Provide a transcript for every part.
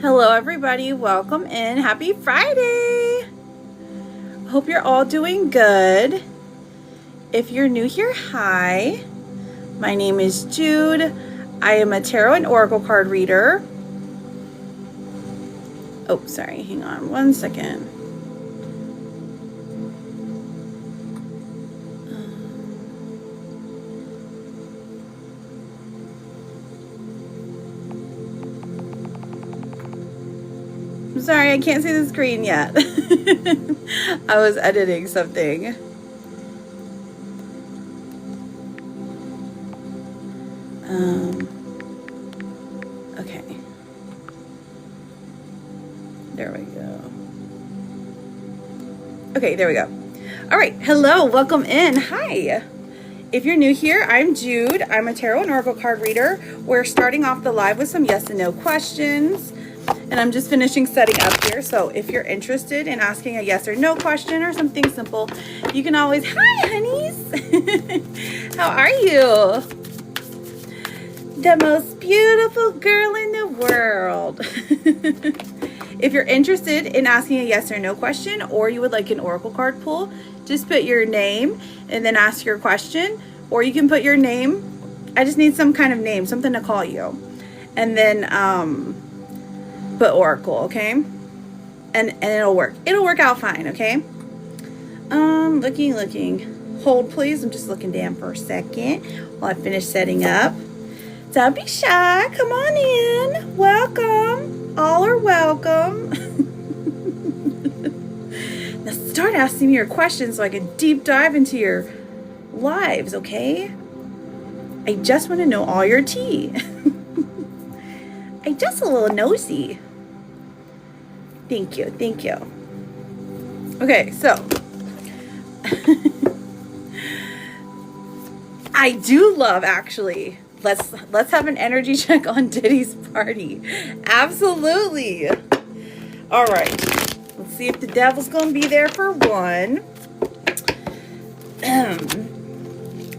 Hello everybody, welcome in. Happy Friday! Hope you're all doing good. If you're new here, hi. My name is Jude. I am a tarot and oracle card reader. Oh, sorry, hang on one second. I'm sorry, I can't see the screen yet. I was editing something. Okay. There we go. Okay, there we go. All right, hello, welcome in. Hi. If you're new here, I'm Jude. I'm a tarot and oracle card reader. We're starting off the live with some yes and no questions. And I'm just finishing setting up here. So if you're interested in asking a yes or no question or something simple, you can always, hi honeys. How are you? The most beautiful girl in the world. If you're interested in asking a yes or no question, or you would like an oracle card pull, just put your name and then ask your question. Or you can put your name. I just need some kind of name, something to call you. And then put oracle, okay? And it'll work. It'll work out fine, okay? Looking. Hold, please. I'm just looking down for a second while I finish setting up. Don't be shy. Come on in. Welcome. All are welcome. Now start asking me your questions so I can deep dive into your lives, okay? I just want to know all your tea. I just a little nosy. Thank you. Okay, so I do love actually. Let's have an energy check on Diddy's party. Absolutely. All right. Let's see if the devil's gonna be there for one.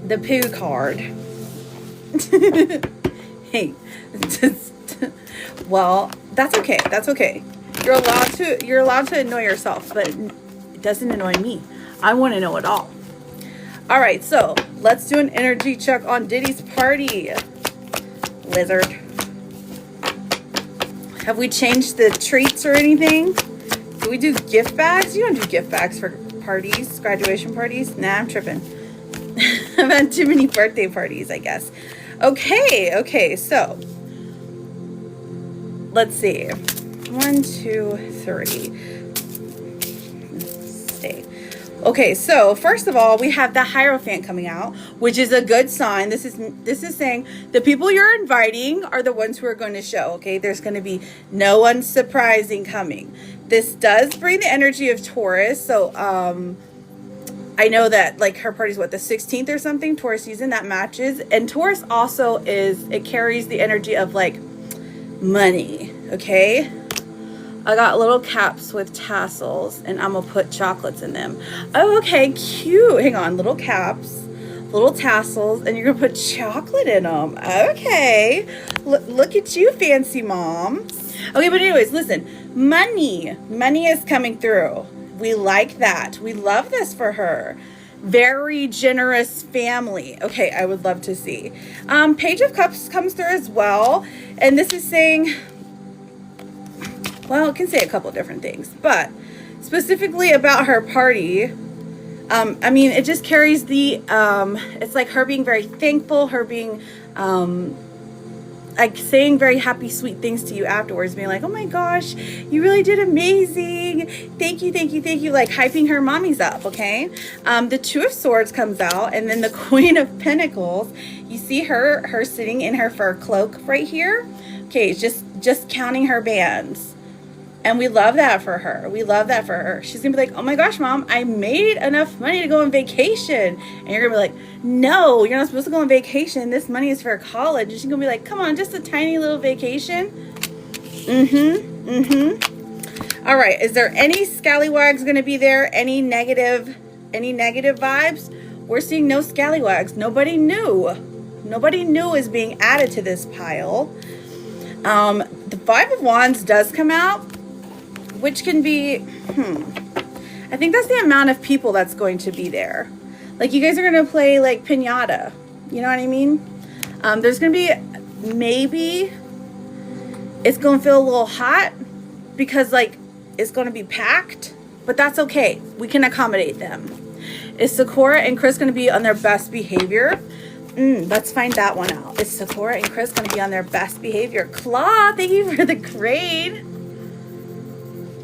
The poo card. Hey, well, that's okay. That's okay. You're allowed to annoy yourself, but it doesn't annoy me. I want to know it all. All right, so let's do an energy check on Diddy's party. Lizard. Have we changed the treats or anything? Do we do gift bags? You don't do gift bags for parties, graduation parties? Nah, I'm tripping. I've had too many birthday parties, I guess. Okay, so let's see. 1, 2, 3. Stay. Okay, so first of all, we have the Hierophant coming out, which is a good sign. This is saying the people you're inviting are the ones who are going to show, okay? There's going to be no one surprising coming. This does bring the energy of Taurus, so I know that like her party's what, the 16th or something, Taurus season, that matches. And Taurus also it carries the energy of like money, okay? I got little caps with tassels and I'm gonna put chocolates in them. Oh, okay, cute. Hang on, little caps, little tassels, and you're gonna put chocolate in them. Okay, look at you, fancy mom. Okay, but anyways, listen, money is coming through. We like that. We love this for her. Very generous family. Okay, I would love to see. Page of Cups comes through as well. And this is saying, well, it can say a couple different things, but specifically about her party, I mean, it just carries the, it's like her being very thankful, her being, like saying very happy, sweet things to you afterwards, being like, oh my gosh, you really did amazing. Thank you. Like hyping her mommies up. Okay. The Two of Swords comes out, and then the Queen of Pentacles, you see her sitting in her fur cloak right here. Okay. Just counting her bands. And we love that for her. She's going to be like, oh my gosh, mom, I made enough money to go on vacation. And you're going to be like, no, you're not supposed to go on vacation. This money is for college. And she's going to be like, come on, just a tiny little vacation. All right. Is there any scallywags going to be there? Any negative vibes? We're seeing no scallywags. Nobody new is being added to this pile. The Five of Wands does come out, which can be, I think that's the amount of people that's going to be there. Like, you guys are going to play like piñata. You know what I mean? There's going to be, maybe it's going to feel a little hot because like it's going to be packed, but that's okay. We can accommodate them. Is Sakura and Chris going to be on their best behavior? Let's find that one out. Is Sakura and Chris going to be on their best behavior? Claw, thank you for the grade.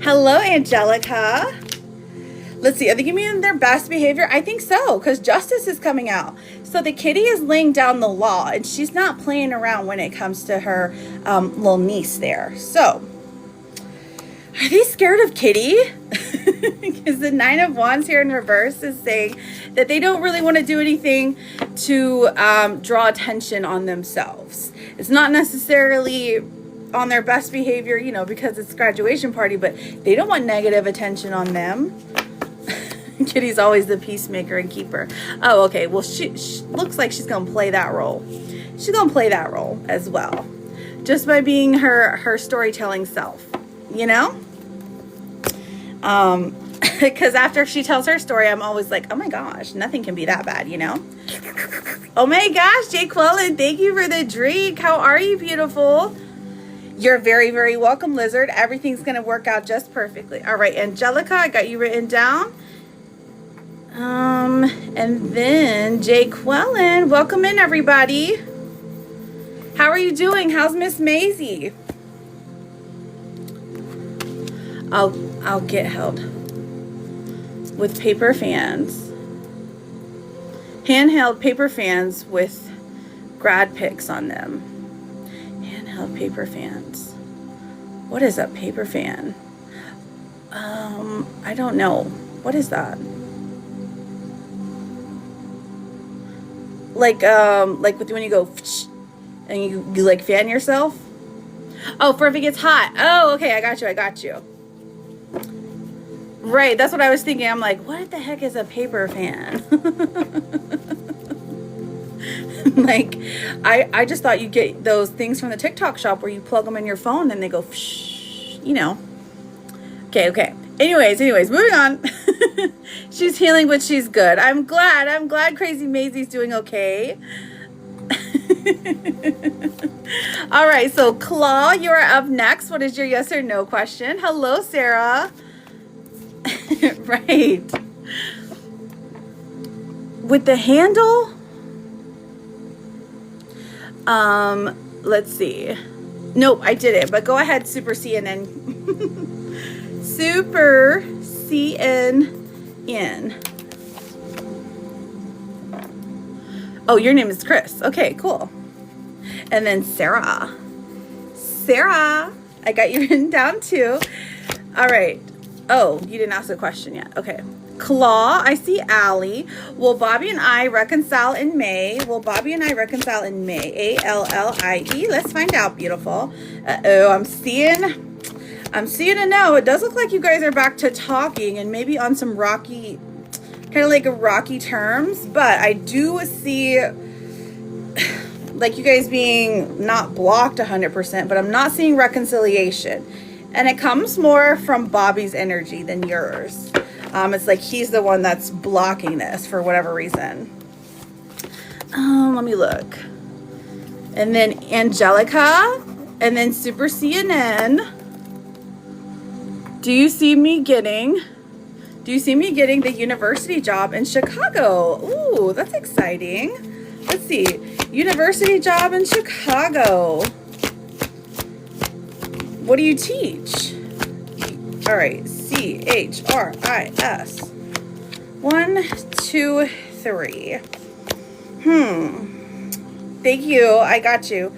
Hello, Angelica. Let's see. Are they going to be in their best behavior? I think so, because Justice is coming out. So the kitty is laying down the law, and she's not playing around when it comes to her little niece there. So, are they scared of Kitty? Because the Nine of Wands here in reverse is saying that they don't really want to do anything to draw attention on themselves. It's not necessarily on their best behavior, you know, because it's graduation party, but they don't want negative attention on them. Kitty's always the peacemaker and keeper. Oh, okay. Well, she looks like she's going to play that role. She's going to play that role as well. Just by being her storytelling self, you know? Because after she tells her story, I'm always like, oh my gosh, nothing can be that bad, you know? Oh my gosh, Jay Quellen, thank you for the drink. How are you, beautiful? You're very, very welcome, Lizard. Everything's going to work out just perfectly. All right, Angelica, I got you written down. And then Jay Quellen, welcome in, everybody. How are you doing? How's Miss Maisie? I'll get held with paper fans. Handheld paper fans with grad pics on them. Handheld paper fans. What is a paper fan? I don't know. What is that? Like with when you go and you like fan yourself. Oh, for if it gets hot. Oh, okay, I got you. Right, that's what I was thinking. I'm like, what the heck is a paper fan? Like, I just thought you get those things from the TikTok shop where you plug them in your phone and they go, you know. Okay. Anyways, moving on. She's healing, but she's good. I'm glad Crazy Maisie's doing okay. All right, so Claw, you are up next. What is your yes or no question? Hello, Sarah. Right. With the handle, let's see. Nope, I did it, but go ahead, Super CNN. Super CNN. Oh, your name is Chris. Okay, cool. And then Sarah, I got you written down too. All right. Oh, you didn't ask a question yet. Okay. Claw, I see Allie. Will Bobby and I reconcile in May? A-L-L-I-E. Let's find out, beautiful. Uh-oh, I'm seeing a no. It does look like you guys are back to talking and maybe on some rocky, kind of like a rocky terms. But I do see like you guys being not blocked 100%, but I'm not seeing reconciliation. And it comes more from Bobby's energy than yours. It's like he's the one that's blocking this for whatever reason. Let me look. And then Angelica. And then Super CNN. Do you see me getting the university job in Chicago? Ooh, that's exciting. Let's see. University job in Chicago. What do you teach? All right, CHRIS. 1, 2, 3. Thank you. I got you.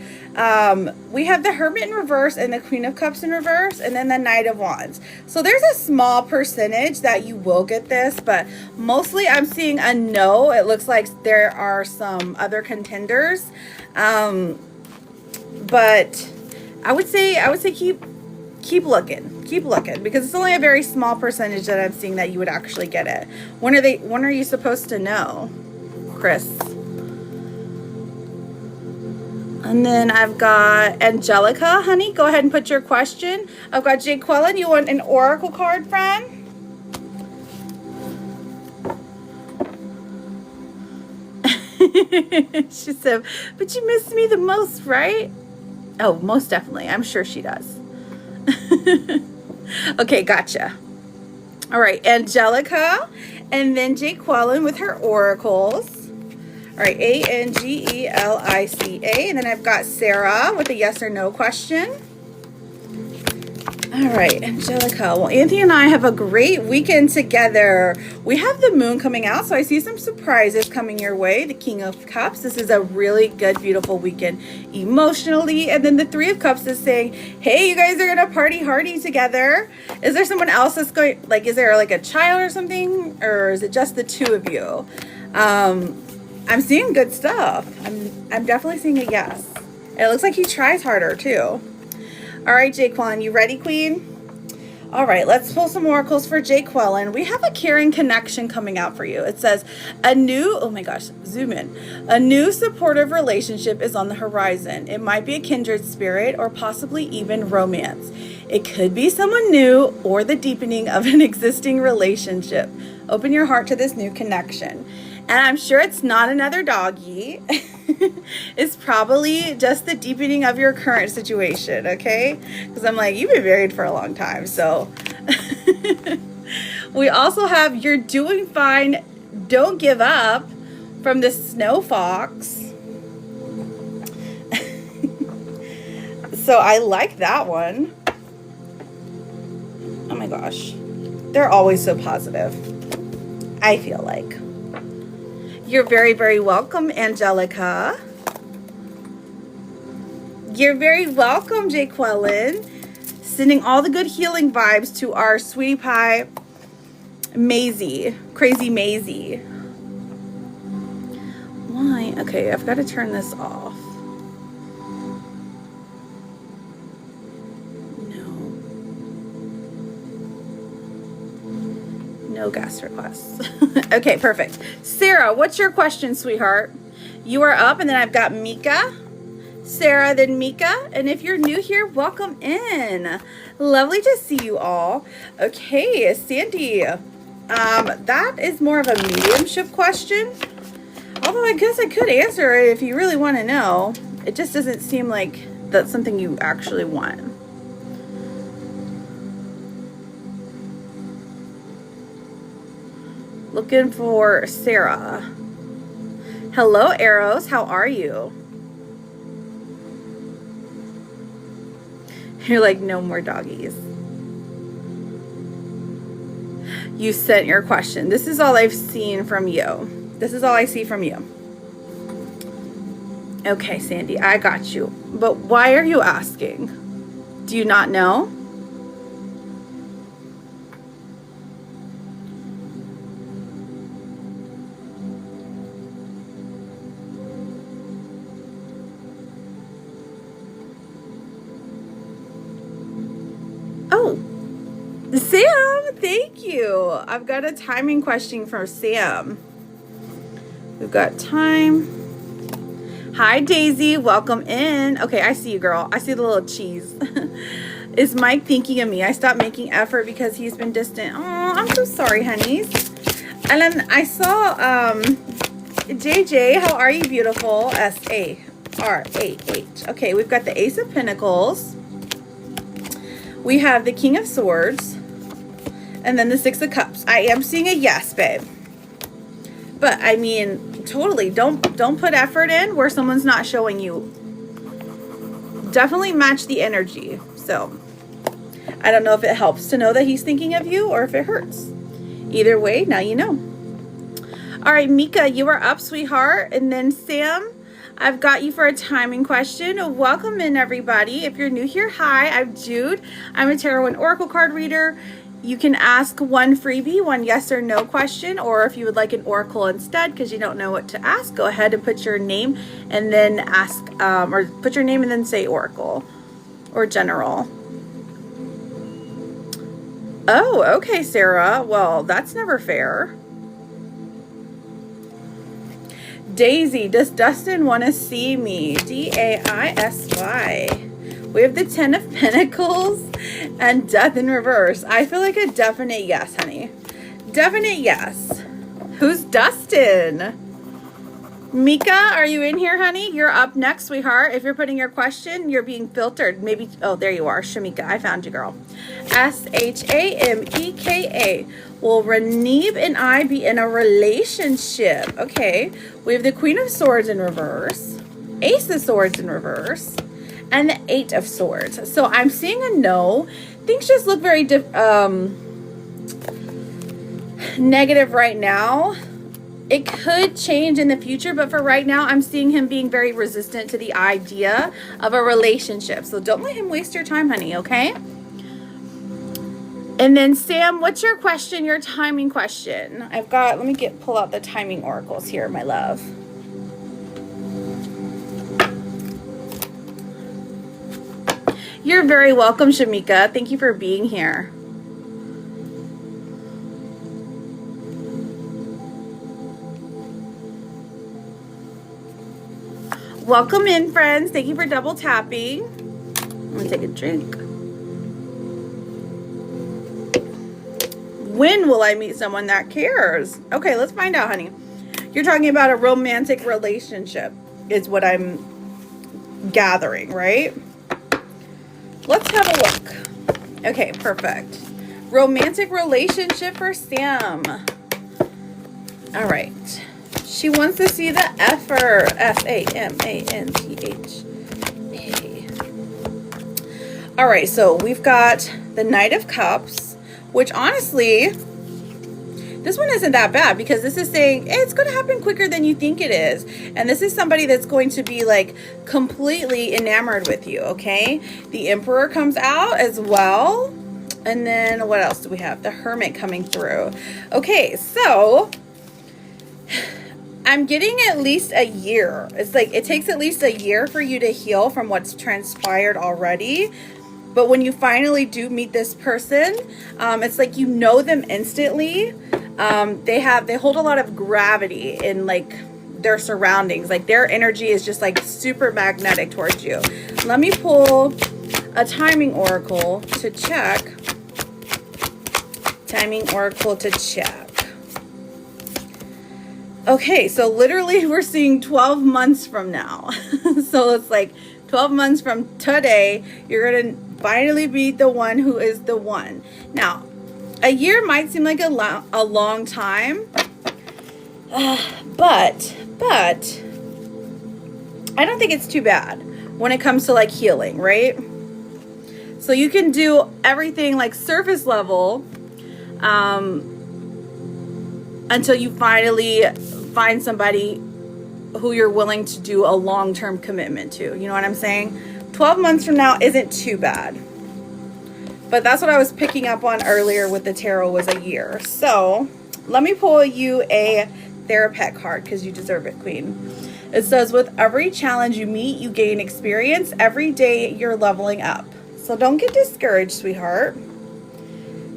We have the Hermit in reverse and the Queen of Cups in reverse, and then the Knight of Wands. So there's a small percentage that you will get this, but mostly I'm seeing a no. It looks like there are some other contenders, but I would say keep looking because it's only a very small percentage that I'm seeing that you would actually get it. When are you supposed to know, Chris? And then I've got Angelica, honey. Go ahead and put your question. I've got Jay Quellen. You want an oracle card, friend? She said, but you miss me the most, right? Oh, most definitely. I'm sure she does. Okay, gotcha. All right, Angelica, and then Jay Quellen with her oracles. All right, Angelica, and then I've got Sarah with a yes or no question. All right, Angelica. Well, Anthony and I have a great weekend together. We have the moon coming out, so I see some surprises coming your way. The King of Cups. This is a really good, beautiful weekend emotionally. And then the Three of Cups is saying, hey, you guys are going to party hardy together. Is there someone else that's going, like, is there like a child or something? Or is it just the two of you? I'm seeing good stuff. I'm definitely seeing a yes. It looks like he tries harder too. All right, Jay Quellen, you ready, Queen? All right, let's pull some oracles for Jay Quellen. We have a caring connection coming out for you. It says oh my gosh, zoom in. A new supportive relationship is on the horizon. It might be a kindred spirit or possibly even romance. It could be someone new or the deepening of an existing relationship. Open your heart to this new connection. And I'm sure it's not another doggy. It's probably just the deepening of your current situation, okay? Because I'm like, you've been married for a long time, so. We also have You're Doing Fine, Don't Give Up from the Snow Fox. So I like that one. Oh my gosh. They're always so positive, I feel like. You're very, very welcome, Angelica. You're very welcome, Jay Quellen. Sending all the good healing vibes to our sweetie pie, Maisie. Crazy Maisie. Why? Okay, I've got to turn this off. No guest requests. Okay, perfect. Sarah, what's your question, sweetheart? You are up, and then I've got Mika, Sarah, then Mika. And if you're new here, welcome in. Lovely to see you all. Okay, Sandy, that is more of a mediumship question. Although I guess I could answer it if you really want to know. It just doesn't seem like that's something you actually want. Looking for Sarah. Hello, Eros. How are you? You're like, no more doggies. You sent your question. This is all I've seen from you. This is all I see from you. Okay, Sandy, I got you. But why are you asking? Do you not know? Oh, Sam, thank you. I've got a timing question for Sam. We've got time. Hi, Daisy. Welcome in. Okay, I see you, girl. I see the little cheese. Is Mike thinking of me? I stopped making effort because he's been distant. Oh, I'm so sorry, honeys. And then I saw JJ. How are you, beautiful? S-A-R-A-H. Okay, we've got the Ace of Pentacles. We have the King of Swords. And then the Six of Cups. I am seeing a yes, babe. But, I mean, totally. Don't put effort in where someone's not showing you. Definitely match the energy. So, I don't know if it helps to know that he's thinking of you or if it hurts. Either way, now you know. All right, Mika, you are up, sweetheart. And then Sam, I've got you for a timing question. Welcome in, everybody. If you're new here, hi, I'm Jude. I'm a Tarot and Oracle card reader. You can ask one freebie, one yes or no question, or if you would like an oracle instead because you don't know what to ask, go ahead and put your name and then ask, or put your name and then say oracle or general. Oh, okay, Sarah. Well, that's never fair. Daisy, does Dustin want to see me? Daisy. We have the 10 of Pentacles and Death in reverse. I feel like a definite yes, honey. Definite yes. Who's Dustin? Mika, are you in here, honey? You're up next, sweetheart. If you're putting your question, you're being filtered. Maybe, oh, there you are, Shamika. I found you, girl. Shameka. Will Ranib and I be in a relationship? Okay. We have the Queen of Swords in reverse, Ace of Swords in reverse, and the 8 of Swords. So I'm seeing a no. Things just look very negative right now. It could change in the future, but for right now, I'm seeing him being very resistant to the idea of a relationship. So don't let him waste your time, honey, okay? And then Sam, what's your question, your timing question? I've got, let me pull out the timing oracles here, my love. You're very welcome, Shamika. Thank you for being here. Welcome in, friends. Thank you for double tapping. I'm gonna take a drink. When will I meet someone that cares? Okay, let's find out, honey. You're talking about a romantic relationship is what I'm gathering, right? Let's have a look. Okay, perfect. Romantic relationship for Sam. All right. She wants to see the effort. F-A-M-A-N-T-H. All right, so we've got the Knight of Cups, which honestly, this one isn't that bad because this is saying it's going to happen quicker than you think it is. And this is somebody that's going to be like completely enamored with you, okay? The Emperor comes out as well. And then what else do we have? The Hermit coming through. Okay, so I'm getting at least a year. It's like it takes at least a year for you to heal from what's transpired already. But when you finally do meet this person, it's like you know them instantly. They hold a lot of gravity in like their surroundings. Like their energy is just like super magnetic towards you. Let me pull a timing oracle to check. Timing oracle to check. Okay, so literally we're seeing 12 months from now. So it's like 12 months from today, you're going to finally meet the one who is the one. Now, a year might seem like a long time, but I don't think it's too bad when it comes to like healing, right? So you can do everything like surface level until you finally find somebody who you're willing to do a long-term commitment to. You know what I'm saying? 12 months from now isn't too bad. But that's what I was picking up on earlier with the tarot was a year. So let me pull you a Therapet card because you deserve it, Queen. It says, with every challenge you meet, you gain experience. Every day you're leveling up. So don't get discouraged, sweetheart.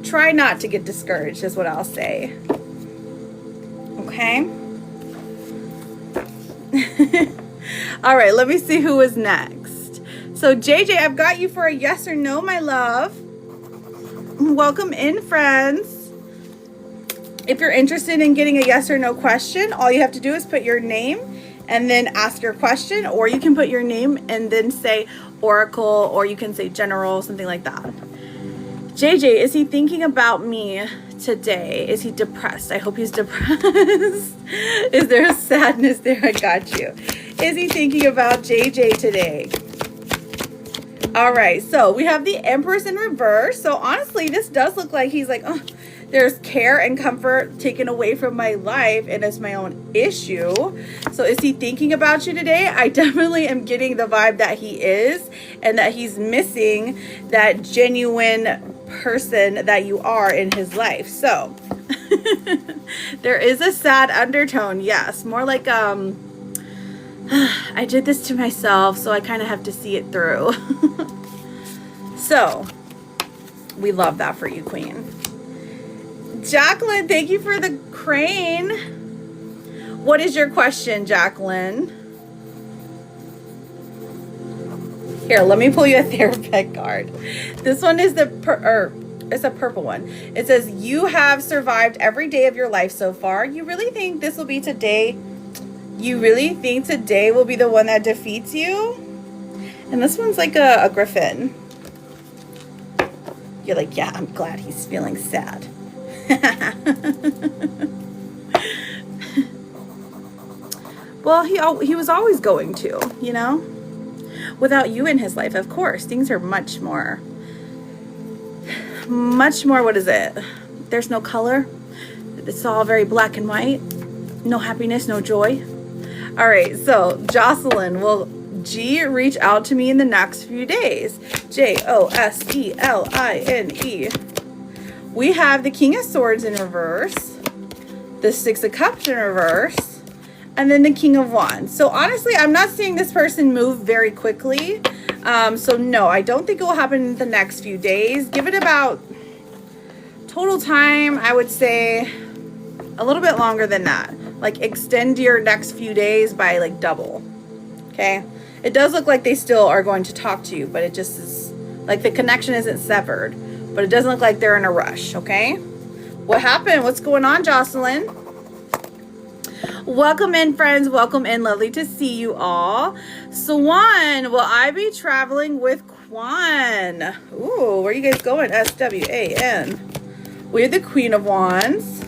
Try not to get discouraged is what I'll say. Okay? All right, let me see who is next. So JJ, I've got you for a yes or no, my love. Welcome in, friends. If you're interested in getting a yes or no question, all you have to do is put your name and then ask your question, or you can put your name and then say oracle, or you can say general, something like that. JJ, is he thinking about me today? Is he depressed? I hope he's depressed. Is there a sadness there? I got you. Is he thinking about JJ today? All right, so we have the Empress in reverse. So honestly, this does look like he's like, oh, there's care and comfort taken away from my life and it's my own issue. So is he thinking about you today? I definitely am getting the vibe that he is, and that he's missing that genuine person that you are in his life. So there is a sad undertone. Yes, more like I did this to myself, so I kind of have to see it through. So we love that for you, Queen. Jacqueline, thank you for the crane. What is your question, Jacqueline? Here, let me pull you a therapist card. This one is it's a purple one. It says, you have survived every day of your life so far. You really think this will be today? You really think today will be the one that defeats you? And this one's like a griffin. You're like, yeah, I'm glad he's feeling sad. Well, he was always going to, you know? Without you in his life, of course, things are much more, what is it? There's no color. It's all very black and white. No happiness, no joy. All right, so Jocelyn, will G reach out to me in the next few days? Joseline. We have the King of Swords in reverse, the Six of Cups in reverse, and then the King of Wands. So honestly, I'm not seeing this person move very quickly. So no, I don't think it will happen in the next few days. Give it about total time, I would say a little bit longer than that. Like extend your next few days by like double. Okay. It does look like they still are going to talk to you, but it just is like the connection isn't severed, but it doesn't look like they're in a rush. Okay. What happened? What's going on, Jocelyn? Welcome in, friends. Welcome in. Lovely to see you all. Swan, will I be traveling with Quan? Ooh, where are you guys going? S-W-A-N. We're the Queen of Wands.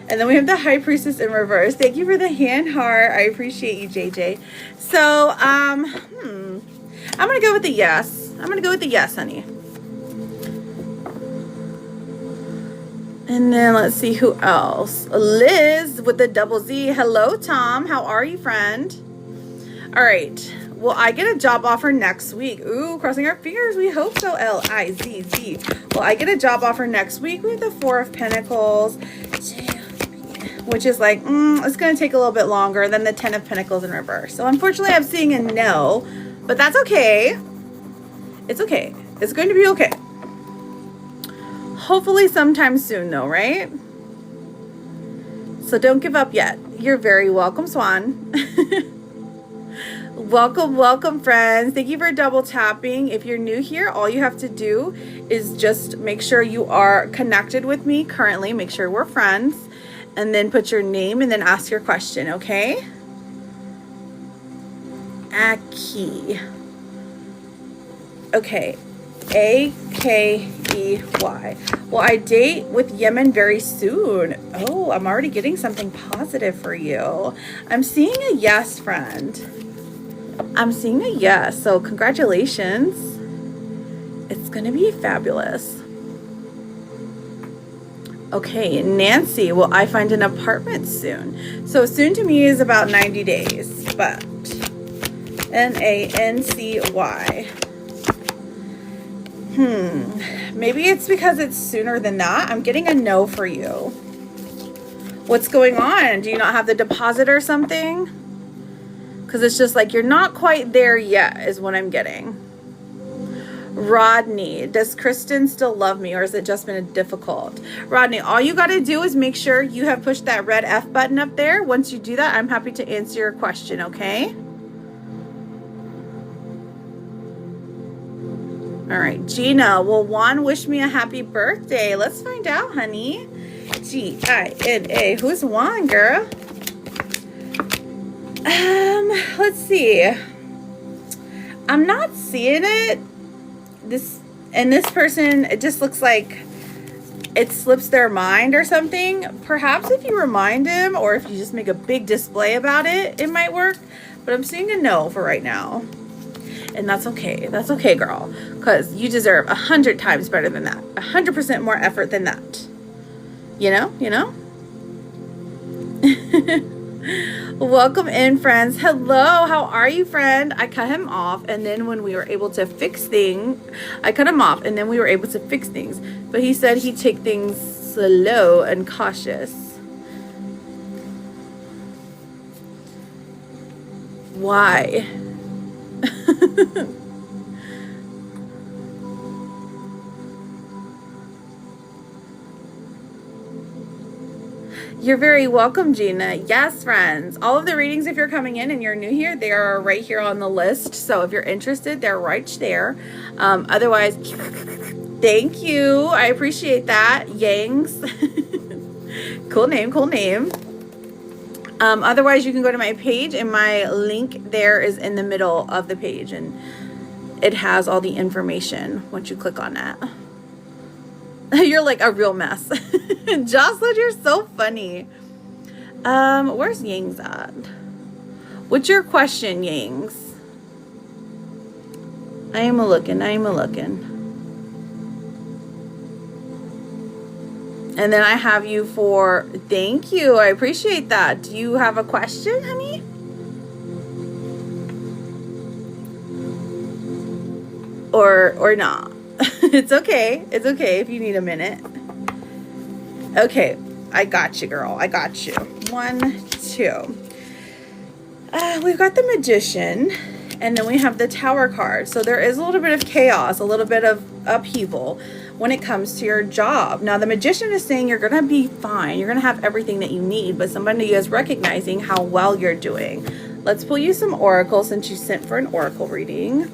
And then we have the High Priestess in reverse. Thank you for the hand heart. I appreciate you, JJ. So, I'm going to go with the yes. I'm going to go with the yes, honey. And then let's see who else. Liz with the double Z. Hello, Tom. How are you, friend? All right. Will I get a job offer next week? Ooh, crossing our fingers. We hope so. L-I-Z-Z. Will I get a job offer next week? We have the Four of Pentacles, which is like, it's going to take a little bit longer than the Ten of Pentacles in reverse. So unfortunately, I'm seeing a no, but that's okay. It's okay. It's going to be okay. Hopefully sometime soon though, right? So don't give up yet. You're very welcome, Swan. Welcome, welcome, friends. Thank you for double tapping. If you're new here, all you have to do is just make sure you are connected with me currently. Make sure we're friends. And then put your name and then ask your question, okay? Aki. Okay. A-K-E-Y. Will I date with Yemen very soon? Oh, I'm already getting something positive for you. I'm seeing a yes, friend. I'm seeing a yes. So congratulations. It's going to be fabulous. Okay, Nancy, will I find an apartment soon? So soon to me is about 90 days, but N-A-N-C-Y. Maybe it's because it's sooner than that. I'm getting a no for you. What's going on? Do you not have the deposit or something? Because it's just like you're not quite there yet is what I'm getting. Rodney, does Kristen still love me or has it just been difficult? Rodney, all you got to do is make sure you have pushed that red F button up there. Once you do that, I'm happy to answer your question, okay? All right, Gina, will Juan wish me a happy birthday? Let's find out, honey. G-I-N-A. Who's Juan, girl? Let's see. I'm not seeing it. This person, it just looks like it slips their mind or something. Perhaps if you remind him or if you just make a big display about it, it might work. But I'm seeing a no for right now. And that's okay. That's okay, girl. Because you deserve 100 times better than that. 100% more effort than that. You know? You know? Welcome in, friends. Hello. How are you, friend? I cut him off. And then when we were able to fix things, I cut him off. And then we were able to fix things. But he said he'd take things slow and cautious. Why? You're very welcome, Gina. Yes, friends. All of the readings, if you're coming in and you're new here, they are right here on the list. So if you're interested, they're right there. Otherwise, thank you. I appreciate that. Yangs. Cool name, cool name. Otherwise, you can go to my page, and my link there is in the middle of the page, and it has all the information once you click on that. You're like a real mess. Jocelyn, you're so funny. Where's Yangs at? What's your question, Yangs? I am a-looking. And then I have you for, thank you. I appreciate that. Do you have a question, honey? Or not? It's okay. It's okay if you need a minute. Okay. I got you, girl. I got you. 1, 2. We've got the Magician. And then we have the Tower card. So there is a little bit of chaos, a little bit of upheaval when it comes to your job. Now, the Magician is saying you're going to be fine. You're going to have everything that you need, but somebody is recognizing how well you're doing. Let's pull you some Oracle since you sent for an Oracle reading.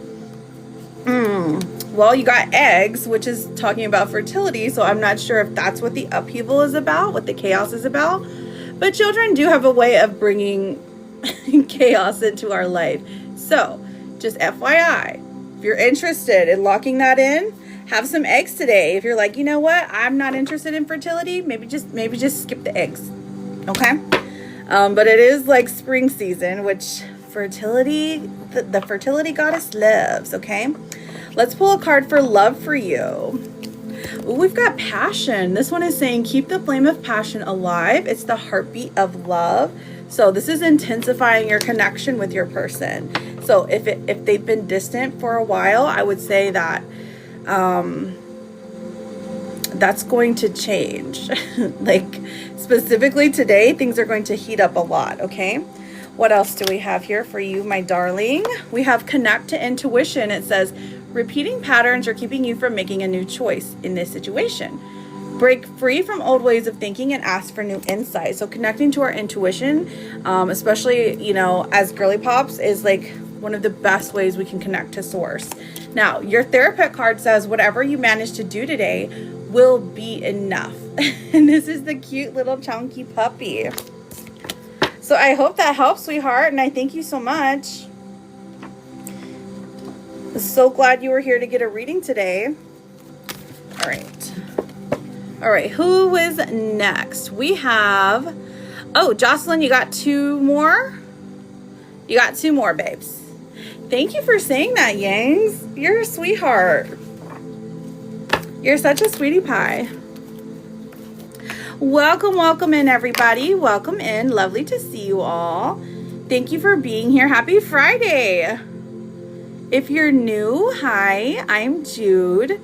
Well, you got eggs, which is talking about fertility, so I'm not sure if that's what the upheaval is about, what the chaos is about. But children do have a way of bringing chaos into our life. So, just FYI, if you're interested in locking that in, have some eggs today. If you're like, you know what, I'm not interested in fertility, maybe just skip the eggs, okay? But it is like spring season, which fertility, the fertility goddess loves, okay? Let's pull a card for love for you. Ooh, we've got passion. This one is saying keep the flame of passion alive. It's the heartbeat of love. So this is intensifying your connection with your person. So if they've been distant for a while, I would say that that's going to change. Like specifically today, things are going to heat up a lot, okay? What else do we have here for you, my darling? We have connect to intuition. It says repeating patterns are keeping you from making a new choice in this situation. Break free from old ways of thinking and ask for new insight. So connecting to our intuition, especially, you know, as girly pops, is like one of the best ways we can connect to source. Now, your therapist card says whatever you manage to do today will be enough. And this is the cute little chunky puppy. So I hope that helps, sweetheart, and I thank you so much. So glad you were here to get a reading today. All right, who is next? We have, oh, Jocelyn, you got 2 more? You got 2 more, babes. Thank you for saying that, Yangs. You're a sweetheart. You're such a sweetie pie. Welcome in, everybody. Welcome in. Lovely to see you all. Thank you for being here. Happy Friday. If you're new, hi, I'm Jude.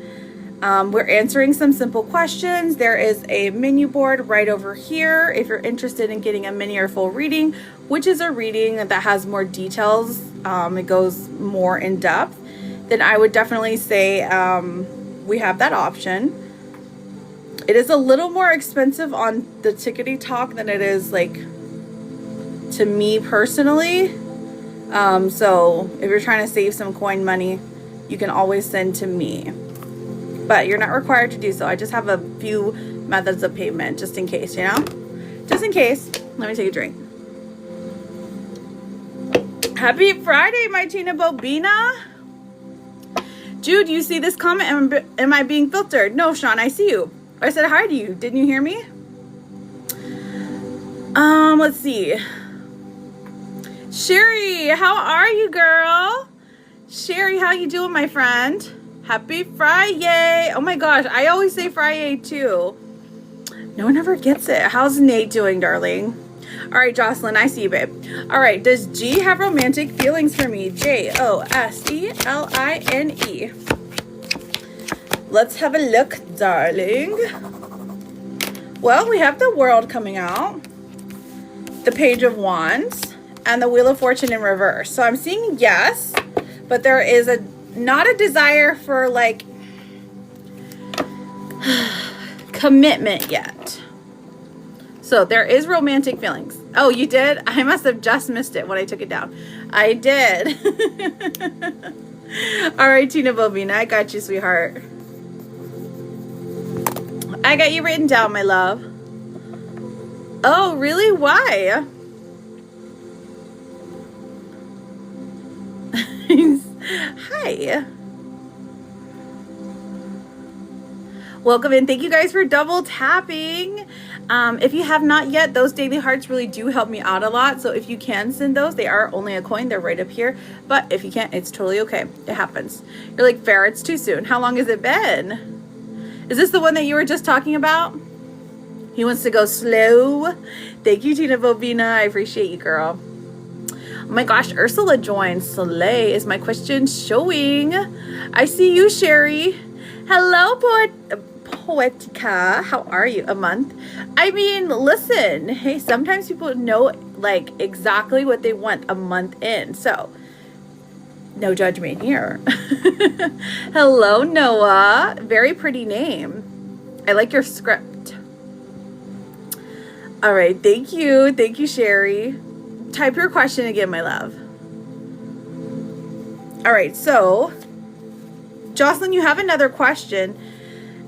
We're answering some simple questions. There is a menu board right over here if you're interested in getting a mini or full reading, which is a reading that has more details. It goes more in depth. Then I would definitely say we have that option. It is a little more expensive on the Tickety Talk than it is like to me personally. So if you're trying to save some coin money, you can always send to me. But you're not required to do so. I just have a few methods of payment just in case, you know? Just in case. Let me take a drink. Happy Friday, my Tina Bobina. Jude, you see this comment? Am I being filtered? No, Sean, I see you. I said hi to you. Didn't you hear me? Let's see. Sherry, how are you, girl? Sherry, how you doing, my friend? Happy Friday. Oh my gosh, I always say Friday too. No one ever gets it. How's Nate doing, darling? All right, Jocelyn, I see you, babe. All right, does G have romantic feelings for me? Joseline. Let's have a look, darling. Well, we have the World coming out, the Page of Wands, and the Wheel of Fortune in reverse. So I'm seeing yes, but there is not a desire for like commitment yet. So there is romantic feelings. Oh, you did? I must have just missed it when I took it down. I did. All right, Tina Bobina, I got you, sweetheart. I got you written down, my love. Oh, really? Why? Hi. Welcome in. Thank you guys for double tapping. If you have not yet, those daily hearts really do help me out a lot. So if you can send those, they are only a coin. They're right up here. But if you can't, it's totally okay. It happens. You're like, Farrah, it's too soon. How long has it been? Is this the one that you were just talking about? He wants to go slow. Thank you, Tina Bobina. I appreciate you, girl. Oh my gosh, Ursula joined. Soleil, is my question showing? I see you, Sherry. Hello, Poetica. How are you? A month? I mean, listen. Hey, sometimes people know like exactly what they want a month in. So, no judgment here. Hello, Noah. Very pretty name. I like your script. All right. Thank you. Thank you, Sherry. Type your question again, my love. All right. So, Jocelyn, you have another question.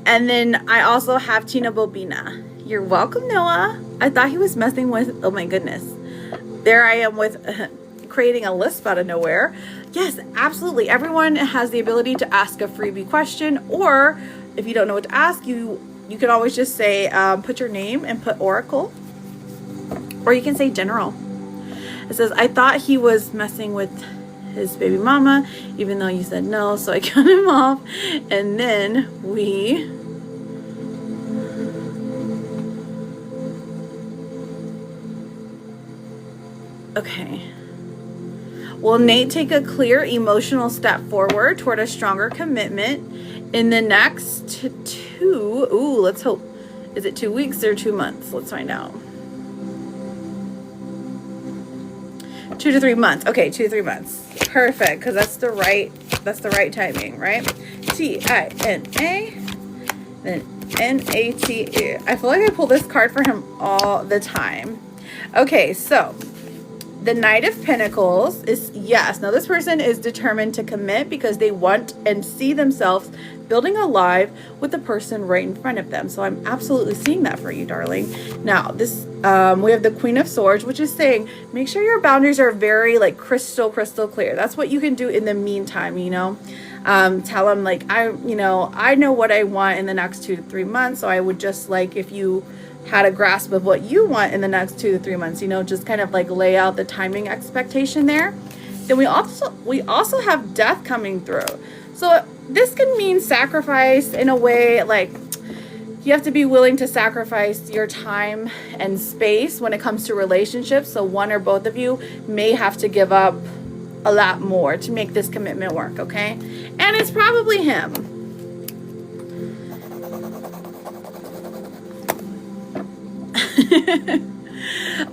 And then I also have Tina Bobina. You're welcome, Noah. I thought he was messing with, oh my goodness. There I am with creating a lisp out of nowhere. Yes, absolutely. Everyone has the ability to ask a freebie question, or if you don't know what to ask, you can always just say, put your name and put Oracle, or you can say general. It says, I thought he was messing with his baby mama, even though you said no, so I cut him off. And then we okay. Will Nate take a clear emotional step forward toward a stronger commitment in the next let's hope. Is it 2 weeks or 2 months? Let's find out. 2 to 3 months. Okay, 2 to 3 months. Perfect, because that's the right timing, right? T-I-N-A, then N-A-T-E. I feel like I pull this card for him all the time. Okay, so the Knight of Pentacles is yes. Now this person is determined to commit because they want and see themselves building a life with the person right in front of them. So I'm absolutely seeing that for you, darling. Now this we have the Queen of Swords, which is saying make sure your boundaries are very like crystal clear. That's what you can do in the meantime, you know. Tell them like I know what I want in the next 2 to 3 months. So I would just like if you had a grasp of what you want in the next 2 to 3 months, you know, just kind of like lay out the timing expectation there. Then we also have death coming through. So this can mean sacrifice in a way, like you have to be willing to sacrifice your time and space when it comes to relationships. So one or both of you may have to give up a lot more to make this commitment work, okay? And it's probably him.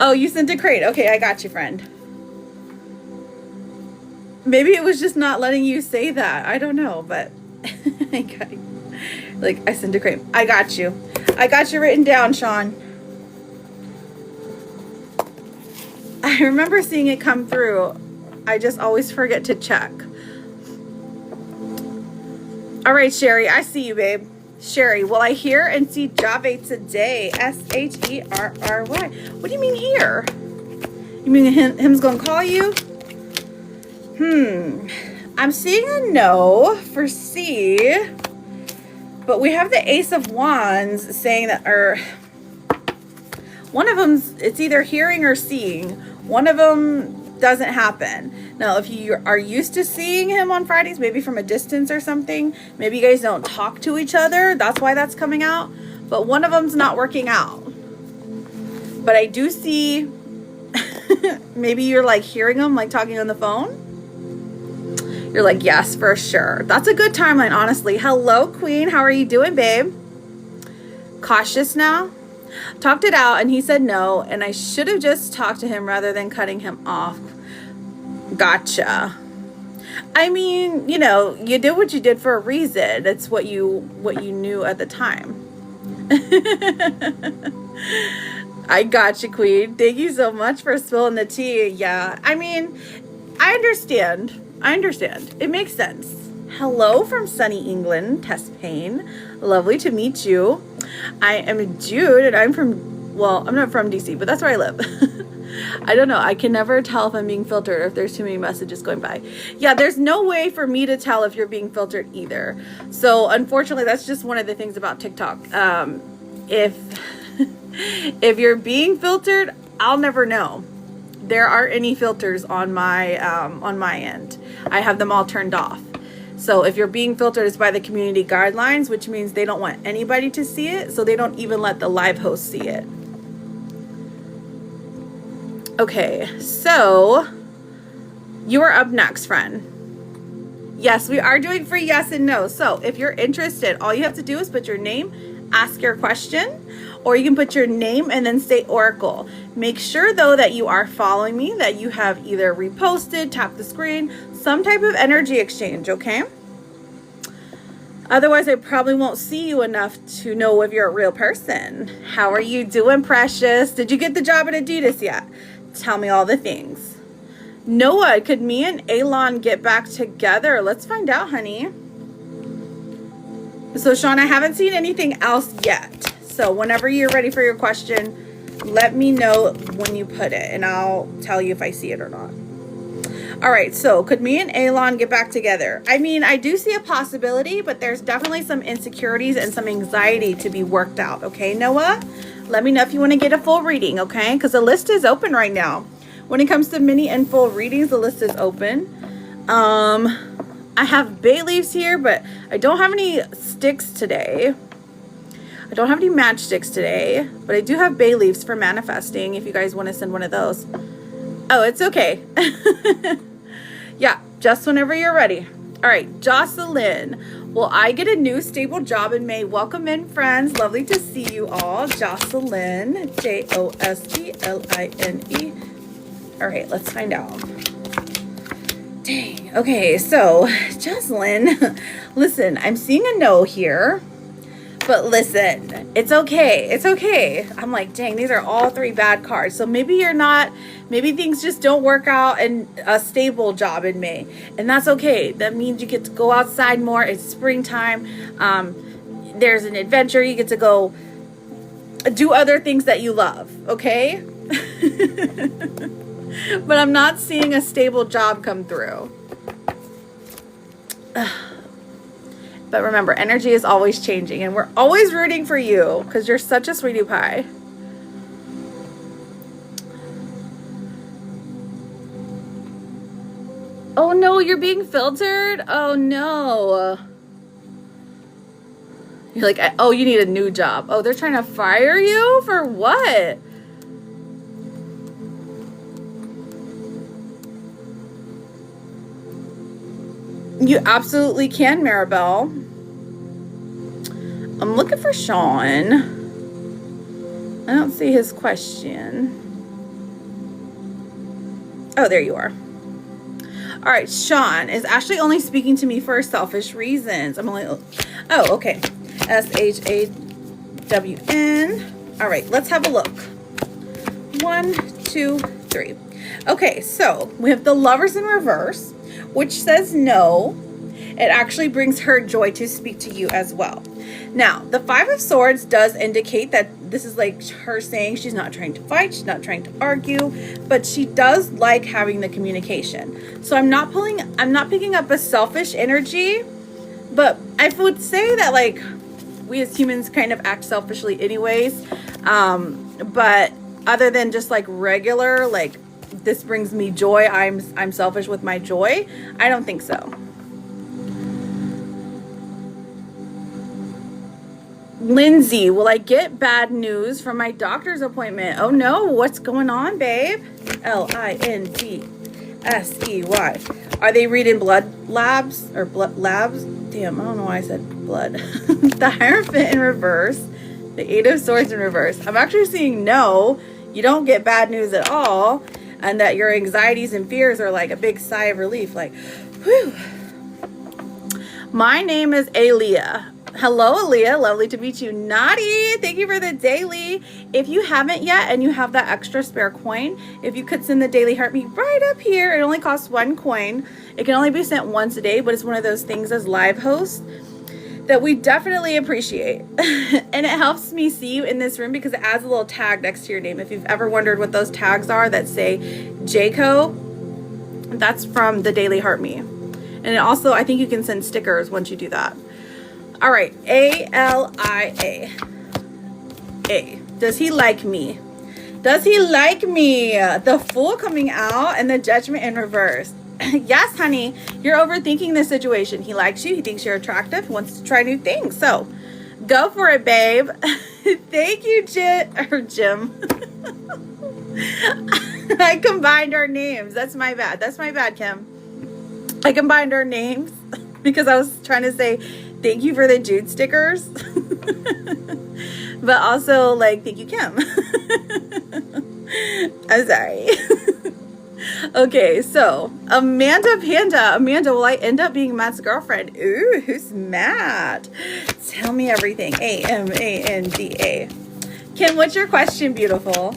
Oh, you sent a crate. Okay, I got you, friend. Maybe it was just not letting you say that. I don't know, but I got you. Like I sent a crate. I got you. I got you written down, Sean. I remember seeing it come through. I just always forget to check. All right, Sherry, I see you, babe. Sherry, will I hear and see Jave today? S-H-E-R-R-Y. What do you mean here? You mean him's gonna call you? I'm seeing a no for C, but we have the Ace of Wands saying that, or one of them's, it's either hearing or seeing. One of them doesn't happen. Now, if you are used to seeing him on Fridays, maybe from a distance or something, maybe you guys don't talk to each other. That's why that's coming out. But one of them's not working out. But I do see, maybe you're like hearing him, like talking on the phone. You're like, yes, for sure. That's a good timeline, honestly. Hello, Queen. How are you doing, babe? Cautious now? Talked it out, and he said no, and I should have just talked to him rather than cutting him off. Gotcha. I mean, you know, you did what you did for a reason. It's what you knew at the time. I got you, Queen. Thank you so much for spilling the tea. Yeah, I mean, I understand. It makes sense. Hello from sunny England, Tess Payne. Lovely to meet you. I am Jude, and I'm from, well, I'm not from DC, but that's where I live. I don't know. I can never tell if I'm being filtered or if there's too many messages going by. Yeah, there's no way for me to tell if you're being filtered either. So unfortunately, that's just one of the things about TikTok. If if you're being filtered, I'll never know. There aren't any filters on my end. I have them all turned off. So if you're being filtered, it's by the community guidelines, which means they don't want anybody to see it. So they don't even let the live host see it. Okay, so you are up next, friend. Yes, we are doing free yes and no. So if you're interested, all you have to do is put your name, ask your question, or you can put your name and then say Oracle. Make sure though that you are following me, that you have either reposted, tap the screen, some type of energy exchange, okay? Otherwise, I probably won't see you enough to know if you're a real person. How are you doing, precious? Did you get the job at Adidas yet? Tell me all the things. Noah, could me and Elon get back together? Let's find out, honey. So, Sean, I haven't seen anything else yet. So whenever you're ready for your question, let me know when you put it, and I'll tell you if I see it or not. All right, so could me and Elon get back together? I mean, I do see a possibility, but there's definitely some insecurities and some anxiety to be worked out. Okay, Noah? Let me know if you want to get a full reading, okay? Because the list is open right now. When it comes to mini and full readings, the list is open. I have bay leaves here, but I don't have any sticks today. I don't have any matchsticks today, but I do have bay leaves for manifesting if you guys want to send one of those. Oh, it's okay. Yeah, just whenever you're ready. All right, Jocelyn. Will I get a new stable job in May? Welcome in, friends. Lovely to see you all. Jocelyn, Josline. All right, let's find out. Dang. Okay, so Jocelyn, listen, I'm seeing a no here. But listen, it's okay. It's okay. I'm like, dang, these are all three bad cards. So maybe you're not, maybe things just don't work out in a stable job in May. And that's okay. That means you get to go outside more. It's springtime. There's an adventure. You get to go do other things that you love. Okay? But I'm not seeing a stable job come through. But remember, energy is always changing, and we're always rooting for you because you're such a sweetie pie. Oh no, you're being filtered? Oh no. You're like, oh, you need a new job. Oh, they're trying to fire you? For what? You absolutely can, Maribel. I'm looking for Sean. I don't see his question. Oh, there you are. All right, Sean is actually only speaking to me for selfish reasons. I'm only, oh, okay. SHAWN. All right, let's have a look. 1, 2, 3. Okay, so we have the Lovers in reverse, which says no. It actually brings her joy to speak to you as well. Now, the Five of Swords does indicate that this is like her saying she's not trying to fight, she's not trying to argue, but she does like having the communication. So I'm not picking up a selfish energy, but I would say that like we as humans kind of act selfishly anyways. But other than just like regular, like this brings me joy, I'm selfish with my joy, I don't think so. Lindsay, will I get bad news from my doctor's appointment? Oh no, what's going on, babe? Lindsey. Are they reading blood labs or blood labs? Damn, I don't know why I said blood. The Hierophant in reverse, the Eight of Swords in reverse. I'm actually seeing no, you don't get bad news at all, and that your anxieties and fears are like a big sigh of relief, like, whew. My name is Alia. Hello, Aaliyah. Lovely to meet you. Naughty, thank you for the daily. If you haven't yet and you have that extra spare coin, if you could send the daily heart me right up here. It only costs 1 coin. It can only be sent once a day, but it's one of those things as live hosts that we definitely appreciate. And it helps me see you in this room because it adds a little tag next to your name. If you've ever wondered what those tags are that say Jayco, that's from the daily heart me. And it also, I think you can send stickers once you do that. All right, A-L-I-A. A. Does he like me? Does he like me? The Fool coming out and the Judgment in reverse. Yes, honey, you're overthinking the situation. He likes you. He thinks you're attractive. He wants to try new things. So go for it, babe. Thank you, Jim. I combined our names. That's my bad. That's my bad, Kim. I combined our names because I was trying to say thank you for the Jude stickers. But also, like, thank you, Kim. I'm sorry. Okay, so Amanda Panda. Amanda, will I end up being Matt's girlfriend? Ooh, who's Matt? Tell me everything. A-M-A-N-D-A. Kim, what's your question, beautiful?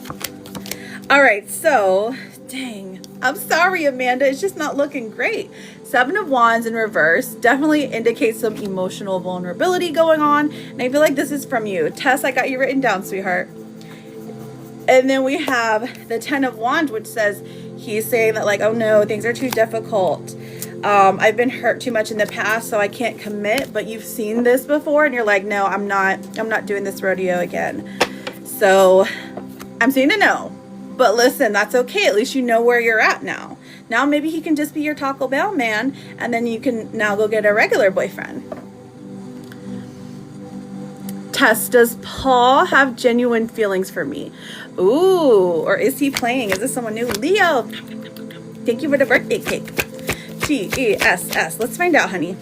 All right, so, dang. I'm sorry, Amanda. It's just not looking great. 7 of Wands in reverse definitely indicates some emotional vulnerability going on. And I feel like this is from you. Tess, I got you written down, sweetheart. And then we have the 10 of Wands, which says he's saying that, like, oh no, things are too difficult. I've been hurt too much in the past, so I can't commit. But you've seen this before, and you're like, no, I'm not doing this rodeo again. So I'm saying a no. But listen, that's okay. At least you know where you're at now. Now maybe he can just be your Taco Bell man, and then you can now go get a regular boyfriend. Tess, does Paul have genuine feelings for me? Ooh, or is he playing? Is this someone new? Leo, thank you for the birthday cake. T-E-S-S. Let's find out, honey.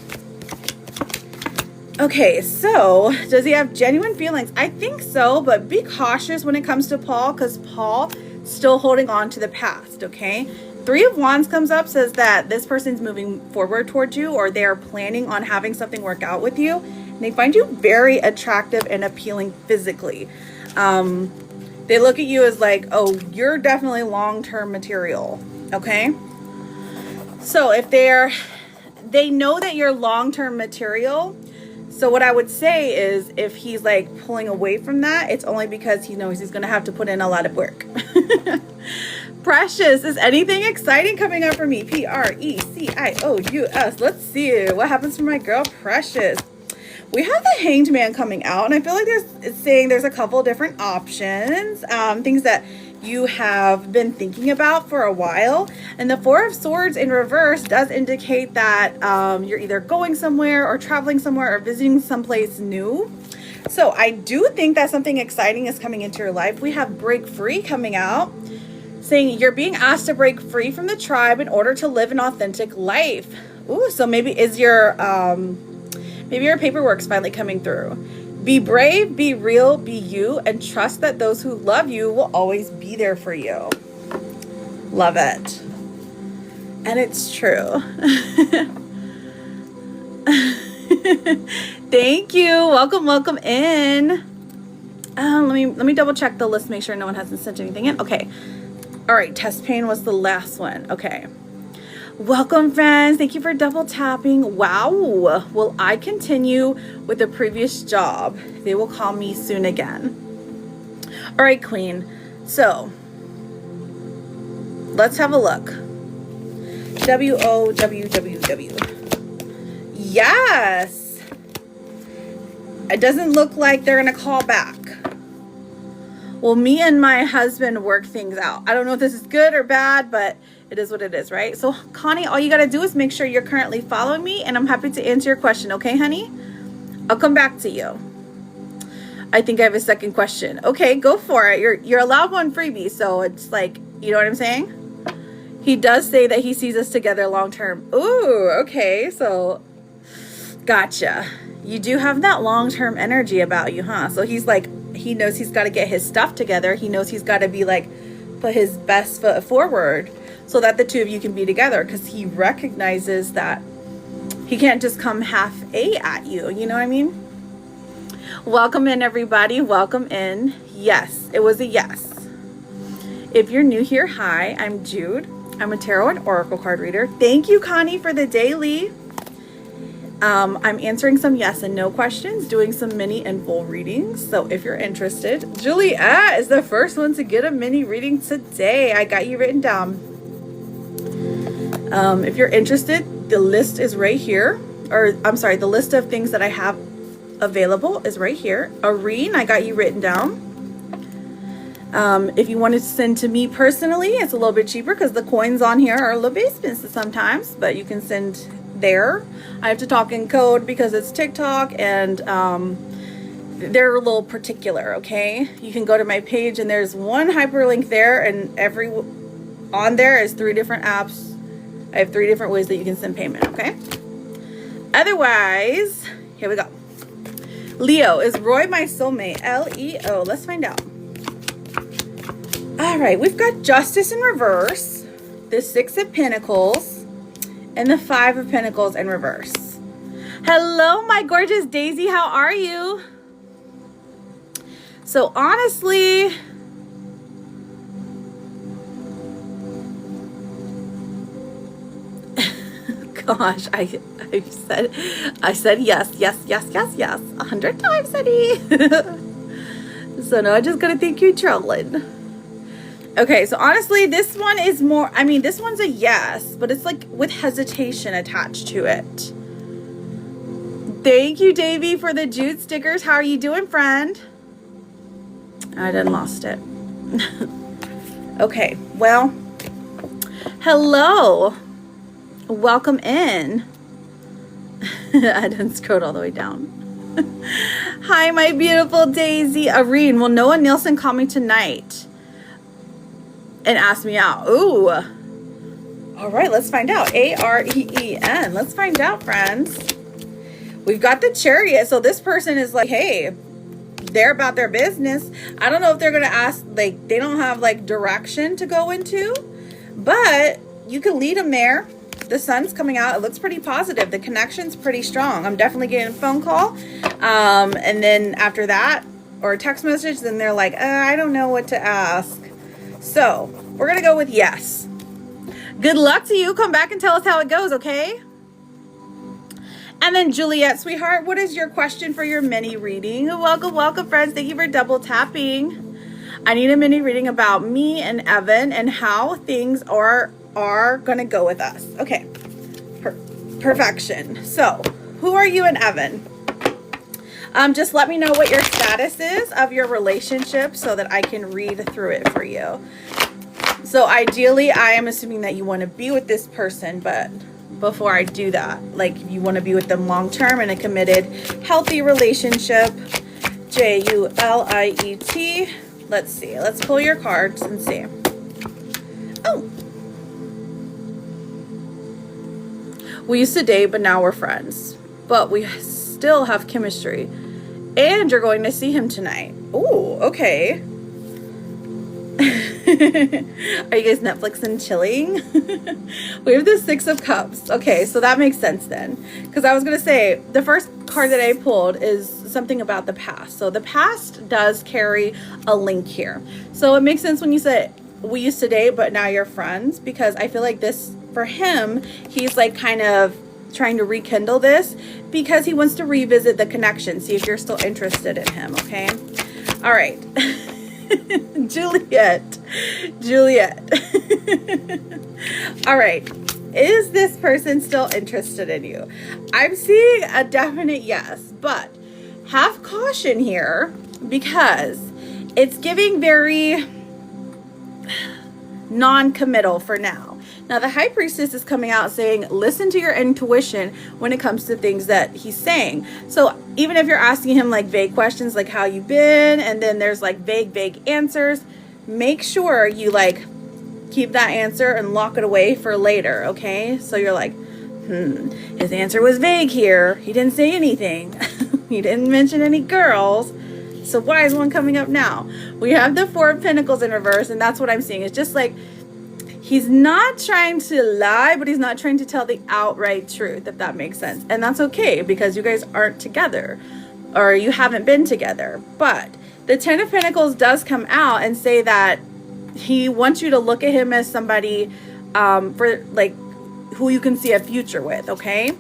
Okay, so does he have genuine feelings? I think so, but be cautious when it comes to Paul, because Paul still holding on to the past, okay? 3 of Wands comes up, says that this person's moving forward towards you, or they're planning on having something work out with you. And they find you very attractive and appealing physically. They look at you as like, oh, you're definitely long-term material, okay? So if they know that you're long-term material. So what I would say is if he's like pulling away from that, it's only because he knows he's going to have to put in a lot of work. Precious, is anything exciting coming up for me? Precious. Let's see what happens for my girl Precious. We have the Hanged Man coming out, and I feel like it's saying there's a couple different options, things that you have been thinking about for a while. And the 4 of Swords in reverse does indicate that you're either going somewhere or traveling somewhere or visiting someplace new. So I do think that something exciting is coming into your life. We have Break Free coming out, saying you're being asked to break free from the tribe in order to live an authentic life. Ooh, so maybe your paperwork's finally coming through. Be brave, be real, be you, and trust that those who love you will always be there for you. Love it. And it's true. Thank you. Welcome in. Let me double check the list, make sure no one hasn't sent anything in. Okay. All right, Test Pain was the last one. Okay. Welcome, friends. Thank you for double tapping. Wow. Will I continue with the previous job? They will call me soon again. All right, Queen. So let's have a look. W-O-W-W-W. Yes. It doesn't look like they're going to call back. Well, me and my husband work things out. I don't know if this is good or bad, but it is what it is, right? So, Connie, all you got to do is make sure you're currently following me, and I'm happy to answer your question. Okay, honey? I'll come back to you. I think I have a second question. Okay, go for it. You're allowed one freebie, so it's like, you know what I'm saying? He does say that he sees us together long term. Ooh, okay, so gotcha. You do have that long-term energy about you, huh? So he's like, he knows he's got to get his stuff together. He knows he's got to be like, put his best foot forward so that the two of you can be together, because he recognizes that he can't just come half-a at you. You know what I mean? Welcome in, everybody. Welcome in. Yes, it was a yes. If you're new here, hi, I'm Jude. I'm a tarot and oracle card reader. Thank you, Connie, for the daily. I'm answering some yes and no questions, doing some mini and full readings. So if you're interested, Juliet is the first one to get a mini reading today. I got you written down. If you're interested, the list is right here. Or I'm sorry, the list of things that I have available is right here. Irene, I got you written down. If you wanted to send to me personally, it's a little bit cheaper because the coins on here are a little bit expensive sometimes, but you can send there. I have to talk in code because it's TikTok and they're a little particular, okay? You can go to my page and there's one hyperlink there, and on there is 3 different apps. I have 3 different ways that you can send payment, okay? Otherwise, here we go. Leo, is Roy my soulmate? L-E-O. Let's find out. All right, we've got Justice in reverse, the 6 of Pentacles, and the 5 of Pentacles in reverse. Hello, my gorgeous Daisy. How are you? So honestly, gosh, I said yes, yes, yes, yes, yes 100 times, Eddie. So now I just gotta think you're trolling. Okay, so honestly, this one is more, I mean, this one's a yes, but it's like with hesitation attached to it. Thank you, Davey, for the Jude stickers. How are you doing, friend? I done lost it. Okay, well, hello. Welcome in. I done scrolled all the way down. Hi, my beautiful Daisy. Irene, will Noah Nielsen call me tonight and ask me out? Ooh. All right, let's find out. A-R-E-E-N. Let's find out, friends. We've got the Chariot. So this person is like, hey, they're about their business. I don't know if they're going to ask, like, they don't have like direction to go into, but you can lead them there. The sun's coming out. It looks pretty positive. The connection's pretty strong. I'm definitely getting a phone call. And then after that, or a text message, then they're like, I don't know what to ask. So we're going to go with yes. Good luck to you. Come back and tell us how it goes, okay? And then Juliet, sweetheart, what is your question for your mini reading? Welcome, welcome, friends. Thank you for double tapping. I need a mini reading about me and Evan and how things are going to go with us. Okay. Perfection. So who are you and Evan? Just let me know what your status is of your relationship so that I can read through it for you. So ideally, I am assuming that you want to be with this person, but before I do that, like you want to be with them long-term in a committed, healthy relationship. Juliet. Let's see. Let's pull your cards and see. Oh. We used to date, but now we're friends. But we still have chemistry. And you're going to see him tonight. Ooh, okay. Are you guys Netflix and chilling? We have the 6 of Cups. Okay, so that makes sense then. Because I was going to say, the first card that I pulled is something about the past. So the past does carry a link here. So it makes sense when you said, we used to date, but now you're friends. Because I feel like this, for him, he's like kind of trying to rekindle this. Because he wants to revisit the connection. See if you're still interested in him, okay? All right. Juliet. All right. Is this person still interested in you? I'm seeing a definite yes, but have caution here because it's giving very non-committal for now. Now, the High Priestess is coming out saying, listen to your intuition when it comes to things that he's saying. So even if you're asking him like vague questions, like how you been, and then there's like vague answers, make sure you like keep that answer and lock it away for later, okay? So you're like, his answer was vague here. He didn't say anything. He didn't mention any girls. So why is one coming up now? We have the 4 of Pentacles in reverse, and that's what I'm seeing. It's just like, he's not trying to lie, but he's not trying to tell the outright truth, if that makes sense. And that's okay because you guys aren't together. or you haven't been together. But the Ten of Pentacles does come out and say that he wants you to look at him as somebody for like who you can see a future with, okay?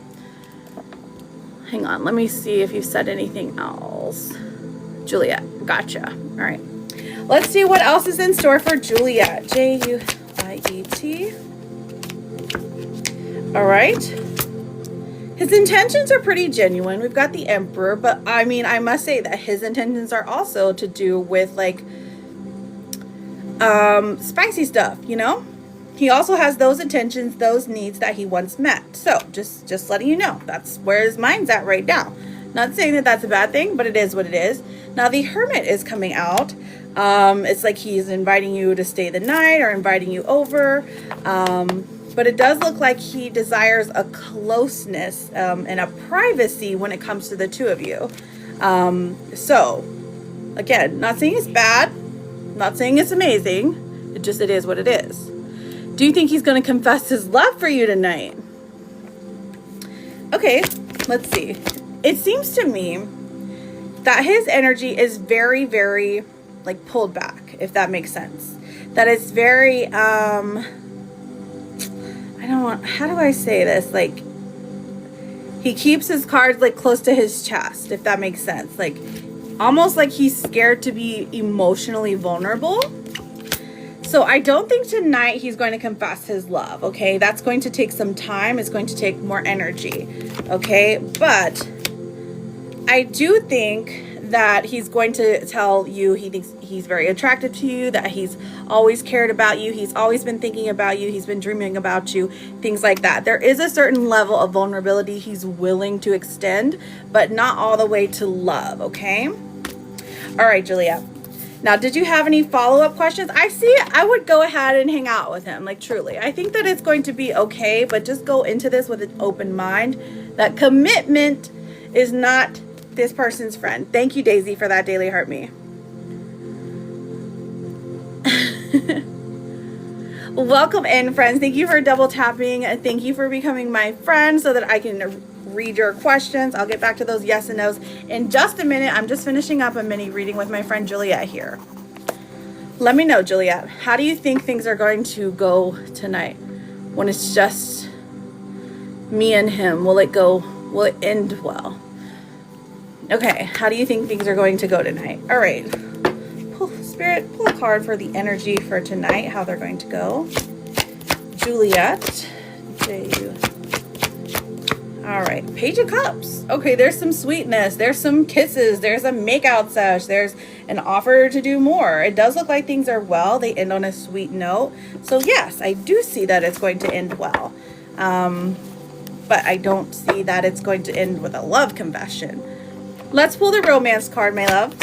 Hang on, let me see if you said anything else. Juliet, gotcha. All right. Let's see what else is in store for Juliet. Juliet. All right. His intentions are pretty genuine. We've got the Emperor, but I mean, I must say that his intentions are also to do with like spicy stuff, you know? He also has those intentions, those needs that he once met. So just letting you know, that's where his mind's at right now. Not saying that that's a bad thing, but it is what it is. Now the Hermit is coming out. It's like he's inviting you to stay the night or inviting you over. But it does look like he desires a closeness and a privacy when it comes to the two of you. So again, not saying it's bad, not saying it's amazing. It is what it is. Do you think he's going to confess his love for you tonight? Okay, let's see. It seems to me that his energy is very, very like pulled back, if that makes sense. That it's very, how do I say this? Like, he keeps his cards like close to his chest, if that makes sense. Like, almost like he's scared to be emotionally vulnerable. So I don't think tonight he's going to confess his love, okay? That's going to take some time. It's going to take more energy, okay? But I do think that he's going to tell you he thinks he's very attracted to you, that he's always cared about you, he's always been thinking about you, he's been dreaming about you, things like that. There is a certain level of vulnerability he's willing to extend, but not all the way to love, okay? All right, Julia. Now, did you have any follow-up questions? I would go ahead and hang out with him, like truly. I think that it's going to be okay, but just go into this with an open mind. That commitment is not this person's friend. Thank you, Daisy, for that Daily Heart Me. Welcome in, friends. Thank you for double tapping. Thank you for becoming my friend so that I can read your questions. I'll get back to those yes and no's in just a minute. I'm just finishing up a mini reading with my friend Juliet here. Let me know, Juliet, how do you think things are going to go tonight when it's just me and him? Will it end well? Okay, how do you think things are going to go tonight? All right, Spirit, pull a card for the energy for tonight, how they're going to go. Juliet, all right, Page of Cups. Okay, there's some sweetness, there's some kisses, there's a makeout sesh, there's an offer to do more. It does look like things are well. They end on a sweet note. So yes, I do see that it's going to end well. But I don't see that it's going to end with a love confession. Let's pull the romance card, my love.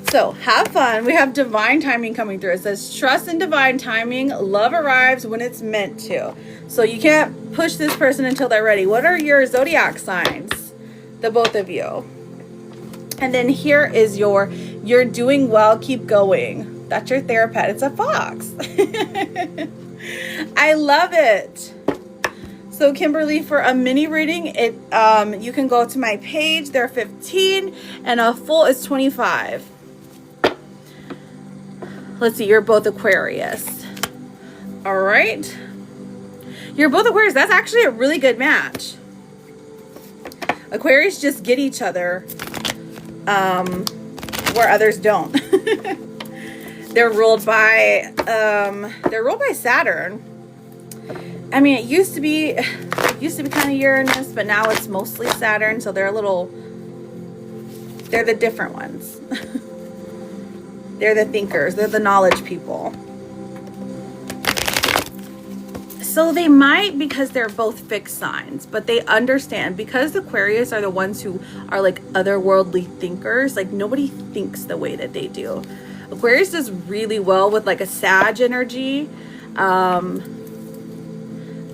So have fun. We have divine timing coming through. It says trust in divine timing. Love arrives when it's meant to. So you can't push this person until they're ready. What are your zodiac signs? The both of you. And then here is you're doing well, keep going. That's your therapist. It's a fox. I love it. So Kimberly, for a mini reading, you can go to my page. They're 15 and a full is 25. Let's see, you're both Aquarius. All right. You're both Aquarius. That's actually a really good match. Aquarius just get each other where others don't. They're ruled by Saturn. I mean, it used to be kind of Uranus, but now it's mostly Saturn. So they're the different ones. They're the thinkers. They're the knowledge people. So they might, because they're both fixed signs, but they understand, because Aquarius are the ones who are like otherworldly thinkers. Like nobody thinks the way that they do. Aquarius does really well with like a Sag energy.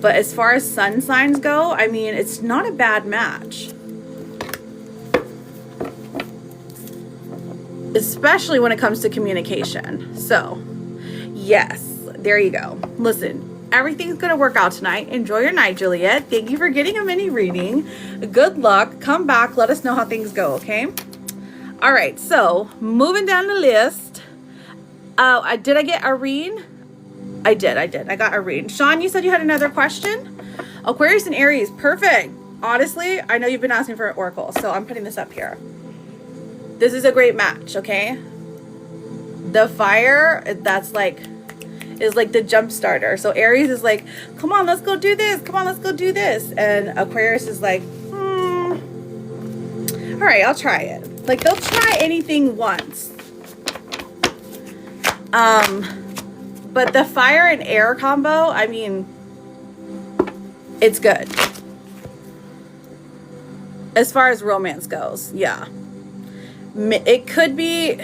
But as far as sun signs go, I mean, it's not a bad match. Especially when it comes to communication. So, yes, there you go. Listen, Everything's going to work out tonight. Enjoy your night, Juliet. Thank you for getting a mini reading. Good luck. Come back. Let us know how things go, okay? All right, so moving down the list. Did I get Irene? I did. I got Irene. Sean, you said you had another question? Aquarius and Aries. Perfect. Honestly, I know you've been asking for an oracle, so I'm putting this up here. This is a great match, okay? The fire, is like the jump starter. So Aries is like, come on, let's go do this. Come on, let's go do this. And Aquarius is like, all right, I'll try it. Like, they'll try anything once. But the fire and air combo, I mean, it's good. As far as romance goes, yeah. It could be,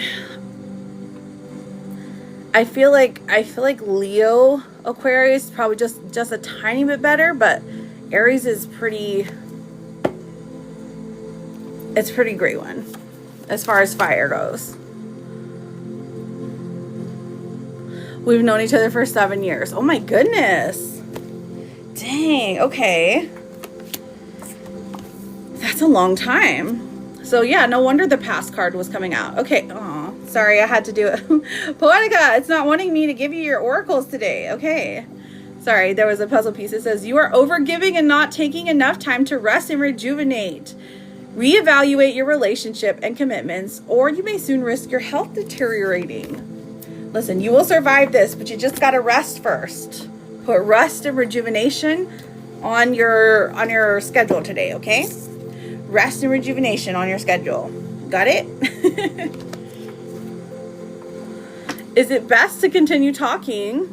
I feel like Leo Aquarius is probably just a tiny bit better, but Aries is it's a pretty great one as far as fire goes. We've known each other for 7 years. Oh my goodness. Dang, okay. That's a long time. So yeah, no wonder the past card was coming out. Okay, oh, sorry, I had to do it. Poetica, it's not wanting me to give you your oracles today. Okay. Sorry, there was a puzzle piece. It says, you are overgiving and not taking enough time to rest and rejuvenate. Reevaluate your relationship and commitments, or you may soon risk your health deteriorating. Listen, you will survive this, but you just got to rest first. Put rest and rejuvenation on your schedule today, okay? Rest and rejuvenation on your schedule. Got it? Is it best to continue talking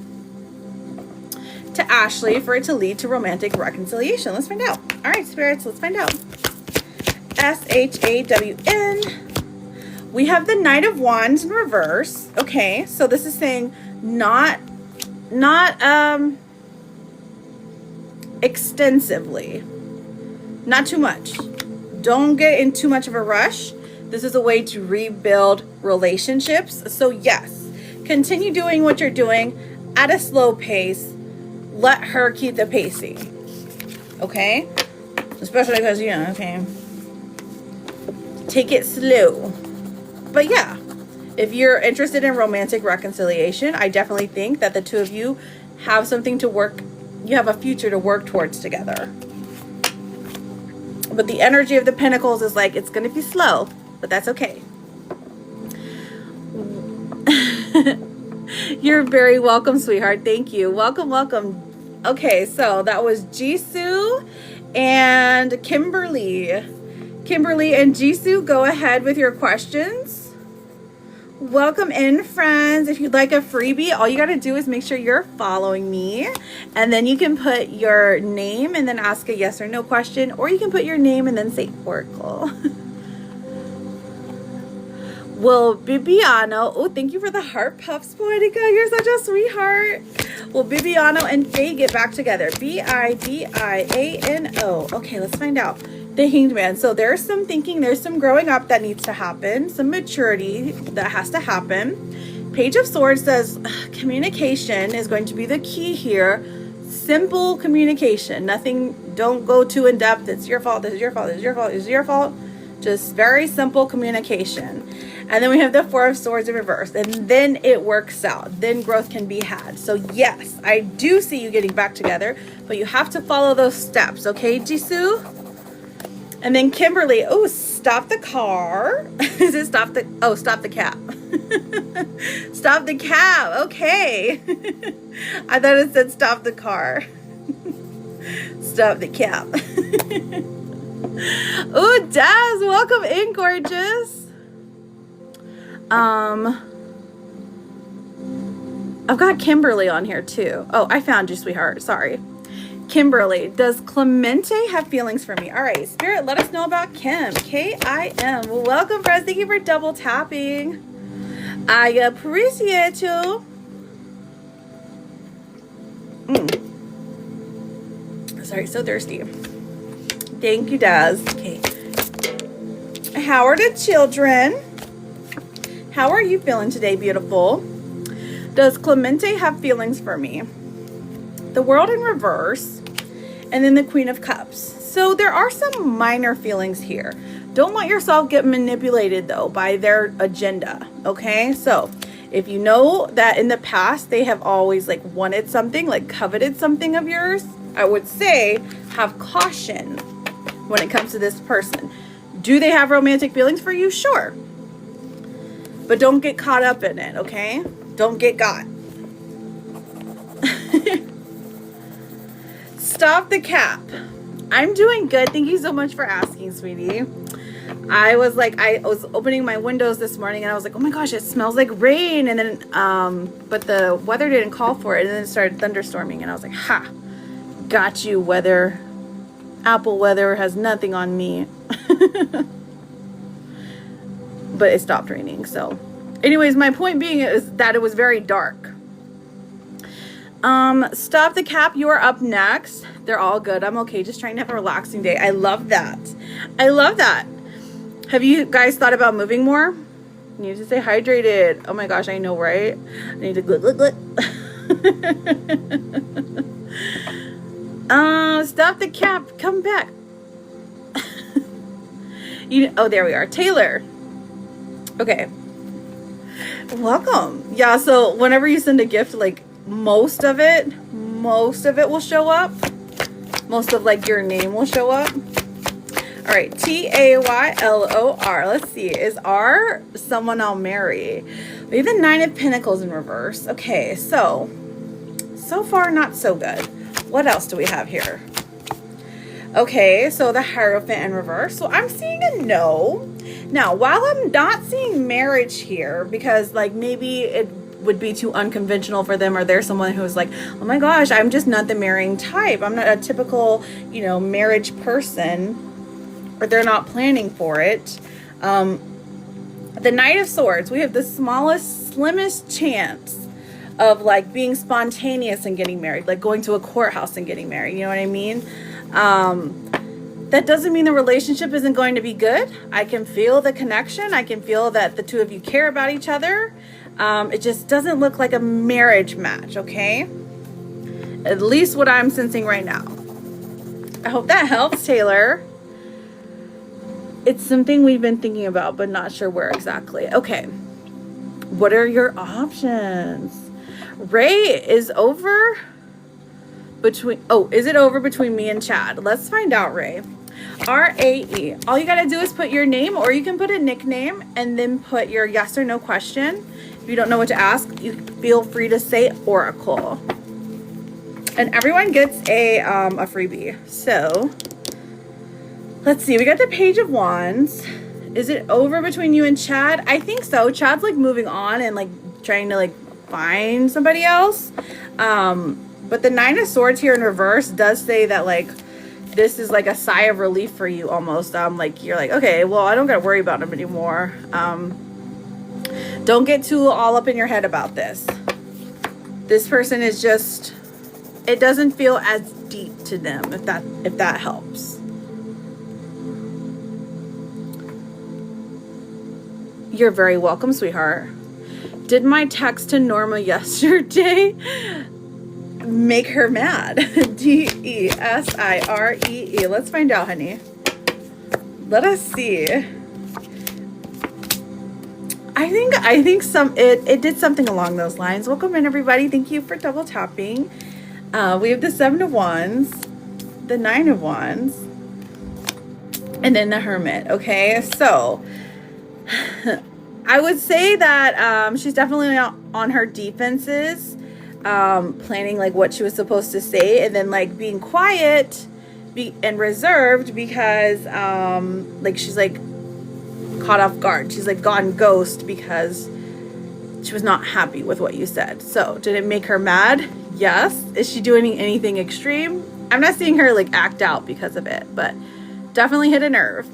to Ashley for it to lead to romantic reconciliation? Let's find out. All right, spirits, let's find out. SHAWN. We have the Knight of Wands in reverse. Okay, so this is saying not extensively. Not too much. Don't get in too much of a rush. This is a way to rebuild relationships. So yes, continue doing what you're doing at a slow pace. Let her keep the pacing. Okay? Especially because, okay. Take it slow. But yeah, if you're interested in romantic reconciliation, I definitely think that the two of you have something to work, you have a future to work towards together. But the energy of the Pentacles is like, it's going to be slow, but that's okay. You're very welcome, sweetheart. Thank you. Welcome, welcome. Okay, so that was Jisoo and Kimberly. Kimberly and Jisoo, go ahead with your questions. Welcome in, friends. If you'd like a freebie, all you got to do is make sure you're following me, and then you can put your name and then ask a yes or no question, or you can put your name and then say Oracle. Well, Bibiano, oh, thank you for the heart puffs, Poetica. You're such a sweetheart. Will Bibiano and Faye get back together? Bibiano. Okay, let's find out. The Hanged Man. So there's some thinking, there's some growing up that needs to happen, some maturity that has to happen. Page of Swords says communication is going to be the key here. Simple communication. Nothing, don't go too in depth. It's your fault, this is your fault, this is your fault, this is your fault. Just very simple communication. And then we have the Four of Swords in reverse. And then it works out. Then growth can be had. So yes, I do see you getting back together, but you have to follow those steps. Okay, Jisoo? And then Kimberly, oh, stop the car. Is it stop the, oh, stop the cab. Stop the cab. Okay. I thought it said stop the car. Stop the cab. Oh, Daz, welcome in, gorgeous. I've got Kimberly on here too. Oh, I found you, sweetheart. Sorry. Kimberly, does Clemente have feelings for me? All right, Spirit, let us know about Kim. K-I-M. Well, welcome, friends. Thank you for double tapping. I appreciate you. Sorry, so thirsty. Thank you, Daz. Okay. How are the children? How are you feeling today, beautiful? Does Clemente have feelings for me? the World in reverse, and then the Queen of Cups. So there are some minor feelings here. Don't let yourself get manipulated though by their agenda, okay? So if you know that in the past they have always like wanted something, like coveted something of yours, I would say have caution when it comes to this person. Do they have romantic feelings for you? Sure. But don't get caught up in it, okay? Don't get got. Stop the cap. I'm doing good. Thank you so much for asking, sweetie. I was opening my windows this morning and I was like, oh my gosh, it smells like rain. And then, but the weather didn't call for it. And then it started thunderstorming. And I was like, ha, got you, weather. Apple weather has nothing on me. But it stopped raining. So anyways, my point being is that it was very dark. Stop the cap. You are up next. They're all good. I'm okay. Just trying to have a relaxing day. I love that. I love that. Have you guys thought about moving more? You need to stay hydrated. Oh my gosh, I know, right? I need to glut, glut, glut. Stop the cap. Come back. Oh, there we are. Taylor. Okay. Welcome. Yeah, so whenever you send a gift, like most of it will show up. Most of like your name will show up. All right, Taylor. Let's see. Is R someone I'll marry? We have the 9 of Pentacles in reverse. Okay, so far not so good. What else do we have here? Okay, so the Hierophant in reverse. So I'm seeing a no. Now, while I'm not seeing marriage here, because like maybe it would be too unconventional for them, or there's someone who's like, oh my gosh, I'm just not the marrying type. I'm not a typical, marriage person, or they're not planning for it. The Knight of Swords, we have the slimmest chance of like being spontaneous and getting married, like going to a courthouse and getting married. You know what I mean? That doesn't mean the relationship isn't going to be good. I can feel the connection. I can feel that the two of you care about each other. It just doesn't look like a marriage match, okay? At least what I'm sensing right now. I hope that helps, Taylor. It's something we've been thinking about, but not sure where exactly. Okay. What are your options? Ray is over between... Oh, is it over between me and Chad? Let's find out, Ray. R-A-E. All you got to do is put your name, or you can put a nickname and then put your yes or no question. If you don't know what to ask, you feel free to say Oracle. And everyone gets a freebie. So, let's see. We got the Page of Wands. Is it over between you and Chad? I think so. Chad's like moving on and like trying to like find somebody else. But the 9 of Swords here in reverse does say that like this is like a sigh of relief for you almost. Like you're like, okay, well, I don't got to worry about him anymore. Don't get too all up in your head about this. This person is just, it doesn't feel as deep to them, if that helps. You're very welcome, sweetheart. Did my text to Norma yesterday make her mad? Desiree. Let's find out, honey. Let us see. I think it did something along those lines. Welcome in, everybody. Thank you for double tapping. We have the 7 of Wands, the 9 of Wands, and then the Hermit. Okay, so I would say that she's definitely on her defenses, planning like what she was supposed to say, and then like being quiet and reserved because like she's like caught off guard. She's like gone ghost because she was not happy with what you said. So did it make her mad? Yes. Is she doing anything extreme? I'm not seeing her like act out because of it, but definitely hit a nerve.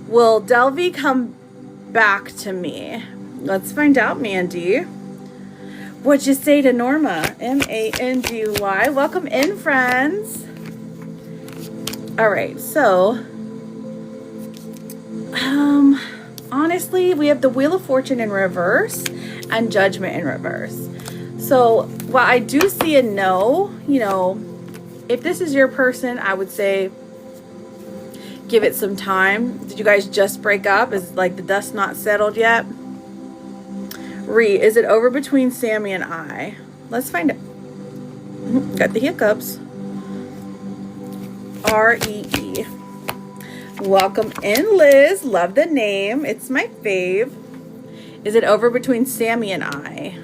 Will Delvey come back to me? Let's find out, Mandy. What'd you say to Norma? M-A-N-D-Y. Welcome in, friends. All right, so honestly, we have the Wheel of Fortune in reverse and Judgment in reverse. So while I do see a no, you know, if this is your person, I would say give it some time. Did you guys just break up? Is like the dust not settled yet? Is it over between Sammy and I? Let's find out. Got the hiccups. R-E-E. Welcome in, Liz. Love the name. It's my fave. Is it over between Sammy and I?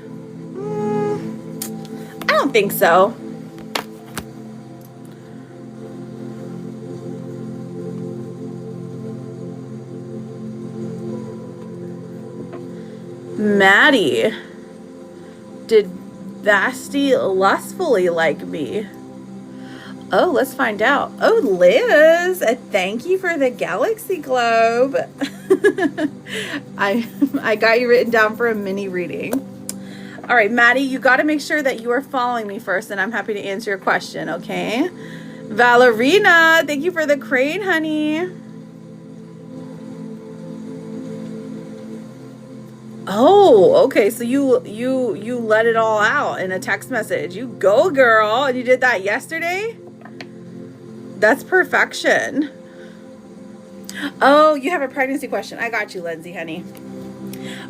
I don't think so. Maddie, did Vasti lustfully like me? Oh, let's find out. Oh, Liz, thank you for the Galaxy Globe. I got you written down for a mini reading. All right, Maddie, you got to make sure that you are following me first, and I'm happy to answer your question, okay? Valerina, thank you for the crane, honey. Oh, okay. So you let it all out in a text message. You go, girl. And you did that yesterday? That's perfection. Oh, you have a pregnancy question. I got you, Lindsay, honey.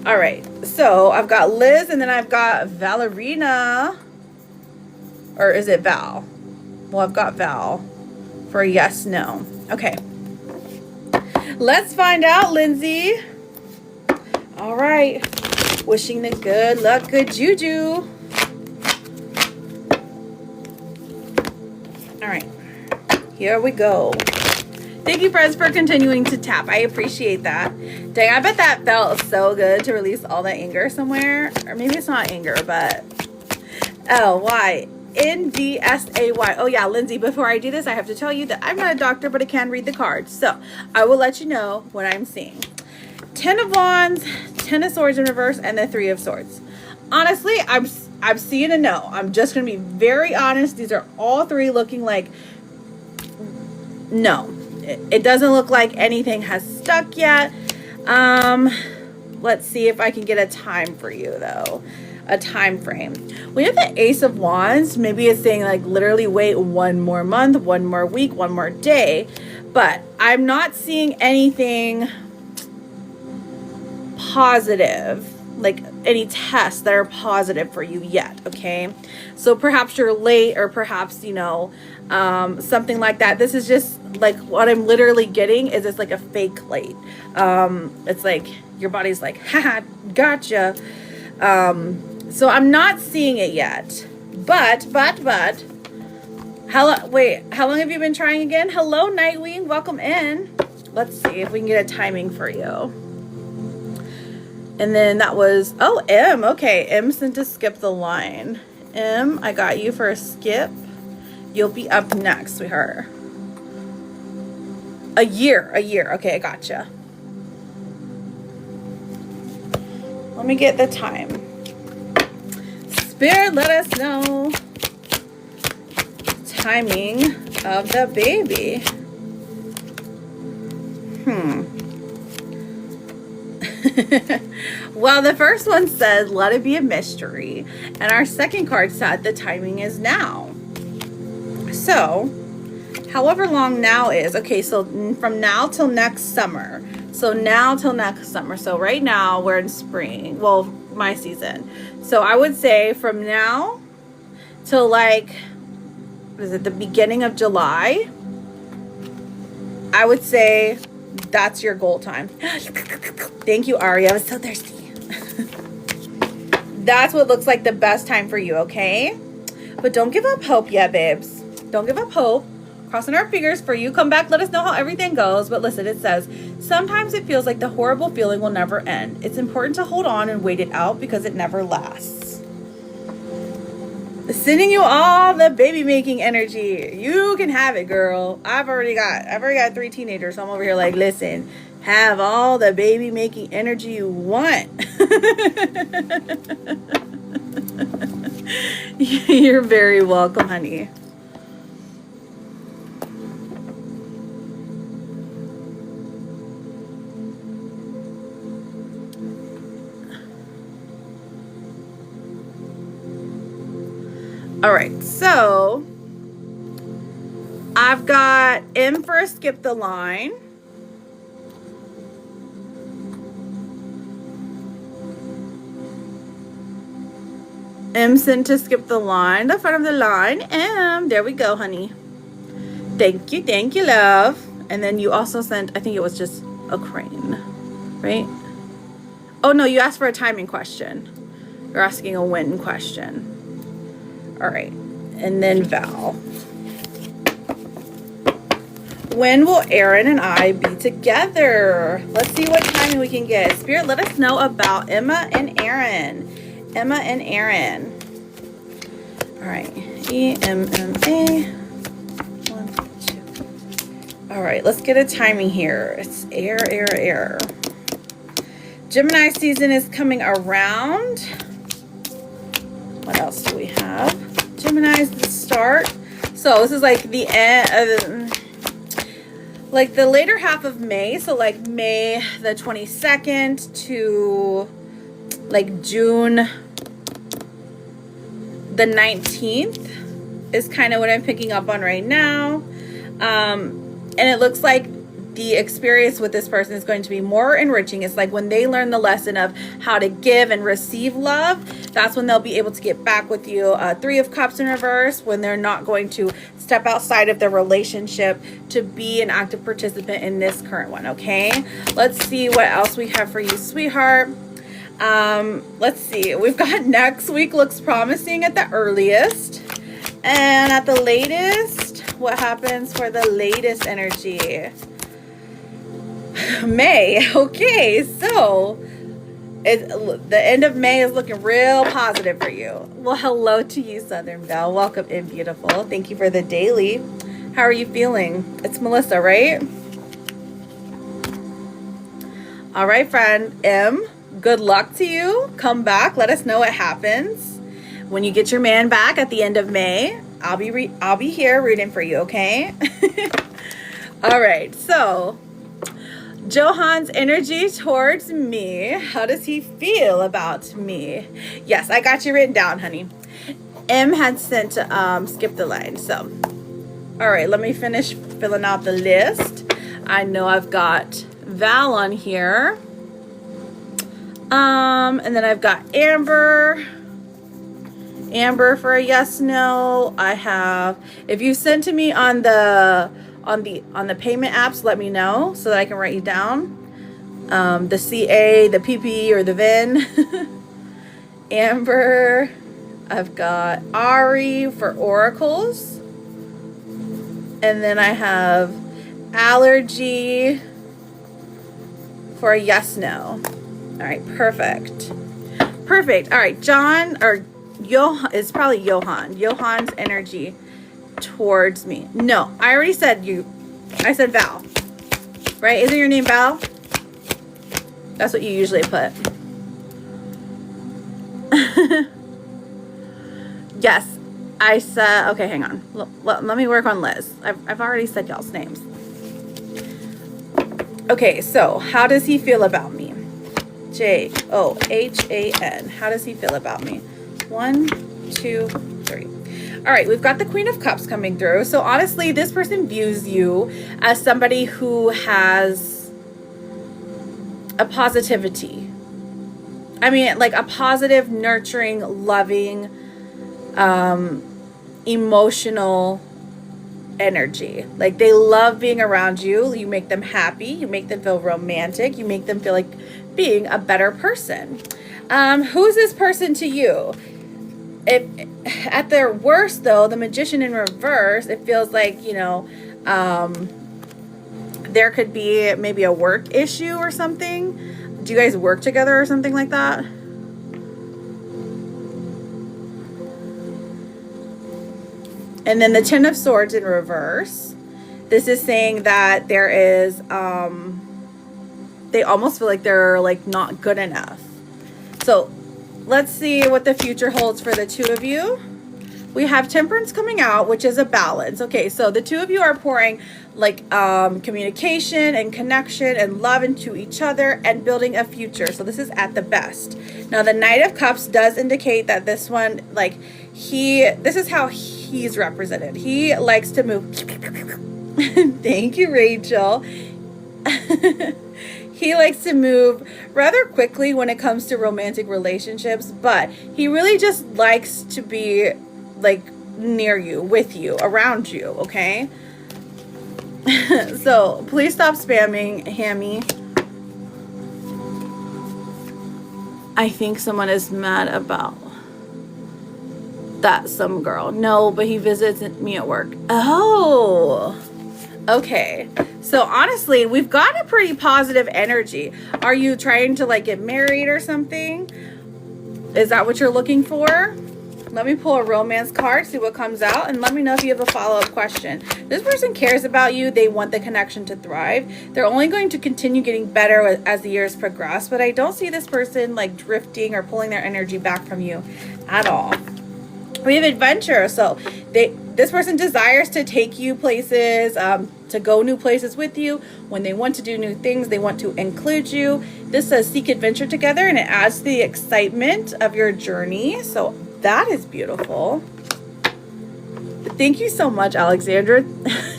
All right. So I've got Liz and then I've got Valerina. Or is it Val? Well, I've got Val for a yes, no. Okay. Let's find out, Lindsay. All right. Wishing the good luck, good juju. All right. Here we go. Thank you, friends, for continuing to tap. I appreciate that. Dang, I bet that felt so good to release all the anger somewhere. Or maybe it's not anger, but L-Y-N-D-S-A-Y. Oh, yeah, Lindsay, before I do this, I have to tell you that I'm not a doctor, but I can read the cards. So I will let you know what I'm seeing. 10 of Wands, 10 of Swords in reverse, and the 3 of Swords. Honestly, I'm seeing a no. I'm just going to be very honest. These are all 3 looking like no. It doesn't look like anything has stuck yet. Let's see if I can get a time for you, though. A time frame. We have the Ace of Wands. Maybe it's saying like literally wait 1 more month, 1 more week, 1 more day. But I'm not seeing anything positive, like any tests that are positive for you yet, okay? So perhaps you're late, or perhaps, you know, something like that. This is just like what I'm literally getting is it's like a fake late. It's like your body's like, haha, gotcha. So I'm not seeing it yet, but hello, wait, how long have you been trying again? Hello, Nightwing, welcome in. Let's see if we can get a timing for you. And then that was, oh, M. Okay, M sent to skip the line. M, I got you for a skip. You'll be up next, sweetheart. A year. Okay, I gotcha. Let me get the time. Spirit, let us know timing of the baby. Well, the first one said, let it be a mystery. And our second card said, the timing is now. So, however long now is, okay, so from now till next summer. So now till next summer. So right now we're in spring. Well, my season. So I would say from now till like, what is it, the beginning of July? I would say that's your goal time. Thank you, Ari. I was so thirsty. That's what looks like the best time for you, okay? But don't give up hope yet, babes. Don't give up hope. Crossing our fingers for you. Come back. Let us know how everything goes. But listen, it says, sometimes it feels like the horrible feeling will never end. It's important to hold on and wait it out because it never lasts. Sending you all the baby making energy. You can have it, girl. I've already got 3 teenagers, so I'm over here like, listen, have all the baby making energy you want. You're very welcome, honey. All right, so I've got M for skip the line. M sent to skip the line, the front of the line. M, there we go, honey. Thank you, love. And then you also sent, I think it was just a crane, right? Oh no, you asked for a timing question. You're asking a when question. All right, and then Val. When will Aaron and I be together? Let's see what timing we can get. Spirit, let us know about Emma and Aaron. Emma and Aaron. All right, EMMA. 1, 2. All right, let's get a timing here. It's air. Gemini season is coming around. What else do we have? Gemini's the start. So this is like the end, like the later half of May. So like May the 22nd to like June the 19th is kind of what I'm picking up on right now. And it looks like the experience with this person is going to be more enriching. It's like when they learn the lesson of how to give and receive love, that's when they'll be able to get back with you. 3 of Cups in reverse, when they're not going to step outside of their relationship to be an active participant in this current one, okay? Let's see what else we have for you, sweetheart. Let's see. We've got next week looks promising at the earliest. And at the latest, what happens for the latest energy? May. Okay, so the end of May is looking real positive for you. Well, hello to you, Southern Belle. Welcome in, beautiful. Thank you for the daily. How are you feeling? It's Melissa, right? All right, friend M, good luck to you. Come back. Let us know what happens when you get your man back at the end of May. I'll be here rooting for you, okay? All right, so Johan's energy towards me. How does he feel about me? Yes, I got you written down, honey. M had sent to skip the line. So, all right, let me finish filling out the list. I know I've got Val on here. And then I've got Amber. Amber for a yes, no. I have, if you sent to me on the payment apps, let me know so that I can write you down. The CA, the PP, or the VIN. Amber. I've got Ari for oracles. And then I have Allergy for a yes, no. All right, perfect. Perfect. All right, John, or Johan, it's probably Johan. Johan's energy towards me. No, I already said you. I said Val. Right? Isn't your name Val? That's what you usually put. Yes, I said. Okay, hang on. Let me work on Liz. I've already said y'all's names. Okay, so how does he feel about me? Johan. How does he feel about me? 1, 2, 3. All right, we've got the Queen of Cups coming through. So honestly, this person views you as somebody who has a positivity. I mean, like a positive, nurturing, loving, emotional energy. Like they love being around you. You make them happy. You make them feel romantic. You make them feel like being a better person. Who is this person to you? If at their worst, though, the Magician in reverse, it feels like, you know, there could be maybe a work issue or something. Do you guys work together or something like that? And then the Ten of Swords in reverse. This is saying that there is, they almost feel like they're like not good enough. So let's see what the future holds for the two of you. We have Temperance coming out, which is a balance. Okay, so the two of you are pouring like communication and connection and love into each other and building a future. So this is at the best. Now the Knight of Cups does indicate that this one, like this is how he's represented. He likes to move. Thank you, Rachel. He likes to move rather quickly when it comes to romantic relationships, but he really just likes to be like near you, with you, around you, okay? So please stop spamming Hammy. I think someone is mad about that some girl. No, but he visits me at work. Oh, okay. So honestly, we've got a pretty positive energy. Are you trying to like get married or something? Is that what you're looking for? Let me pull a romance card, see what comes out, and let me know if you have a follow-up question. This person cares about you. They want the connection to thrive. They're only going to continue getting better as the years progress, but I don't see this person like drifting or pulling their energy back from you at all. We have adventure. So this person desires to take you places, to go new places with you. When they want to do new things, they want to include you. This says seek adventure together, and it adds to the excitement of your journey. So that is beautiful. Thank you so much, Alexandra.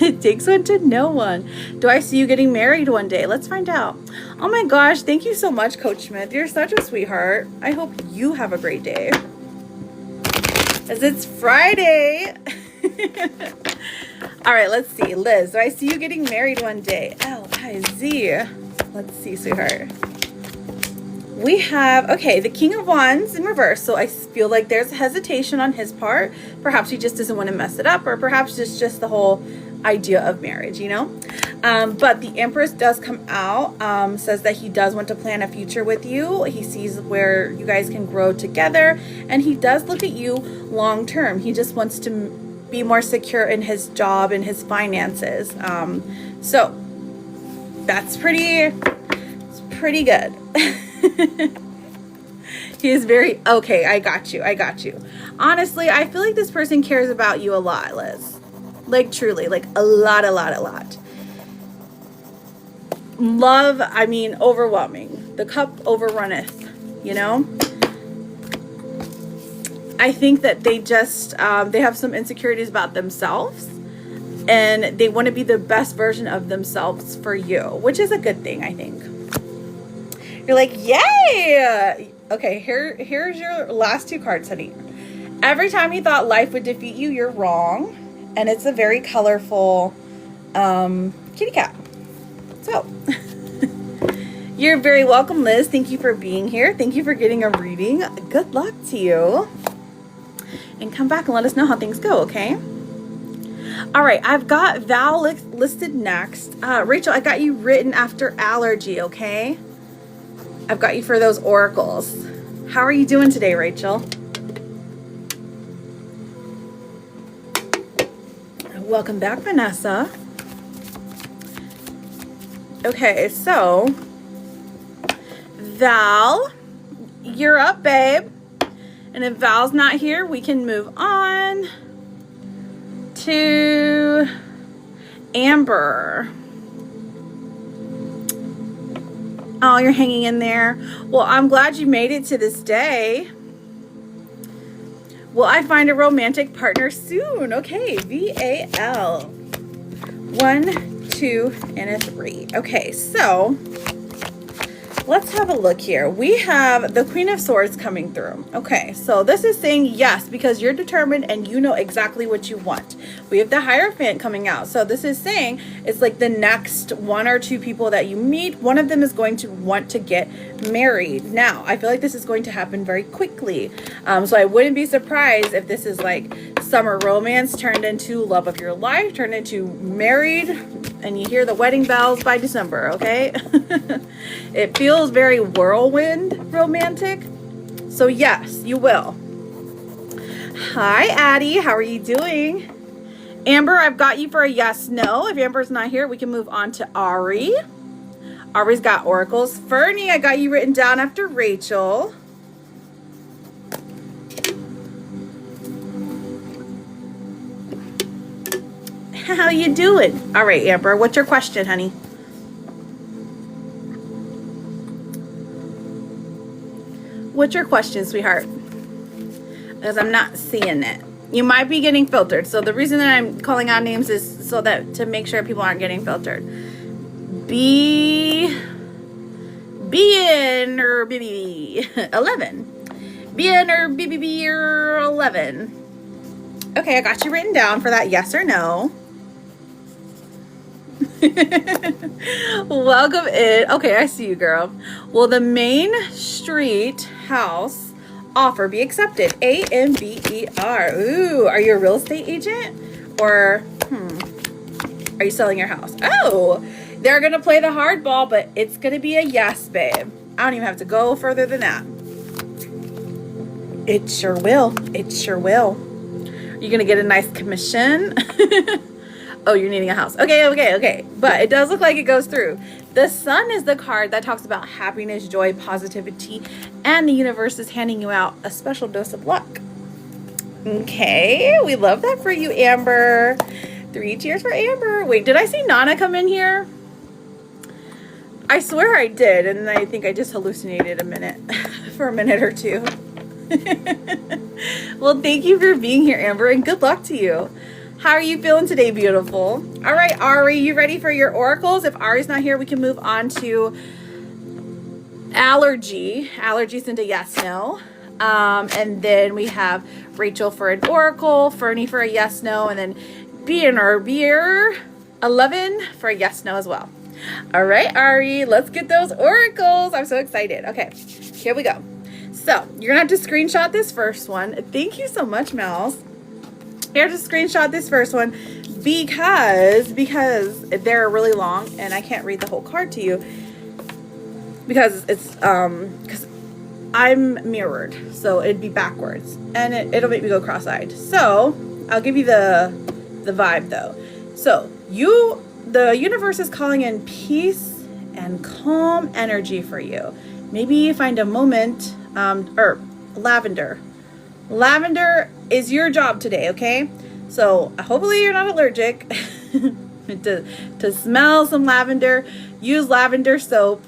It takes one to know one. Do I see you getting married one day? Let's find out. Oh my gosh, thank you so much, Coach Smith. You're such a sweetheart. I hope you have a great day. As it's Friday. All right, let's see. Liz, do I see you getting married one day? L-I-Z. Let's see, sweetheart. We have, okay, the King of Wands in reverse. So I feel like there's hesitation on his part. Perhaps he just doesn't want to mess it up, or perhaps it's just the whole idea of marriage, you know? But the Empress does come out, says that he does want to plan a future with you. He sees where you guys can grow together, and he does look at you long term. He just wants to be more secure in his job and his finances. So that's pretty good. He is very, okay, I got you. Honestly, I feel like this person cares about you a lot, Liz. Like truly, like a lot. Love, I mean, overwhelming. The cup overrunneth, you know? I think that they just, they have some insecurities about themselves, and they want to be the best version of themselves for you, which is a good thing, I think. You're like, yay! Okay, here's your last two cards, honey. Every time you thought life would defeat you, you're wrong. And it's a very colorful kitty cat. So, you're very welcome, Liz. Thank you for being here. Thank you for getting a reading. Good luck to you. And come back and let us know how things go, okay? All right, I've got Val listed next. Rachel, I got you written after allergy, okay? I've got you for those oracles. How are you doing today, Rachel? Welcome back, Vanessa. Okay, so Val, you're up, babe. And if Val's not here, we can move on to Amber. Oh, you're hanging in there. Well, I'm glad you made it to this day. Will I find a romantic partner soon? Okay, VAL. 1, 2, and a 3. Okay, so let's have a look here. We have the Queen of Swords coming through. Okay, so this is saying yes, because you're determined and you know exactly what you want. We have the Hierophant coming out. So this is saying it's like the next 1 or 2 people that you meet, one of them is going to want to get married. Now, I feel like this is going to happen very quickly. So I wouldn't be surprised if this is like summer romance turned into love of your life, turned into married, and you hear the wedding bells by December, okay? It feels very whirlwind romantic. So yes, you will. Hi, Addie. How are you doing? Amber, I've got you for a yes, no. If Amber's not here, we can move on to Ari. Ari's got oracles. Fernie, I got you written down after Rachel. How you doing? All right, Amber, what's your question, honey? What's your question, sweetheart? Because I'm not seeing it. You might be getting filtered. So the reason that I'm calling out names is so that to make sure people aren't getting filtered. BN or BB 11. BN or BBB or 11. Okay, I got you written down for that yes or no. Welcome in. Okay, I see you, girl. Will the Main Street house offer be accepted? AMBER. Ooh, are you a real estate agent? Or, are you selling your house? Oh, they're going to play the hardball, but it's going to be a yes, babe. I don't even have to go further than that. It sure will. It sure will. You're going to get a nice commission. Oh, you're needing a house. Okay. But it does look like it goes through. The Sun is the card that talks about happiness, joy, positivity, and the universe is handing you out a special dose of luck. Okay, we love that for you, Amber. 3 cheers for Amber. Wait, did I see Nana come in here? I swear I did, and I think I just hallucinated for a minute or two. Well, thank you for being here, Amber, and good luck to you. How are you feeling today, beautiful? All right, Ari, you ready for your oracles? If Ari's not here, we can move on to allergy. Allergies into yes, no. And then we have Rachel for an oracle, Fernie for a yes, no, and then beer 11 for a yes, no as well. All right, Ari, let's get those oracles. I'm so excited. Okay, here we go. So you're gonna have to screenshot this first one. Thank you so much, Mouse. You have to screenshot this first one because they're really long and I can't read the whole card to you because it's because I'm mirrored, so it'd be backwards and it'll make me go cross-eyed. So I'll give you the vibe though. So the universe is calling in peace and calm energy for you. Maybe find a moment or lavender. Lavender is your job today, okay? So hopefully you're not allergic to smell some lavender. Use lavender soap.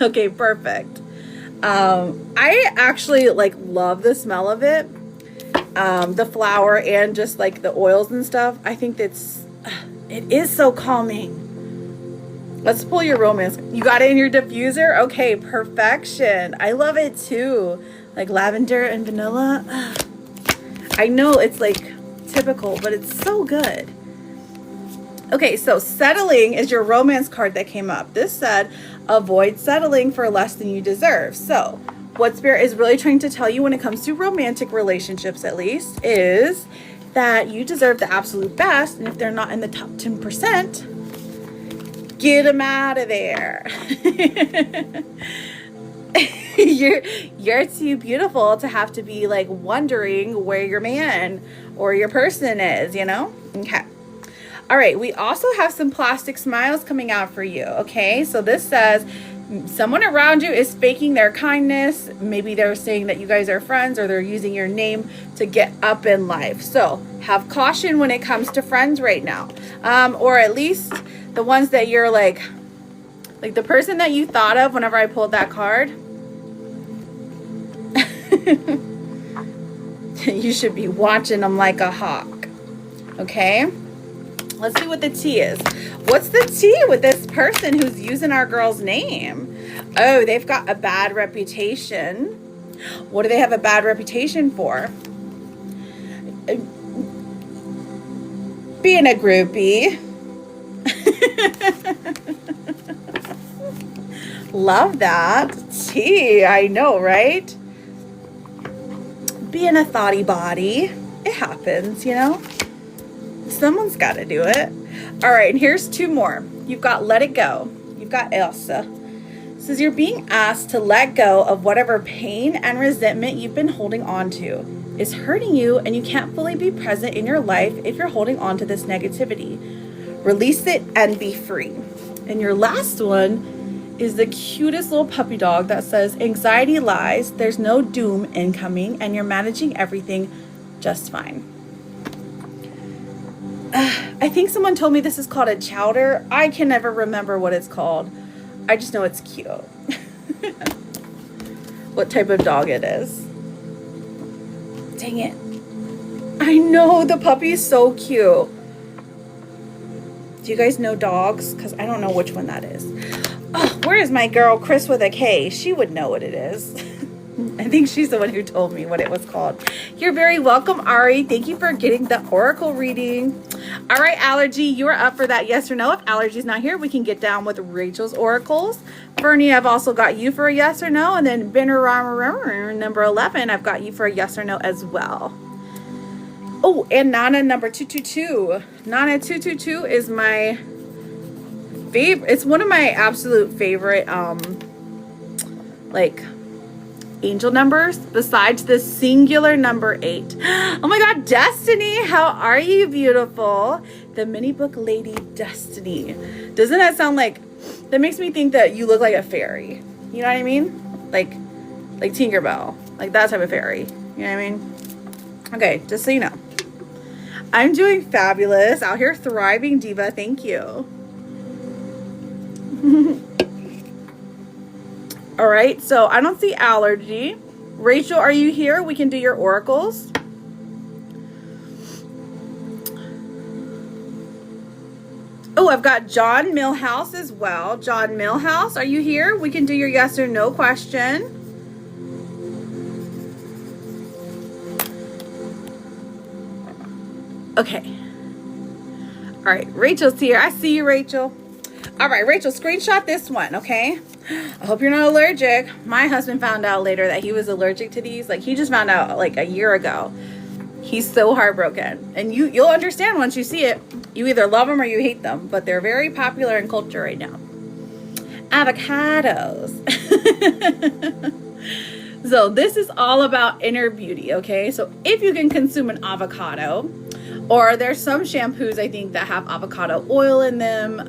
Okay, perfect. I actually love the smell of it. The flower and just like the oils and stuff. I think it is so calming. Let's pull your romance. You got it in your diffuser? Okay, perfection. I love it too. Like lavender and vanilla. I know it's like typical, but it's so good. Okay, so settling is your romance card that came up. This said, avoid settling for less than you deserve. So what Spirit is really trying to tell you when it comes to romantic relationships, at least, is that you deserve the absolute best. And if they're not in the top 10%, get them out of there. You're too beautiful to have to be like wondering where your man or your person is, you know? Okay. All right. We also have some plastic smiles coming out for you. Okay. So this says someone around you is faking their kindness. Maybe they're saying that you guys are friends or they're using your name to get up in life. So have caution when it comes to friends right now. Or at least the ones that you're like the person that you thought of whenever I pulled that card. You should be watching them like a hawk. Okay, let's see what the tea is. What's the tea with this person who's using our girl's name? Oh, they've got a bad reputation. What do they have a bad reputation for? Being a groupie. Love that tea. I know, right? Being a thoughty body. It happens, you know? Someone's got to do it. All right, and here's 2 more. You've got let it go. You've got Elsa. It says you're being asked to let go of whatever pain and resentment you've been holding on to. It's hurting you and you can't fully be present in your life if you're holding on to this negativity. Release it and be free. And your last one is the cutest little puppy dog that says anxiety lies, there's no doom incoming, and you're managing everything just fine. I think someone told me this is called a chowder. I can never remember what it's called. I just know it's cute. What type of dog it is. Dang it. I know, the puppy is so cute. Do you guys know dogs? Because I don't know which one that is. Oh, where is my girl, Chris with a K? She would know what it is. I think she's the one who told me what it was called. You're very welcome, Ari. Thank you for getting the oracle reading. All right, Allergy, you're up for that yes or no. If Allergy's not here, we can get down with Rachel's oracles. Bernie, I've also got you for a yes or no. And then Benner number 11, I've got you for a yes or no as well. Oh, and Nana number 222. Nana 222 is my favorite. It's one of my absolute favorite, like, angel numbers besides the singular number 8. Oh my God, Destiny, how are you, beautiful? The mini book lady, Destiny. Doesn't that sound like, that makes me think that you look like a fairy. You know what I mean? Like Tinkerbell, like that type of fairy. You know what I mean? Okay, just so you know. I'm doing fabulous. Out here thriving, Diva. Thank you. All right, so I don't see Allergy. Rachel, are you here? We can do your oracles. Oh, I've got John Millhouse as well. John Millhouse, are you here? We can do your yes or no question. Okay. All right, Rachel's here. I see you, Rachel. All right, Rachel, screenshot this one, okay? I hope you're not allergic. My husband found out later that he was allergic to these. Like, he just found out like a year ago. He's so heartbroken. And you'll understand once you see it. You either love them or you hate them. But they're very popular in culture right now. Avocados. So this is all about inner beauty, okay? So if you can consume an avocado, or there's some shampoos, I think, that have avocado oil in them.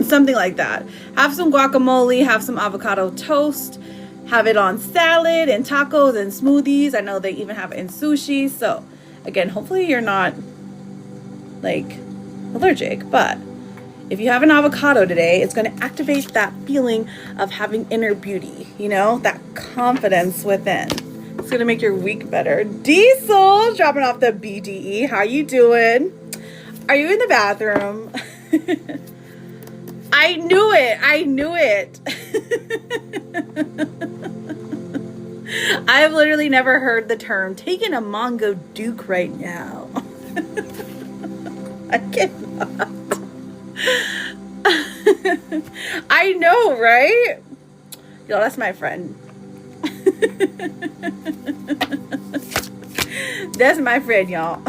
Something like that. Have some guacamole, have some avocado toast, have it on salad and tacos and smoothies. I know they even have it in sushi. So again, hopefully you're not like allergic, but if you have an avocado today, it's going to activate that feeling of having inner beauty, you know, that confidence within. It's going to make your week better. Diesel dropping off the BDE. How you doing? Are you in the bathroom? I knew it. I knew it. I've literally never heard the term taking a Mongo Duke right now. I cannot. I know, right? Yo, that's my friend. That's my friend, y'all.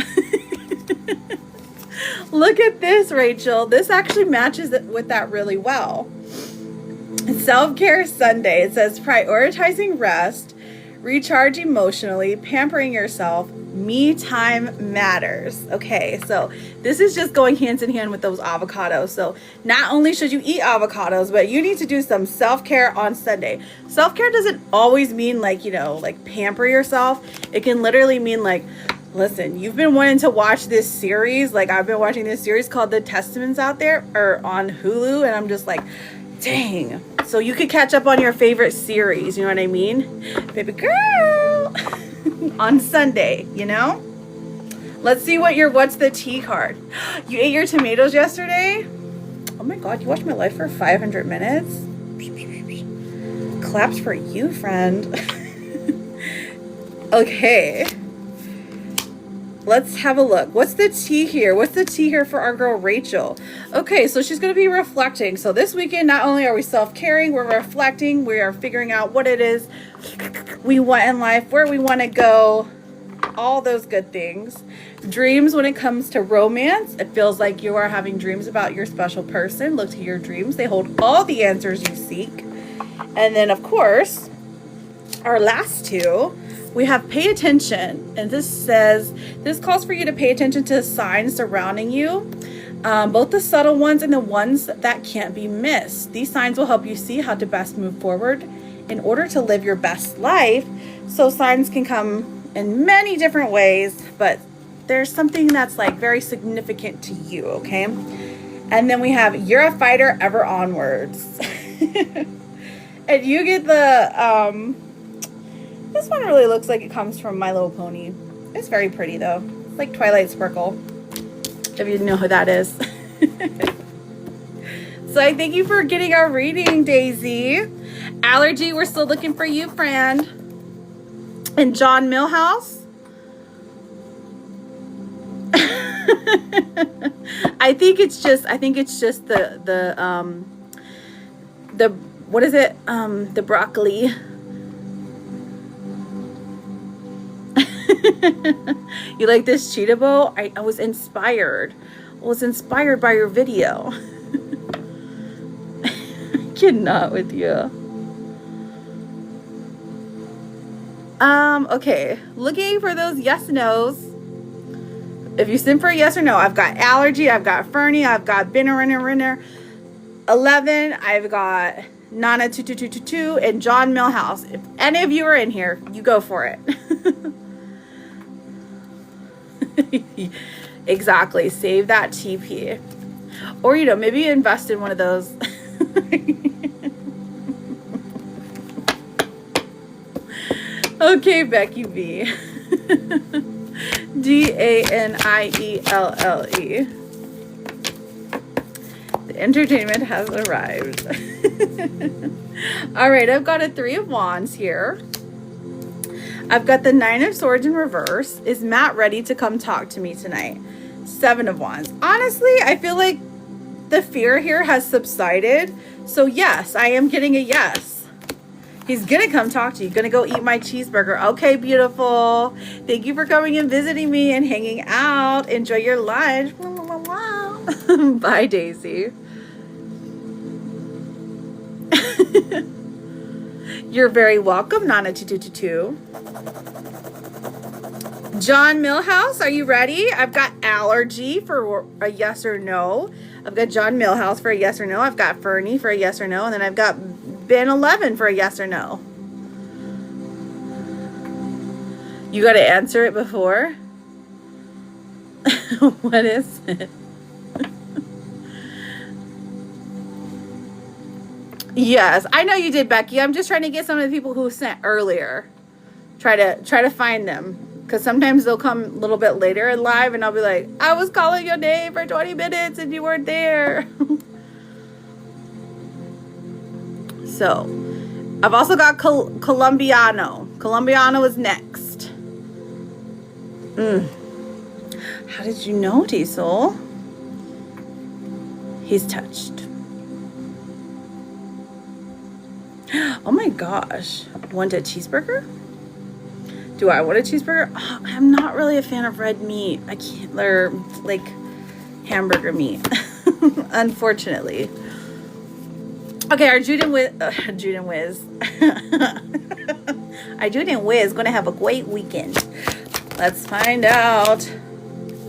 Look at this, Rachel. This actually matches with that really well. Self-care Sunday. It says prioritizing rest, recharge emotionally, pampering yourself, me time matters. Okay, so this is just going hands in hand with those avocados. So not only should you eat avocados, but you need to do some self-care on Sunday. Self-care doesn't always mean like, you know, like pamper yourself. It can literally mean like, listen, you've been wanting to watch this series. Like I've been watching this series called The Testaments out there or on Hulu. And I'm just like, dang. So you could catch up on your favorite series. You know what I mean? Baby girl. On Sunday, you know? Let's see what's the tea card. You ate your tomatoes yesterday? Oh my God, you watched my life for 500 minutes? Claps for you, friend. Okay. Let's have a look. What's the tea here? What's the tea here for our girl Rachel? Okay, so she's going to be reflecting. So this weekend, not only are we self-caring, we're reflecting. We are figuring out what it is we want in life, where we want to go, all those good things. Dreams when it comes to romance. It feels like you are having dreams about your special person. Look to your dreams. They hold all the answers you seek. And then, of course, our last two, we have pay attention. And this calls for you to pay attention to the signs surrounding you. Both the subtle ones and the ones that can't be missed. These signs will help you see how to best move forward in order to live your best life. So signs can come in many different ways, but there's something that's like very significant to you, okay? And then we have you're a fighter ever onwards. And you get the this one really looks like it comes from My Little Pony. It's very pretty though. It's like Twilight Sparkle, if you know who that is. So I thank you for getting our reading, Daisy. Allergy, we're still looking for you, friend. And John Millhouse. I think it's just the what is it? The broccoli. You like this cheetah bow? I was inspired. I was inspired by your video. I cannot with you. Okay. Looking for those yes nos. If you send for a yes or no, I've got Allergy, I've got Fernie, I've got Binner 11, I've got Nana 2222, and John Millhouse. If any of you are in here, you go for it. Exactly. Save that TP. Or, you know, maybe invest in one of those. Okay, Becky B. DANIELLE. The entertainment has arrived. All right, I've got a 3 of Wands here. I've got the 9 of Swords in reverse. Is Matt ready to come talk to me tonight? 7 of Wands. Honestly, I feel like the fear here has subsided. So yes, I am getting a yes. He's gonna come talk to you. Gonna go eat my cheeseburger. Okay, beautiful. Thank you for coming and visiting me and hanging out. Enjoy your lunch. Bye, Daisy. You're very welcome, Nana2222. John Millhouse, are you ready? I've got Allergy for a yes or no. I've got John Millhouse for a yes or no. I've got Fernie for a yes or no. And then I've got Ben 11 for a yes or no. You got to answer it before? What is it? Yes, I know you did, Becky. I'm just trying to get some of the people who sent earlier. Try to find them. Because sometimes they'll come a little bit later in live and I'll be like, I was calling your name for 20 minutes and you weren't there. So, I've also got Colombiano. Colombiano is next. How did you know, Diesel? He's touched. Oh my gosh. Want a cheeseburger? Do I want a cheeseburger? Oh, I'm not really a fan of red meat. I can't, or like hamburger meat. Unfortunately. Okay, our Jude and Wiz. Our Jude and Wiz gonna have a great weekend. Let's find out.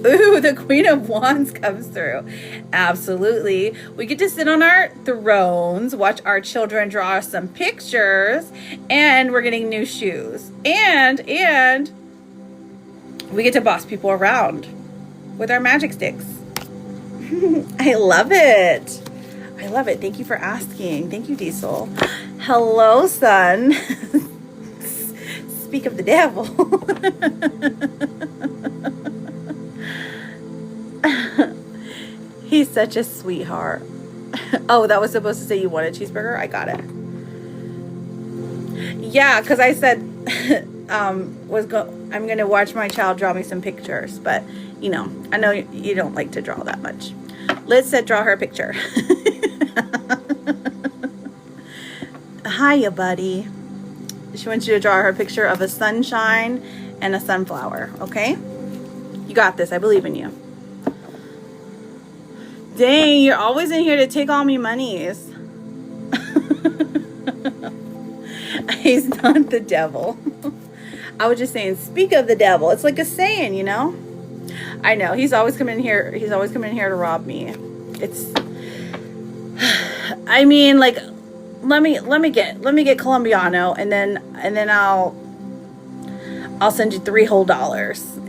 Ooh, the Queen of Wands comes through. Absolutely. We get to sit on our thrones, watch our children draw some pictures, and we're getting new shoes. And we get to boss people around with our magic sticks. I love it. I love it. Thank you for asking. Thank you, Diesel. Hello, son. Speak of the devil. He's such a sweetheart. Oh, that was supposed to say you want a cheeseburger? I got it. Yeah, because I said I'm going to watch my child draw me some pictures. But, you know, I know you don't like to draw that much. Liz said draw her a picture. Hiya, buddy. She wants you to draw her a picture of a sunshine and a sunflower, okay? You got this. I believe in you. Dang, you're always in here to take all me monies. He's not the devil. I was just saying, speak of the devil. It's like a saying, you know? I know. He's always coming in here. He's always coming in here to rob me. It's, I mean, like, let me get Colombiano, and then I'll send you $3 whole,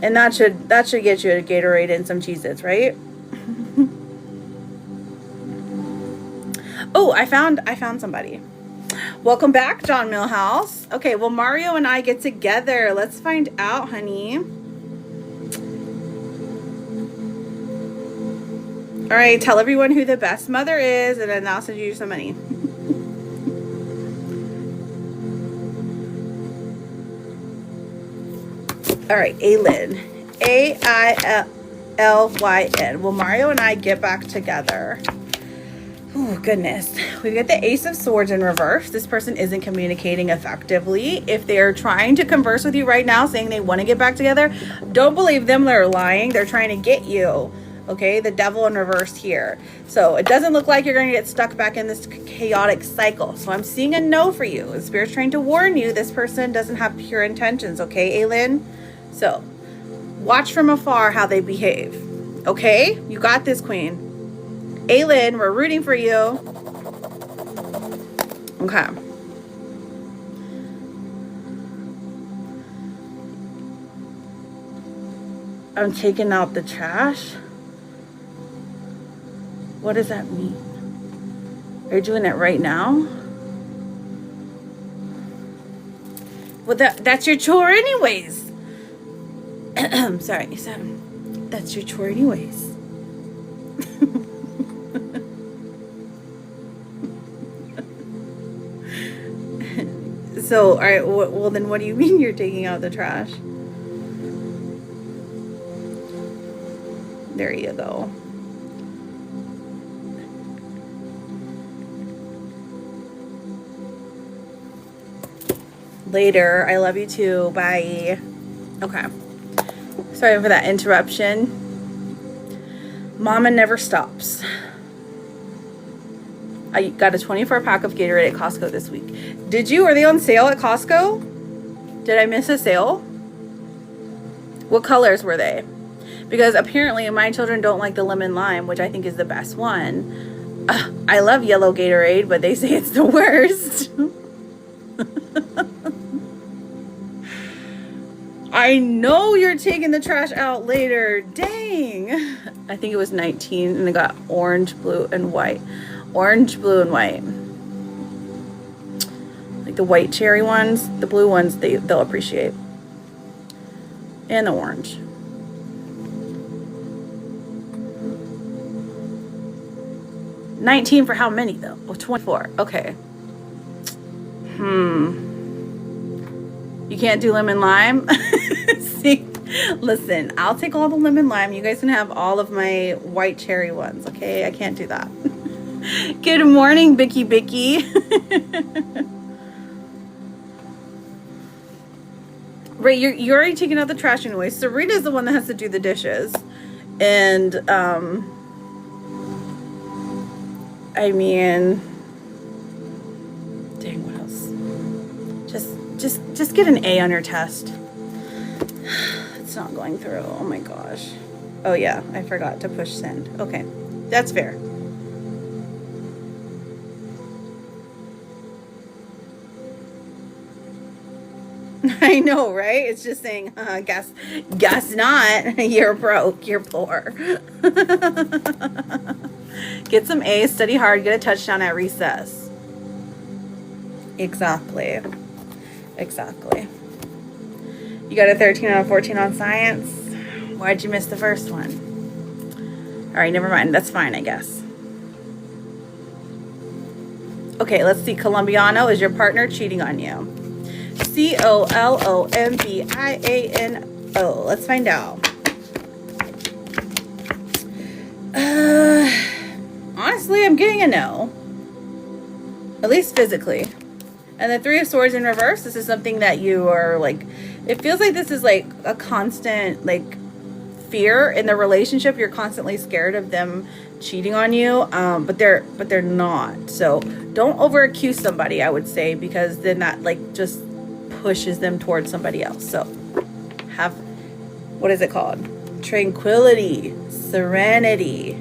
and that should get you a Gatorade and some Cheez-Its, right? Oh, I found somebody. Welcome back, John Millhouse. Okay, well, Mario and I get together. Let's find out, honey. All right, tell everyone who the best mother is, and then I'll send you some money. All right, Ailyn. Ailyn. Will Mario and I get back together? Oh, goodness. We've got the Ace of Swords in reverse. This person isn't communicating effectively. If they're trying to converse with you right now, saying they want to get back together, don't believe them. They're lying. They're trying to get you. Okay, the Devil in reverse here. So it doesn't look like you're going to get stuck back in this chaotic cycle. So I'm seeing a no for you. The Spirit's trying to warn you this person doesn't have pure intentions. Okay, Ailyn? So watch from afar how they behave. Okay? You got this, Queen. Ailyn, we're rooting for you. Okay. I'm taking out the trash. What does that mean? Are you doing it right now? Well, that's your chore anyways. Sorry, that's your chore anyways. So, all right, well then what do you mean you're taking out the trash? There you go. Later. I love you too. Bye. Okay. Sorry for that interruption. Mama never stops. I got a 24 pack of Gatorade at Costco this week. Did you? Are they on sale at Costco? Did I miss a sale? What colors were they? Because apparently my children don't like the lemon lime, which I think is the best one. I love yellow Gatorade, but they say it's the worst. I know you're taking the trash out later. Dang. I think it was 19 and they got orange, blue, and white. Orange, blue, and white. Like the white cherry ones, the blue ones they'll appreciate. And the orange. $19 for how many though? Oh, 24. Okay. You can't do lemon lime? See, listen, I'll take all the lemon lime. You guys can have all of my white cherry ones, okay? I can't do that. Good morning, Bicky. Right, you're already taking out the trash anyway. Serena's the one that has to do the dishes. And, I mean, dang, what else? Just get an A on your test. It's not going through. Oh my gosh. Oh yeah, I forgot to push send. Okay, that's fair. I know, right? It's just saying, guess not. You're broke. You're poor. Get some A's, study hard, get a touchdown at recess. Exactly. You got a 13 out of 14 on science. Why'd you miss the first one? All right, never mind. That's fine, I guess. Okay, let's see. Colombiano, is your partner cheating on you? Colombiano. Let's find out. Honestly, I'm getting a no. At least physically. And the Three of Swords in reverse, this is something that you are like, it feels like this is like a constant like fear in the relationship. You're constantly scared of them cheating on you, but they're not. So don't over accuse somebody, I would say, because then that like just pushes them towards somebody else. So have, what is it called? Tranquility. Serenity.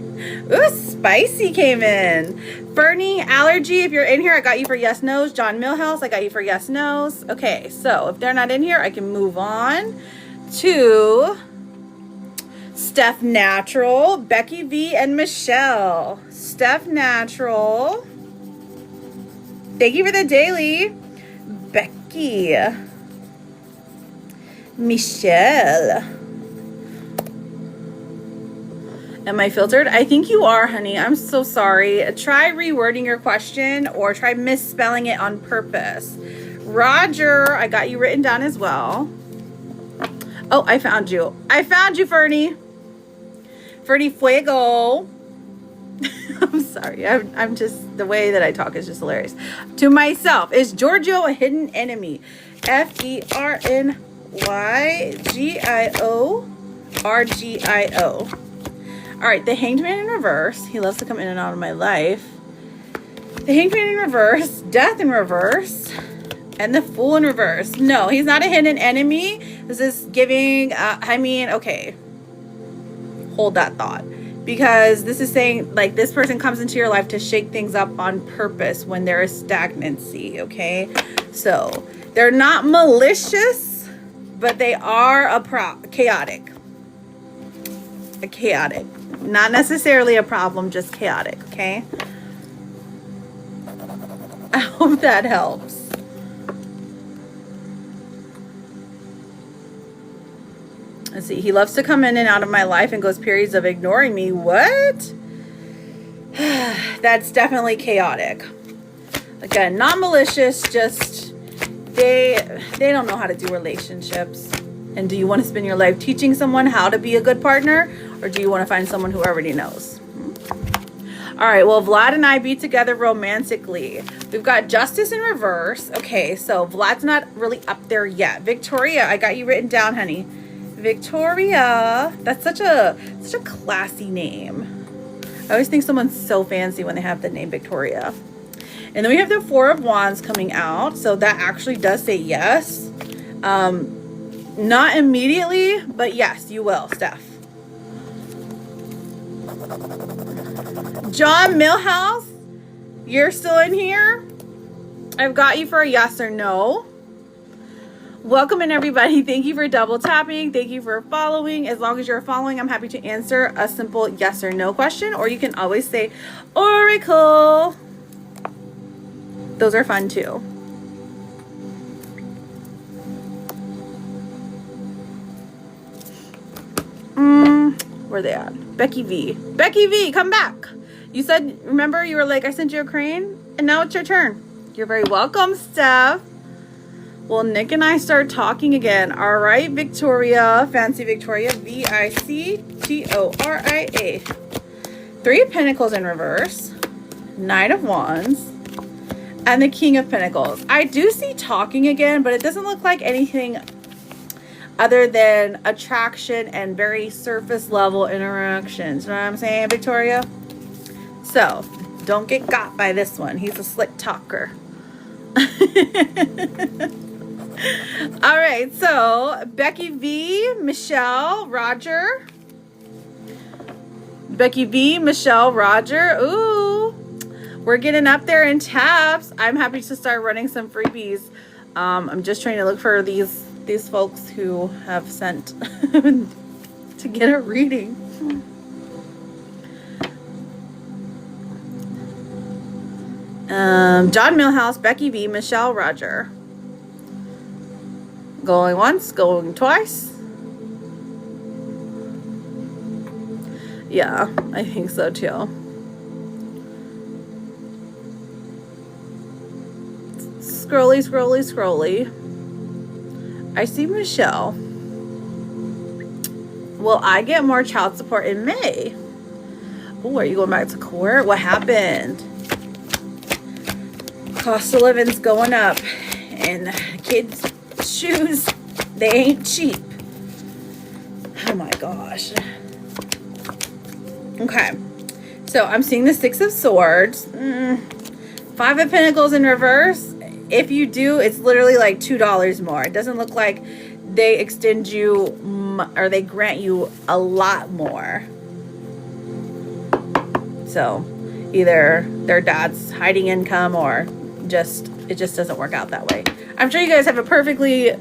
Ooh, Spicy came in. Fernie, Allergy, if you're in here, I got you for yes, no's. John Millhouse, I got you for yes, no's. Okay, so if they're not in here, I can move on to Steph Natural, Becky V, and Michelle. Steph Natural. Thank you for the daily. Becky. Michelle. Am I filtered? I think you are, honey. I'm so sorry. Try rewording your question or try misspelling it on purpose. Roger, I got you written down as well. Oh, I found you. I found you, Fernie. Fernie Fuego. I'm sorry. I'm just, the way that I talk is just hilarious. To myself, is Giorgio a hidden enemy? FERNYGIO. All right, the Hanged Man in reverse. He loves to come in and out of my life. The Hanged Man in reverse, Death in reverse, and the Fool in reverse. No, he's not a hidden enemy. This is giving, okay. Hold that thought. Because this is saying, like, this person comes into your life to shake things up on purpose when there is stagnancy, okay? So, they're not malicious, but they are chaotic. Chaotic. Not necessarily a problem, just chaotic, okay? I hope that helps. Let's see. He loves to come in and out of my life and goes periods of ignoring me. What? That's definitely chaotic. Again, not malicious, just they don't know how to do relationships. And do you want to spend your life teaching someone how to be a good partner? Or do you want to find someone who already knows? All right, well, Vlad and I be together romantically. We've got Justice in reverse. Okay, so Vlad's not really up there yet. Victoria, I got you written down, honey. Victoria, that's such a classy name. I always think someone's so fancy when they have the name Victoria. And then we have the Four of Wands coming out. So that actually does say yes. Not immediately, but yes, you will, Steph. John Millhouse, you're still in here? I've got you for a yes or no. Welcome in, everybody. Thank you for double tapping. Thank you for following. As long as you're following, I'm happy to answer a simple yes or no question, or you can always say Oracle. Those are fun too. Where they at? Becky V. Becky V, come back. You said, remember, you were like, I sent you a crane, and now it's your turn. You're very welcome, Steph. Well, Nick and I start talking again. All right, Victoria, Fancy Victoria, Victoria. 3 of Pentacles in reverse, 9 of Wands, and the King of Pentacles. I do see talking again, but it doesn't look like anything other than attraction and very surface level interactions. You know what I'm saying, Victoria? So, don't get got by this one. He's a slick talker. All right, so Becky V, Michelle, Roger. Becky V, Michelle, Roger. Ooh, we're getting up there in taps. I'm happy to start running some freebies. I'm just trying to look for these folks who have sent to get a reading. John Millhouse, Becky V, Michelle, Roger. Going once, going twice. Yeah, I think so too. Scrolly, scrolly, scrolly. I see Michelle. Will I get more child support in May? Oh, are you going back to court? What happened? Cost of living's going up, and kids' shoes, they ain't cheap. Oh my gosh. Okay, so I'm seeing the 6 of Swords, 5 of Pentacles in reverse. If you do, it's literally like $2 more. It doesn't look like they extend you or they grant you a lot more. So either their dad's hiding income or it just doesn't work out that way. I'm sure you guys have a perfectly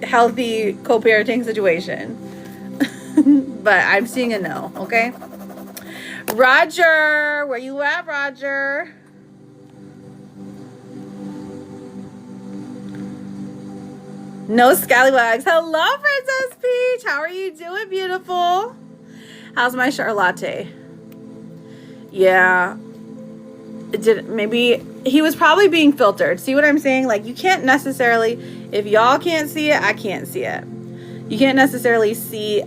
healthy co-parenting situation. But I'm seeing a no, okay? Roger, where you at, Roger? No scallywags. Hello, Princess Peach. How are you doing, beautiful? How's my Charlotte? Yeah. Maybe he was probably being filtered. See what I'm saying? Like, you can't necessarily, if y'all can't see it, I can't see it. You can't necessarily see,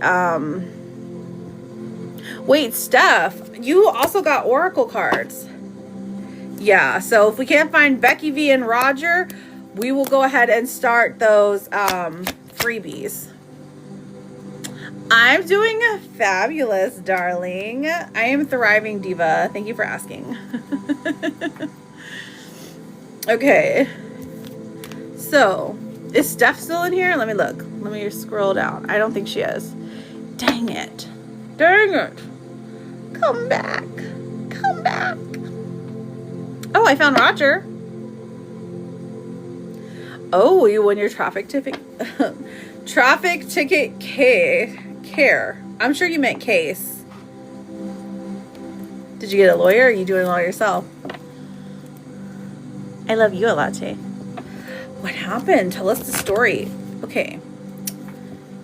wait, Steph, you also got Oracle cards. Yeah, so if we can't find Becky V and Roger, we will go ahead and start those freebies. I'm doing fabulous, darling. I am thriving, Diva. Thank you for asking. Okay. So, is Steph still in here? Let me look. Let me scroll down. I don't think she is. Dang it. Dang it. Come back. Come back. Oh, I found Roger. Oh, you won your traffic ticket. Traffic ticket care. I'm sure you meant case. Did you get a lawyer or are you doing it all yourself? I love you, Latte. What happened? Tell us the story. Okay.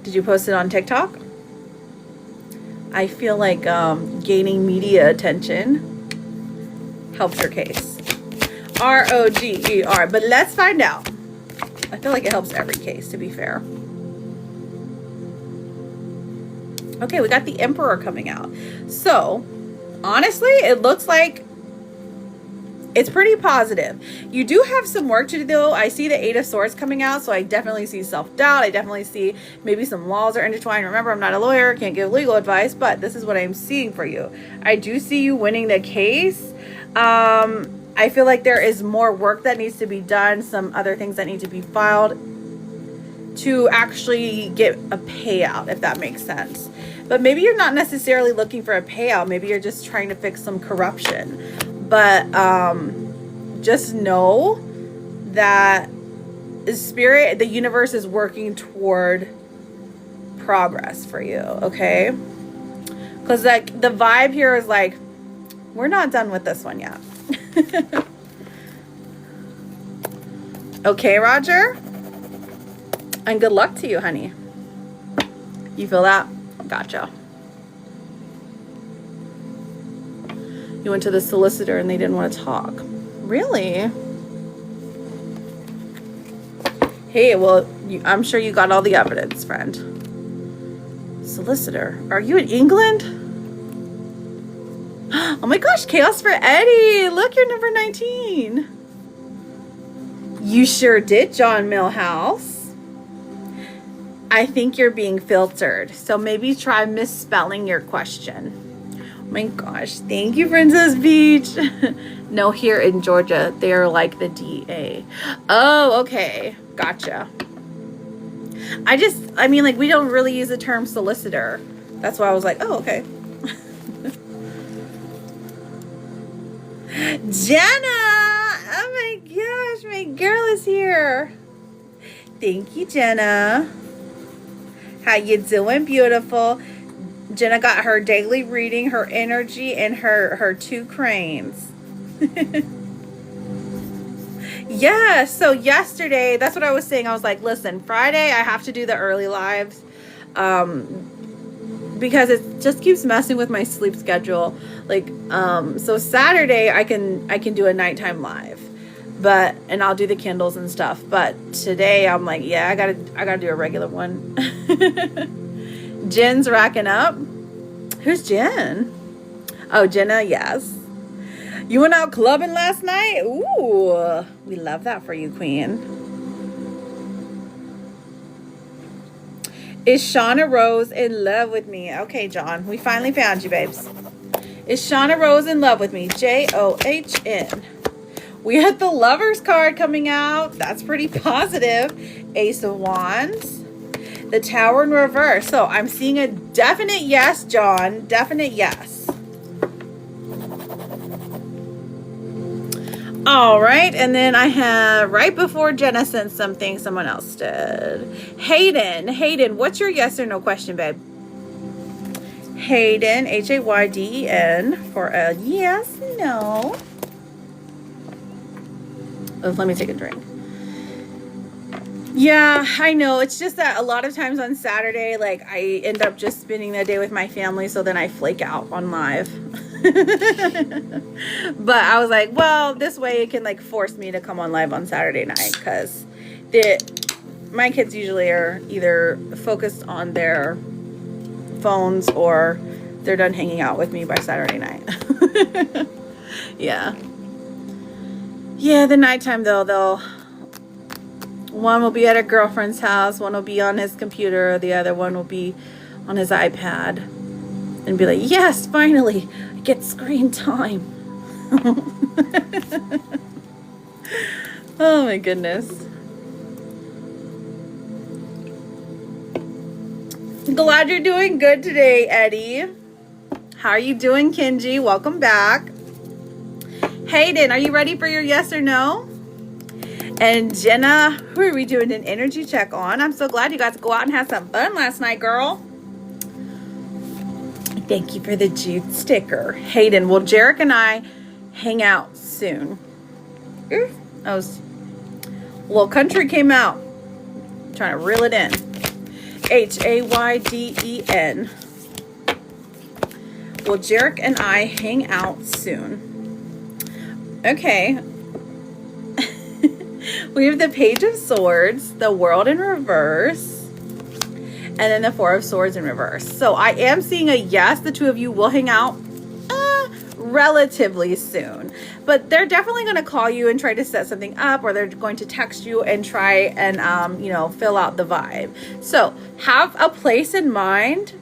Did you post it on TikTok? I feel like gaining media attention helps your case. ROGER. But let's find out. I feel like it helps every case, to be fair. Okay, we got the Emperor coming out. So, honestly, it looks like it's pretty positive. You do have some work to do, though. I see the Eight of Swords coming out, so I definitely see self-doubt. I definitely see maybe some walls are intertwined. Remember, I'm not a lawyer, can't give legal advice, but this is what I'm seeing for you. I do see you winning the case. I feel like there is more work that needs to be done, some other things that need to be filed to actually get a payout, if that makes sense. But maybe you're not necessarily looking for a payout. Maybe you're just trying to fix some corruption. But just know that the universe is working toward progress for you, okay? Because like the vibe here is like, we're not done with this one yet. Okay, Roger? And good luck to you, honey. You feel that? Gotcha. You went to the solicitor and they didn't want to talk. Really? Hey, well, I'm sure you got all the evidence, friend. Solicitor? Are you in England? Oh my gosh, chaos for Eddie. Look, you're number 19. You sure did, John Millhouse. I think you're being filtered. So maybe try misspelling your question. Oh my gosh. Thank you, Princess Beach. No, here in Georgia, they're like the DA. Oh, okay. Gotcha. I mean, like, we don't really use the term solicitor. That's why I was like, oh, okay. Jenna! Oh my gosh, my girl is here. Thank you, Jenna. How you doing, beautiful? Jenna got her daily reading, her energy, and her 2 cranes. Yeah, so yesterday, that's what I was saying. I was like, listen, Friday, I have to do the early lives. Because it just keeps messing with my sleep schedule. Like, so Saturday I can do a nighttime live, and I'll do the Kindles and stuff. But today I'm like, yeah, I gotta do a regular one. Jen's racking up. Who's Jen? Oh, Jenna, yes. You went out clubbing last night? Ooh, we love that for you, Queen. Is Shauna Rose in love with me? Okay, John, we finally found you, babes. Is Shauna Rose in love with me? John. We had the Lovers card coming out. That's pretty positive. Ace of Wands. The Tower in reverse. So I'm seeing a definite yes, John. Definite yes. All right, and then I have right before Jenna sent something, someone else did. Hayden, what's your yes or no question, babe? Hayden, Hayden, for a yes, no. Oh, let me take a drink. Yeah, I know. It's just that a lot of times on Saturday, like I end up just spending the day with my family, so then I flake out on live. But I was like, well, this way it can like force me to come on live on Saturday night, because my kids usually are either focused on their phones or they're done hanging out with me by Saturday night. Yeah, the nighttime though, one will be at a girlfriend's house, one will be on his computer, the other one will be on his iPad, and be like, yes, finally I get screen time. Oh my goodness. Glad you're doing good today, Eddie. How are you doing, Kenji? Welcome back. Hayden, are you ready for your yes or no? And Jenna, who are we doing an energy check on? I'm so glad you got to go out and have some fun last night, girl. Thank you for the Jude sticker. Hayden, well, Jarek and I hang out soon. Little country came out. I'm trying to reel it in. Hayden. Well, Jarek and I hang out soon. Okay. We have the Page of Swords, the World in reverse, and then the Four of Swords in reverse. So I am seeing a yes, the two of you will hang out relatively soon. But they're definitely going to call you and try to set something up, or they're going to text you and try and, fill out the vibe. So have a place in mind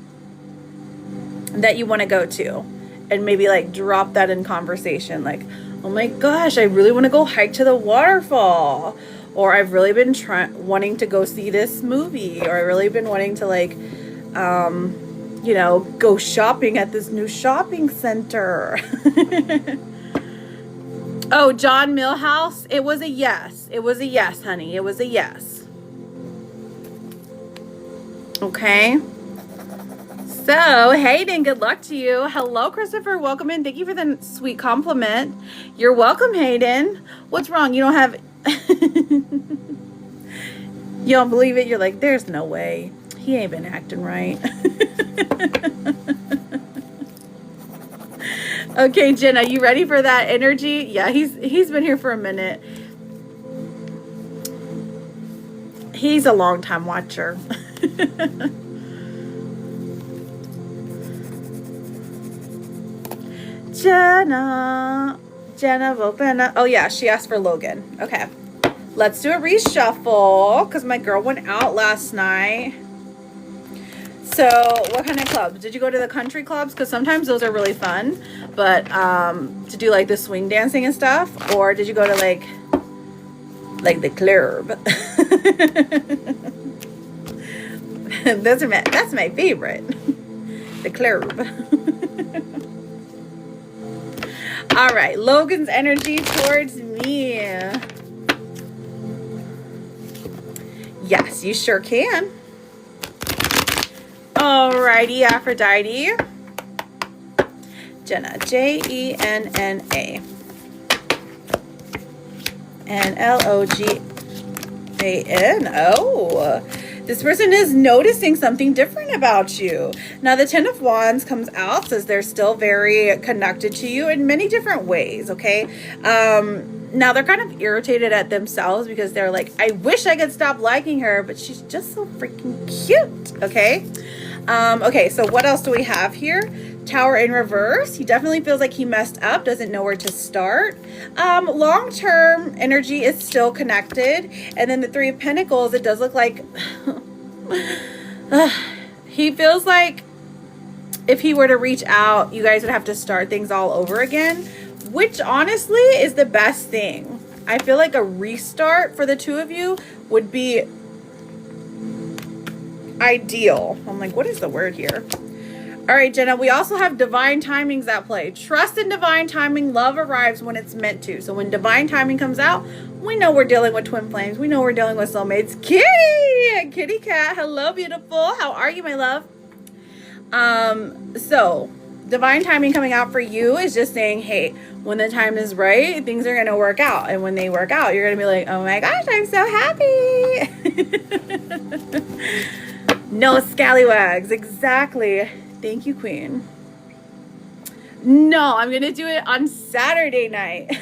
that you want to go to, and maybe like drop that in conversation. Like, oh my gosh, I really want to go hike to the waterfall. Or I've really been wanting to go see this movie. Or I've really been wanting to like, go shopping at this new shopping center. Oh, John Millhouse, it was a yes. It was a yes, honey. It was a yes. Okay. So, Hayden, good luck to you. Hello, Christopher. Welcome in. Thank you for the sweet compliment. You're welcome, Hayden. What's wrong? You don't have... You don't believe it? You're like, there's no way. He ain't been acting right. Okay, Jenna, you ready for that energy? Yeah, he's been here for a minute. He's a long time watcher. Jenna Vopena. Oh yeah, she asked for Logan. Okay, let's do a reshuffle because my girl went out last night. So what kind of clubs? Did you go to the country clubs? Because sometimes those are really fun, but to do like the swing dancing and stuff. Or did you go to like the club? That's my favorite. The club. All right, Logan's energy towards me. Yes, you sure can. Alrighty, Aphrodite. Jenna, Jenna. And Logan. Oh, this person is noticing something different about you. Now, the Ten of Wands comes out, says they're still very connected to you in many different ways, okay? Now, they're kind of irritated at themselves because they're like, I wish I could stop liking her, but she's just so freaking cute, okay? Okay, so what else do we have here? Tower in reverse. He definitely feels like he messed up, doesn't know where to start. Long-term energy is still connected. And then the Three of Pentacles, it does look like he feels like if he were to reach out, you guys would have to start things all over again, which honestly is the best thing. I feel like a restart for the two of you would be ideal. I'm like, what is the word here? All right, Jenna, we also have divine timings at play. Trust in divine timing. Love arrives when it's meant to. So when divine timing comes out, we know we're dealing with twin flames. We know we're dealing with soulmates. Kitty cat. Hello, beautiful. How are you, my love? So divine timing coming out for you is just saying, hey, when the time is right, things are going to work out. And when they work out, you're going to be like, oh my gosh, I'm so happy. No scallywags. Exactly. Thank you, Queen. No, I'm going to do it on Saturday night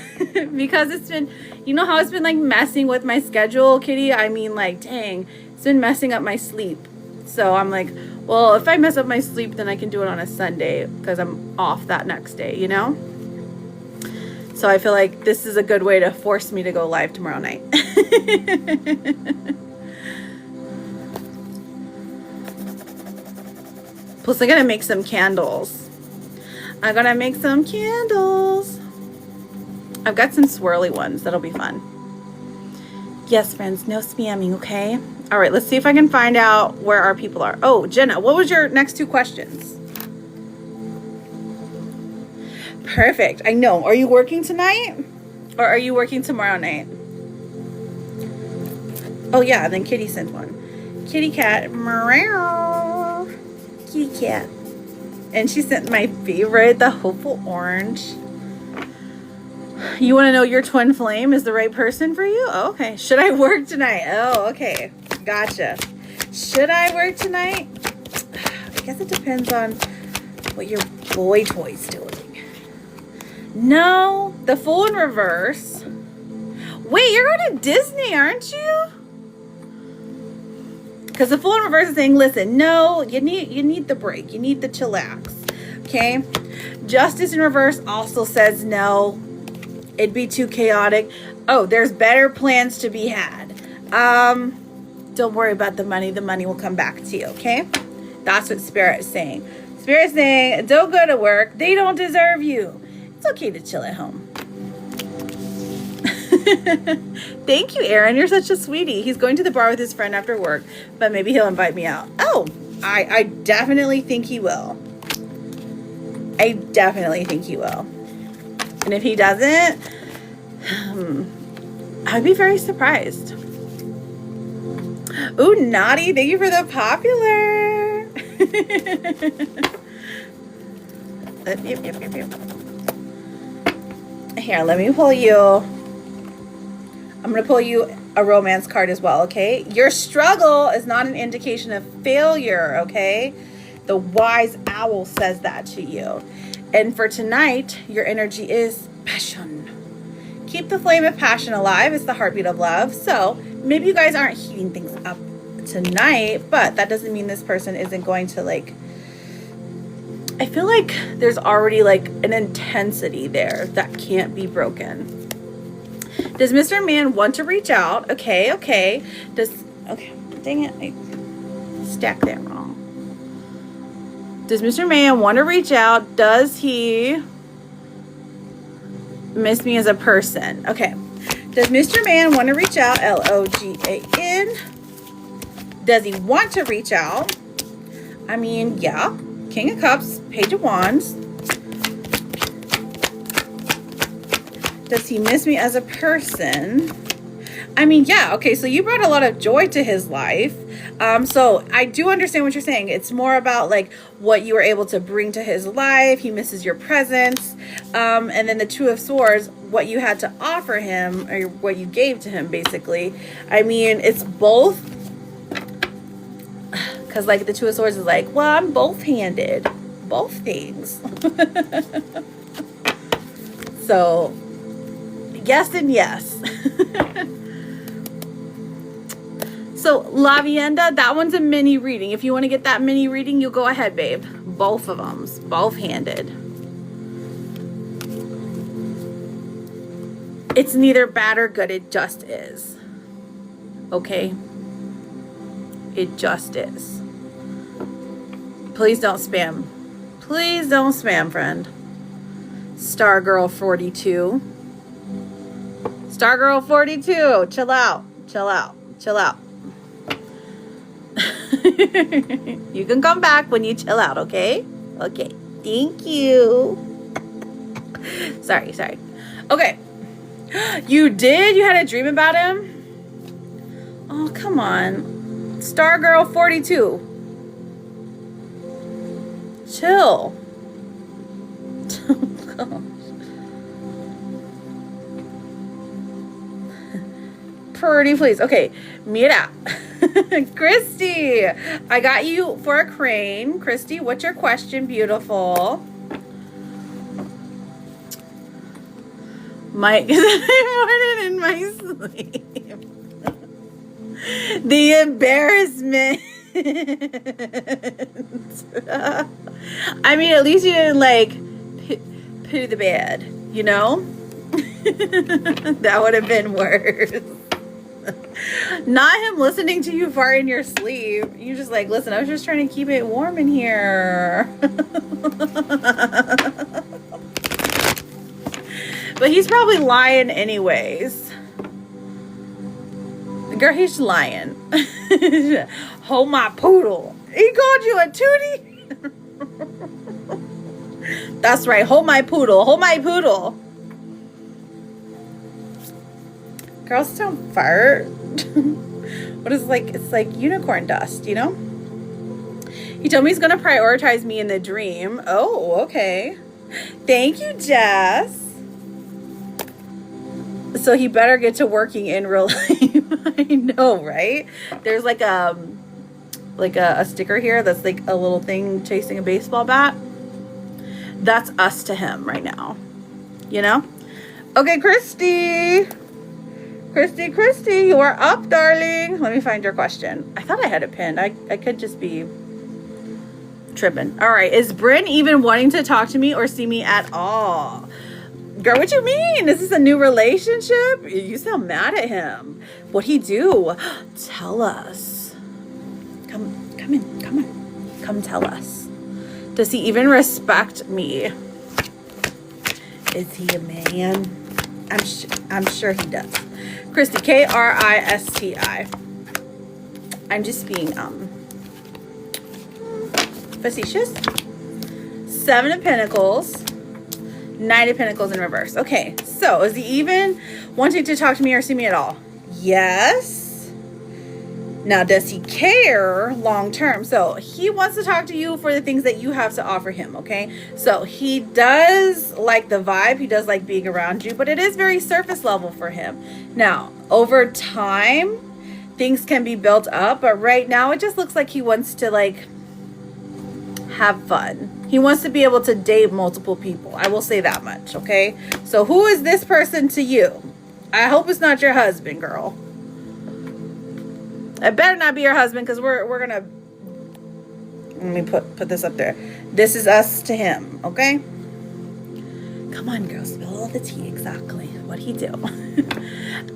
because it's been, you know how it's been like messing with my schedule, Kitty? I mean, like, dang, it's been messing up my sleep. So I'm like, well, if I mess up my sleep, then I can do it on a Sunday because I'm off that next day, you know? So I feel like this is a good way to force me to go live tomorrow night. Plus, I'm gonna make some candles. I'm gonna make some candles. I've got some swirly ones that'll be fun. Yes, friends, no spamming, okay? All right, let's see if I can find out where our people are. Oh, Jenna, what was your next 2 questions? Perfect. I know. Are you working tonight? Or are you working tomorrow night? Oh, yeah, and then Kitty sent one. Kitty cat. Meow. Kitty cat. And she sent my favorite, the hopeful orange. You want to know your twin flame is the right person for you? Oh, okay. Should I work tonight? Oh, okay. Gotcha. Should I work tonight? I guess it depends on what your boy toy's doing. No, the Fool in reverse. Wait, you're going to Disney, aren't you? Because the Fool in reverse is saying, listen, no, you need the break. You need the chillax. Okay? Justice in reverse also says no. It'd be too chaotic. Oh, there's better plans to be had. Don't worry about the money. The money will come back to you, okay? That's what Spirit is saying. Spirit is saying, don't go to work. They don't deserve you. It's okay to chill at home. Thank you, Aaron. You're such a sweetie. He's going to the bar with his friend after work, but maybe he'll invite me out. Oh, I definitely think he will. I definitely think he will. And if he doesn't, I'd be very surprised. Ooh, Naughty, thank you for the popular. Here, let me pull you. I'm going to pull you a romance card as well, okay? Your struggle is not an indication of failure, okay? The wise owl says that to you. And for tonight, your energy is passion. Keep the flame of passion alive. It's the heartbeat of love. So maybe you guys aren't heating things up tonight, but that doesn't mean this person isn't going to like, I feel like there's already like an intensity there that can't be broken. Does Mr. Man want to reach out? Okay. Okay, dang it. I stacked that wrong. Does Mr. Man want to reach out? Does he miss me as a person? Okay. Does Mr. Man want to reach out? Logan. Does he want to reach out? I mean, yeah. King of Cups, Page of Wands. Does he miss me as a person? I mean, yeah. Okay, so you brought a lot of joy to his life. So I do understand what you're saying. It's more about like what you were able to bring to his life. He misses your presence. And then the Two of Swords, what you had to offer him or what you gave to him, basically. I mean, it's both. Because like the Two of Swords is like, well, I'm both-handed. Both things. So, yes and yes. So, La Vienda, that one's a mini reading. If you want to get that mini reading, you go ahead, babe. Both of them. Both-handed. It's neither bad or good. It just is. Okay? It just is. Please don't spam. Please don't spam, friend. Stargirl 42. Stargirl 42. Chill out. Chill out. Chill out. You can come back when you chill out, okay? Okay. Thank you. Sorry. Okay. You did? You had a dream about him? Oh, come on. Stargirl 42. Chill. Pretty please. Okay, mira. Christy, I got you for a crane. Christy, what's your question, beautiful? Mike, I wanted in my sleep. The embarrassment. I mean, at least you didn't like poo the bed, you know? That would have been worse. Not him listening to you fart in your sleep. You just like, listen, I was just trying to keep it warm in here. But he's probably lying anyways. Girl, he's lying. Hold my poodle. He called you a tootie? That's right. Hold my poodle. Hold my poodle. Girls don't fart. What is like? It's like unicorn dust, you know? He told me he's going to prioritize me in the dream. Oh, okay. Thank you, Jess. So he better get to working in real life. I know, right? There's like a sticker here that's like a little thing chasing a baseball bat. That's us to him right now. You know? Okay, Christy, you are up, darling. Let me find your question. I thought I had it pinned. I could just be tripping. All right. Is Bryn even wanting to talk to me or see me at all? Girl, what you mean? Is this a new relationship? You sound mad at him. What'd he do? Tell us. Come in. Come tell us. Does he even respect me? Is he a man? I'm sure he does. Christy, Kristi. I'm just being facetious. 7 of Pentacles. 9 of Pentacles in reverse. Okay, so is he even wanting to talk to me or see me at all? Yes. Now, does he care long term? So he wants to talk to you for the things that you have to offer him, okay? So he does like the vibe. He does like being around you, but it is very surface level for him. Now, over time, things can be built up, but right now it just looks like he wants to like have fun. He wants to be able to date multiple people. I will say that much, okay? So who is this person to you? I hope it's not your husband, girl. It better not be your husband because we're gonna, let me put this up there. This is us to him, okay? Come on, girl, spill all the tea. Exactly. What'd he do?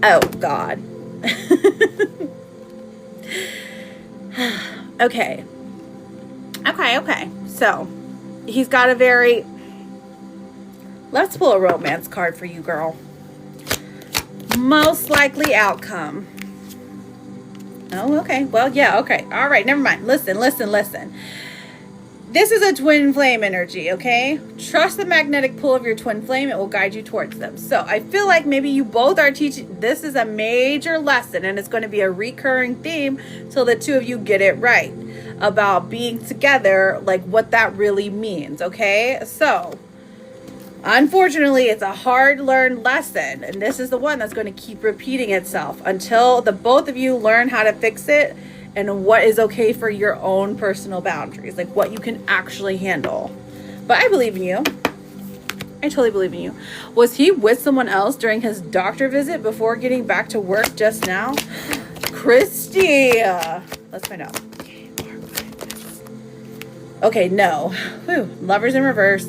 Oh, God. Okay. So he's got a very, let's pull a romance card for you, girl. Most likely outcome. Oh, okay. Well, yeah, okay. All right, never mind. Listen. This is a twin flame energy, okay? Trust the magnetic pull of your twin flame. It will guide you towards them. So I feel like maybe you both are teaching, this is a major lesson and it's going to be a recurring theme till the two of you get it right about being together, like what that really means, okay? So unfortunately, it's a hard learned lesson, and this is the one that's going to keep repeating itself until the both of you learn how to fix it and what is okay for your own personal boundaries, like what you can actually handle. But I believe in you. I totally believe in you. Was he with someone else during his doctor visit before getting back to work just now? Christy, let's find out. Okay, no. Whew, Lovers in reverse.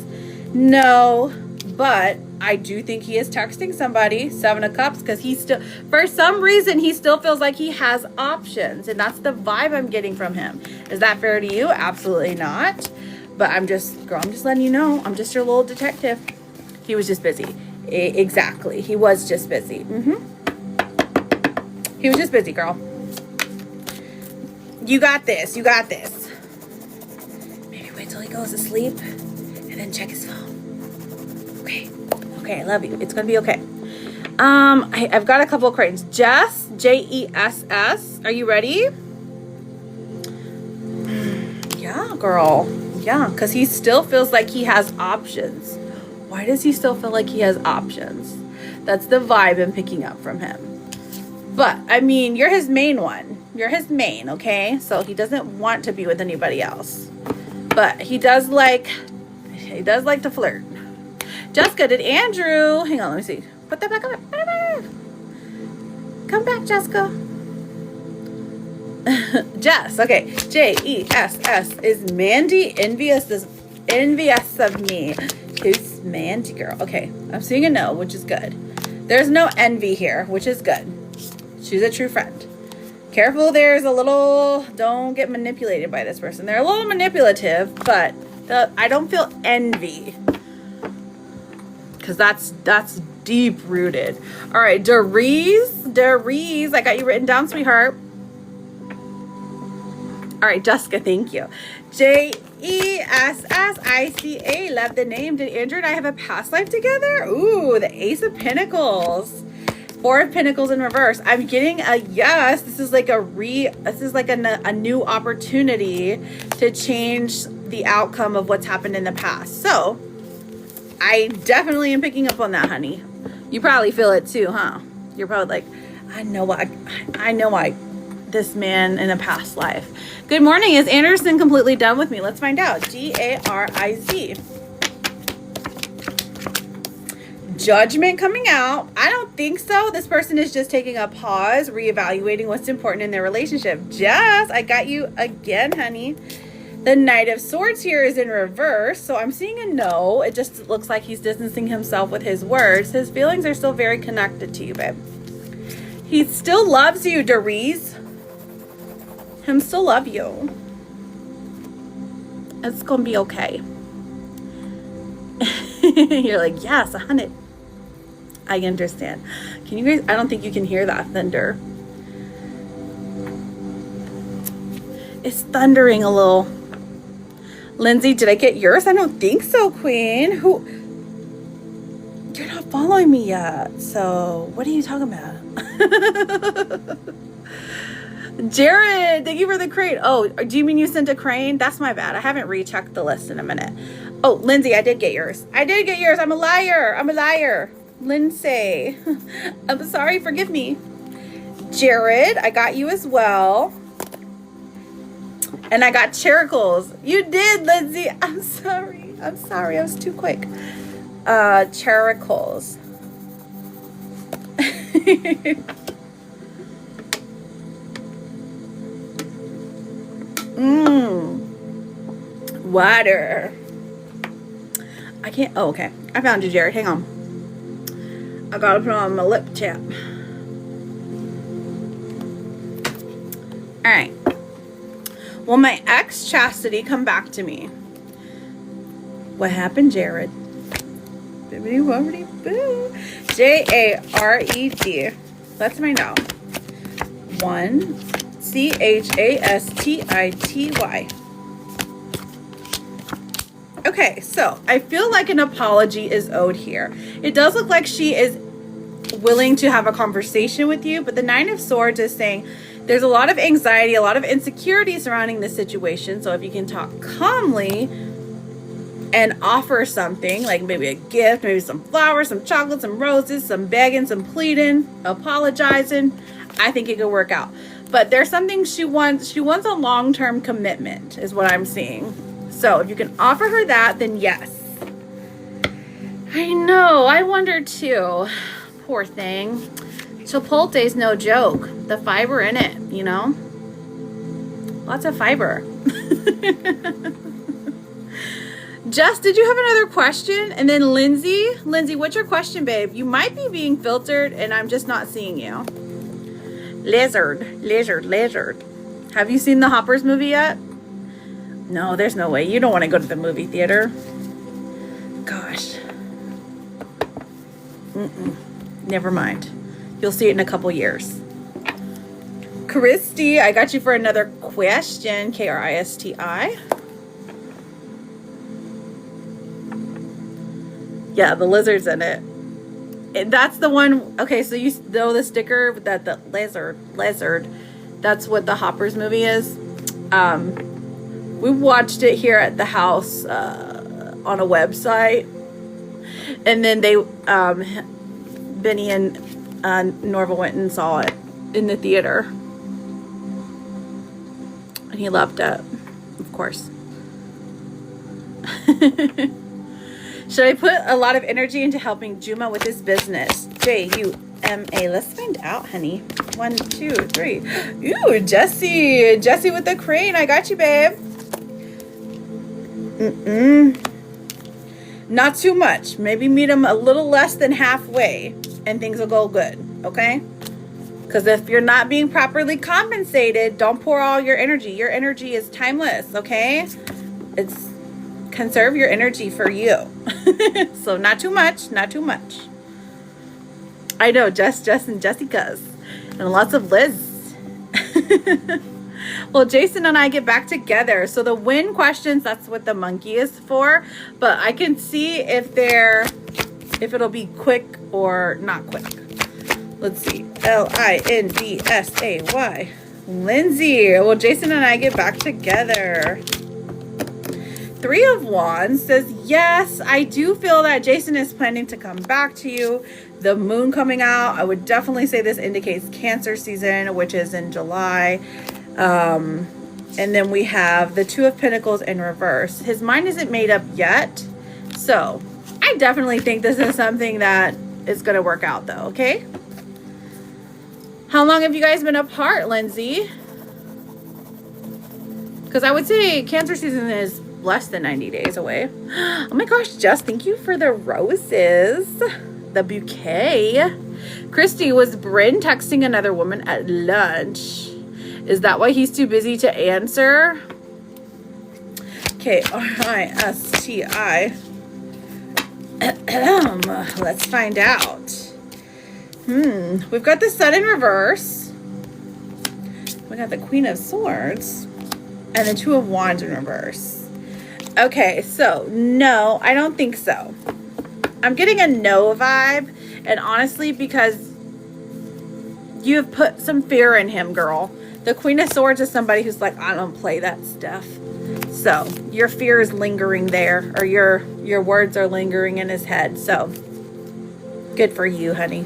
No, but I do think he is texting somebody, 7 of Cups, because he still, for some reason, he still feels like he has options. And that's the vibe I'm getting from him. Is that fair to you? Absolutely not. But I'm just letting you know. I'm just your little detective. He was just busy. Exactly. He was just busy. He was just busy, girl. You got this. Maybe wait till he goes to sleep and then check his phone. Okay. Okay, I love you. It's gonna be okay. I've got a couple of cranes. Jess, Jess, are you ready? Yeah, girl. Yeah, because he still feels like he has options. Why does he still feel like he has options? That's the vibe I'm picking up from him. But, I mean, you're his main one. You're his main, okay? So he doesn't want to be with anybody else. But he does like to flirt. Jessica, did Andrew... Hang on, let me see. Put that back up. Come back, Jessica. Jess, okay. Jess. Is Mandy envious of me? Who's Mandy, girl? Okay, I'm seeing a no, which is good. There's no envy here, which is good. She's a true friend. Careful, there's a little... Don't get manipulated by this person. They're a little manipulative, but I don't feel envy. Because that's deep-rooted. All right, Deriz, I got you written down, sweetheart. All right, Jessica, thank you. Jessica, love the name. Did Andrew and I have a past life together? Ooh, the Ace of Pentacles. Four of Pentacles in reverse. I'm getting a yes. This is like a new opportunity to change the outcome of what's happened in the past. So I definitely am picking up on that, honey. You probably feel it too, huh? You're probably like, I know why this man in a past life. Good morning. Is Anderson completely done with me? Let's find out. Gariz. Judgment coming out. I don't think so. This person is just taking a pause, reevaluating what's important in their relationship. Jess, I got you again, honey. The Knight of Swords here is in reverse, so I'm seeing a no. It just looks like he's distancing himself with his words. His feelings are still very connected to you, babe. He still loves you, Deriz. Him still love you. It's gonna be okay. You're like, yes, 100. I understand. Can you guys, I don't think you can hear that thunder. It's thundering a little. Lindsay, did I get yours? I don't think so, Queen. Who? You're not following me yet. So what are you talking about? Jared, thank you for the crate. Oh, do you mean you sent a crane? That's my bad. I haven't rechecked the list in a minute. Oh, Lindsay, I did get yours. I'm a liar. Lindsay, I'm sorry. Forgive me. Jared, I got you as well. And I got Charicles. You did, Lindsay. I'm sorry. I was too quick. Charicles. Water. I can't. Oh, okay. I found you, Jared. Hang on. I gotta put on my lip tap. All right. Will my ex Chastity come back to me? What happened, Jared? Bibbidi wobbidi boo. Jared. Let's find out. 1 Chastity. Okay, so I feel like an apology is owed here. It does look like she is willing to have a conversation with you, but the Nine of Swords is saying there's a lot of anxiety, a lot of insecurity surrounding this situation. So if you can talk calmly and offer something, like maybe a gift, maybe some flowers, some chocolate, some roses, some begging, some pleading, apologizing, I think it could work out. But there's something she wants a long-term commitment is what I'm seeing. So if you can offer her that, then yes. I know, I wonder too. Poor thing. Chipotle's no joke. The fiber in it, you know? Lots of fiber. Jess, did you have another question? And then Lindsay, what's your question, babe? You might be being filtered and I'm just not seeing you. Lizard. Have you seen the Hoppers movie yet? No, there's no way. You don't want to go to the movie theater. Gosh. Never mind. You'll see it in a couple years. Christy, I got you for another question. Kristi. Yeah, the lizard's in it. That's the one. Okay, so you know the sticker that the lizard. That's what the Hoppers movie is. We watched it here at the house on a website, and then they Benny and Norva went and saw it in the theater, and he loved it, of course. Should I put a lot of energy into helping Juma with his business? J-U-M-A. Let's find out, honey. 1, 2, 3. Ooh, Jessie. Jessie with the crane. I got you, babe. Not too much. Maybe meet him a little less than halfway and things will go good, okay? Because if you're not being properly compensated, don't pour all your energy. Your energy is timeless, okay? Conserve your energy for you. So not too much, not too much. I know, Jess and Jessica's. And lots of Liz. Well, Jason and I get back together. So the win questions, that's what the monkey is for. But I can see if it'll be quick or not quick. Let's see. Lindsay. Lindsay. Well, Jason and I get back together. 3 of Wands says, yes, I do feel that Jason is planning to come back to you. The moon coming out, I would definitely say this indicates Cancer season, which is in July. And then we have the 2 of Pentacles in reverse. His mind isn't made up yet. So I definitely think this is something that is going to work out though, okay? How long have you guys been apart, Lindsay? Because I would say Cancer season is less than 90 days away. Oh my gosh, Jess, thank you for the roses. The bouquet. Christy, was Bryn texting another woman at lunch? Is that why he's too busy to answer? K-R-I-S-T-I. Let's find out. We've got the Sun in reverse. We got the Queen of Swords. And the 2 of Wands in reverse. Okay, so no, I don't think so. I'm getting a no vibe. And honestly, because you have put some fear in him, girl. The Queen of Swords is somebody who's like, I don't play that stuff. So your fear is lingering there, or your words are lingering in his head. So good for you, honey.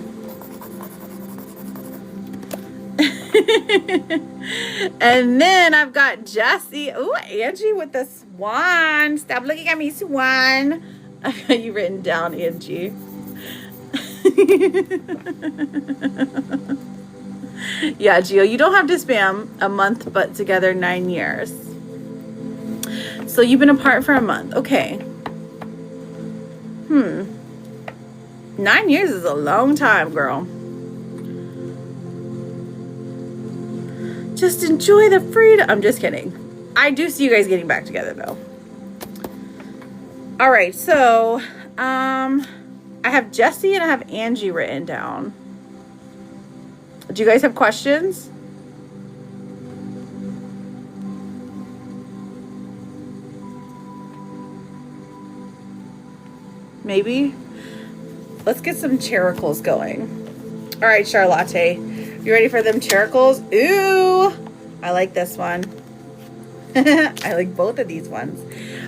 And then I've got Jessie. Ooh, Angie with the swan. Stop looking at me, swan. I got you written down, Angie. Yeah, Gio, you don't have to spam a month, but together 9 years. So you've been apart for a month. Okay. 9 years is a long time, girl. Just enjoy the freedom. I'm just kidding. I do see you guys getting back together, though. All right, so I have Jessie and I have Angie written down. Do you guys have questions? Maybe? Let's get some characles going. All right, Charlotte. You ready for them characles? Ooh, I like this one. I like both of these ones.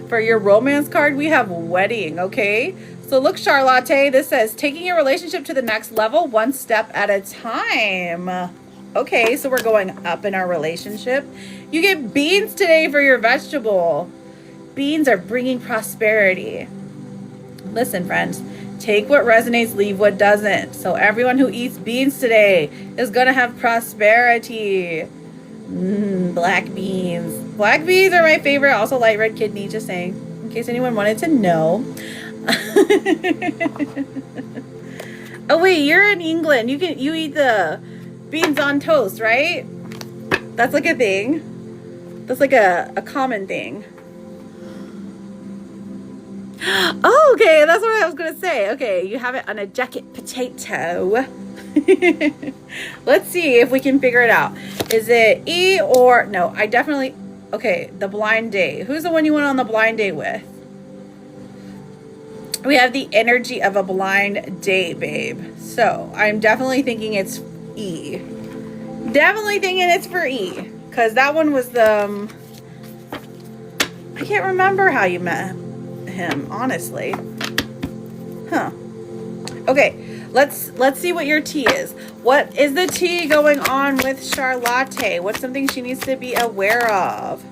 For your romance card, we have wedding, okay? So look, Charlotte, this says taking your relationship to the next level, one step at a time. Okay, so we're going up in our relationship. You get beans today for your vegetable. Beans are bringing prosperity. Listen, friends, take what resonates, leave what doesn't. So everyone who eats beans today is going to have prosperity. Black beans. Black beans are my favorite. Also light red kidney, just saying. In case anyone wanted to know. Oh wait, you're in England. You eat the beans on toast, right? That's like a thing. That's like a common thing. Oh, okay, that's what I was gonna say. Okay, you have it on a jacket potato. Let's see if we can figure it out. Is it E or no? I definitely. Okay, the blind date. Who's the one you went on the blind date with? We have the energy of a blind date, babe. So I'm definitely thinking it's E. Definitely thinking it's for E. Because that one was the... I can't remember how you met him, honestly. Huh. Okay, let's see what your tea is. What is the tea going on with Charlotte? What's something she needs to be aware of?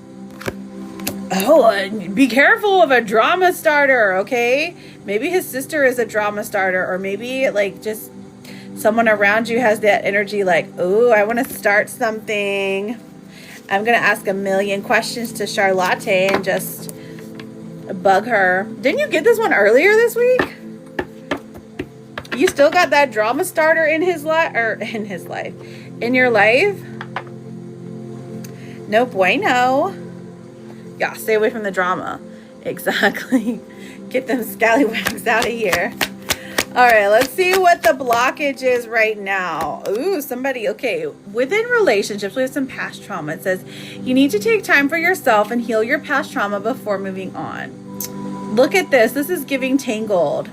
Oh, be careful of a drama starter, okay? Maybe his sister is a drama starter, or maybe like just someone around you has that energy like, oh, I want to start something. I'm going to ask a million questions to Charlotte and just bug her. Didn't you get this one earlier this week? You still got that drama starter in his life, or in your life? No bueno. Yeah, stay away from the drama. Exactly. Get them scallywags out of here. All right, let's see what the blockage is right now. Ooh, somebody, okay. Within relationships, we have some past trauma. It says, you need to take time for yourself and heal your past trauma before moving on. Look at this. This is giving Tangled.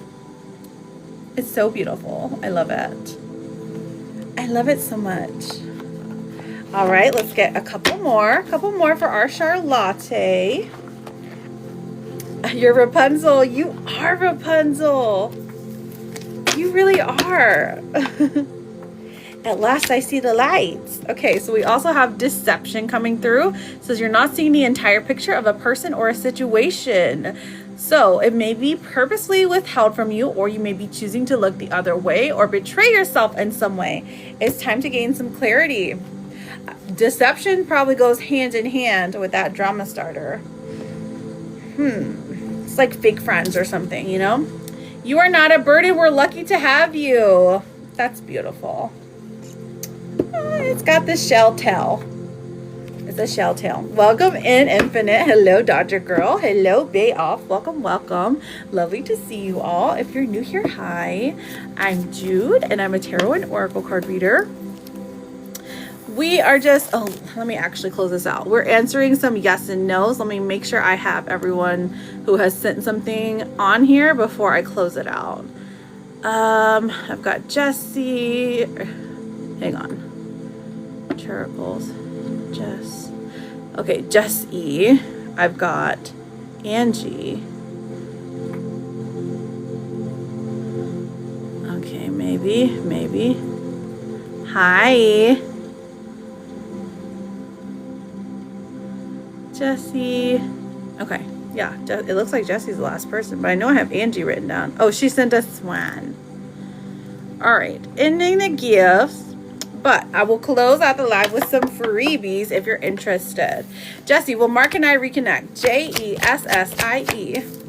It's so beautiful. I love it. I love it so much. All right, let's get a couple more. For our Charlotte. You're Rapunzel. You are Rapunzel. You really are. At last I see the lights. Okay, so we also have deception coming through. It says you're not seeing the entire picture of a person or a situation. So it may be purposely withheld from you, or you may be choosing to look the other way or betray yourself in some way. It's time to gain some clarity. Deception probably goes hand in hand with that drama starter. It's like fake friends or something, you know? You are not a burden. We're lucky to have you. That's beautiful. It's got the shell tail. It's a shell tail. Welcome in, Infinite. Hello, Dodger Girl. Hello, Bay Off. Welcome, welcome. Lovely to see you all. If you're new here, hi. I'm Jude, and I'm a tarot and oracle card reader. We are just, oh, let me actually close this out. We're answering some yes and no's. Let me make sure I have everyone who has sent something on here before I close it out. I've got Jessie. Hang on. Characles. Jess. Okay, Jess E. I've got Angie. Okay, maybe. Hi. Jessie. Okay, yeah, it looks like Jessie's the last person, but I know I have Angie written down. Oh, she sent us Swan. All right, ending the gifts, but I will close out the live with some freebies if you're interested. Jessie, will Mark and I reconnect? Jessie,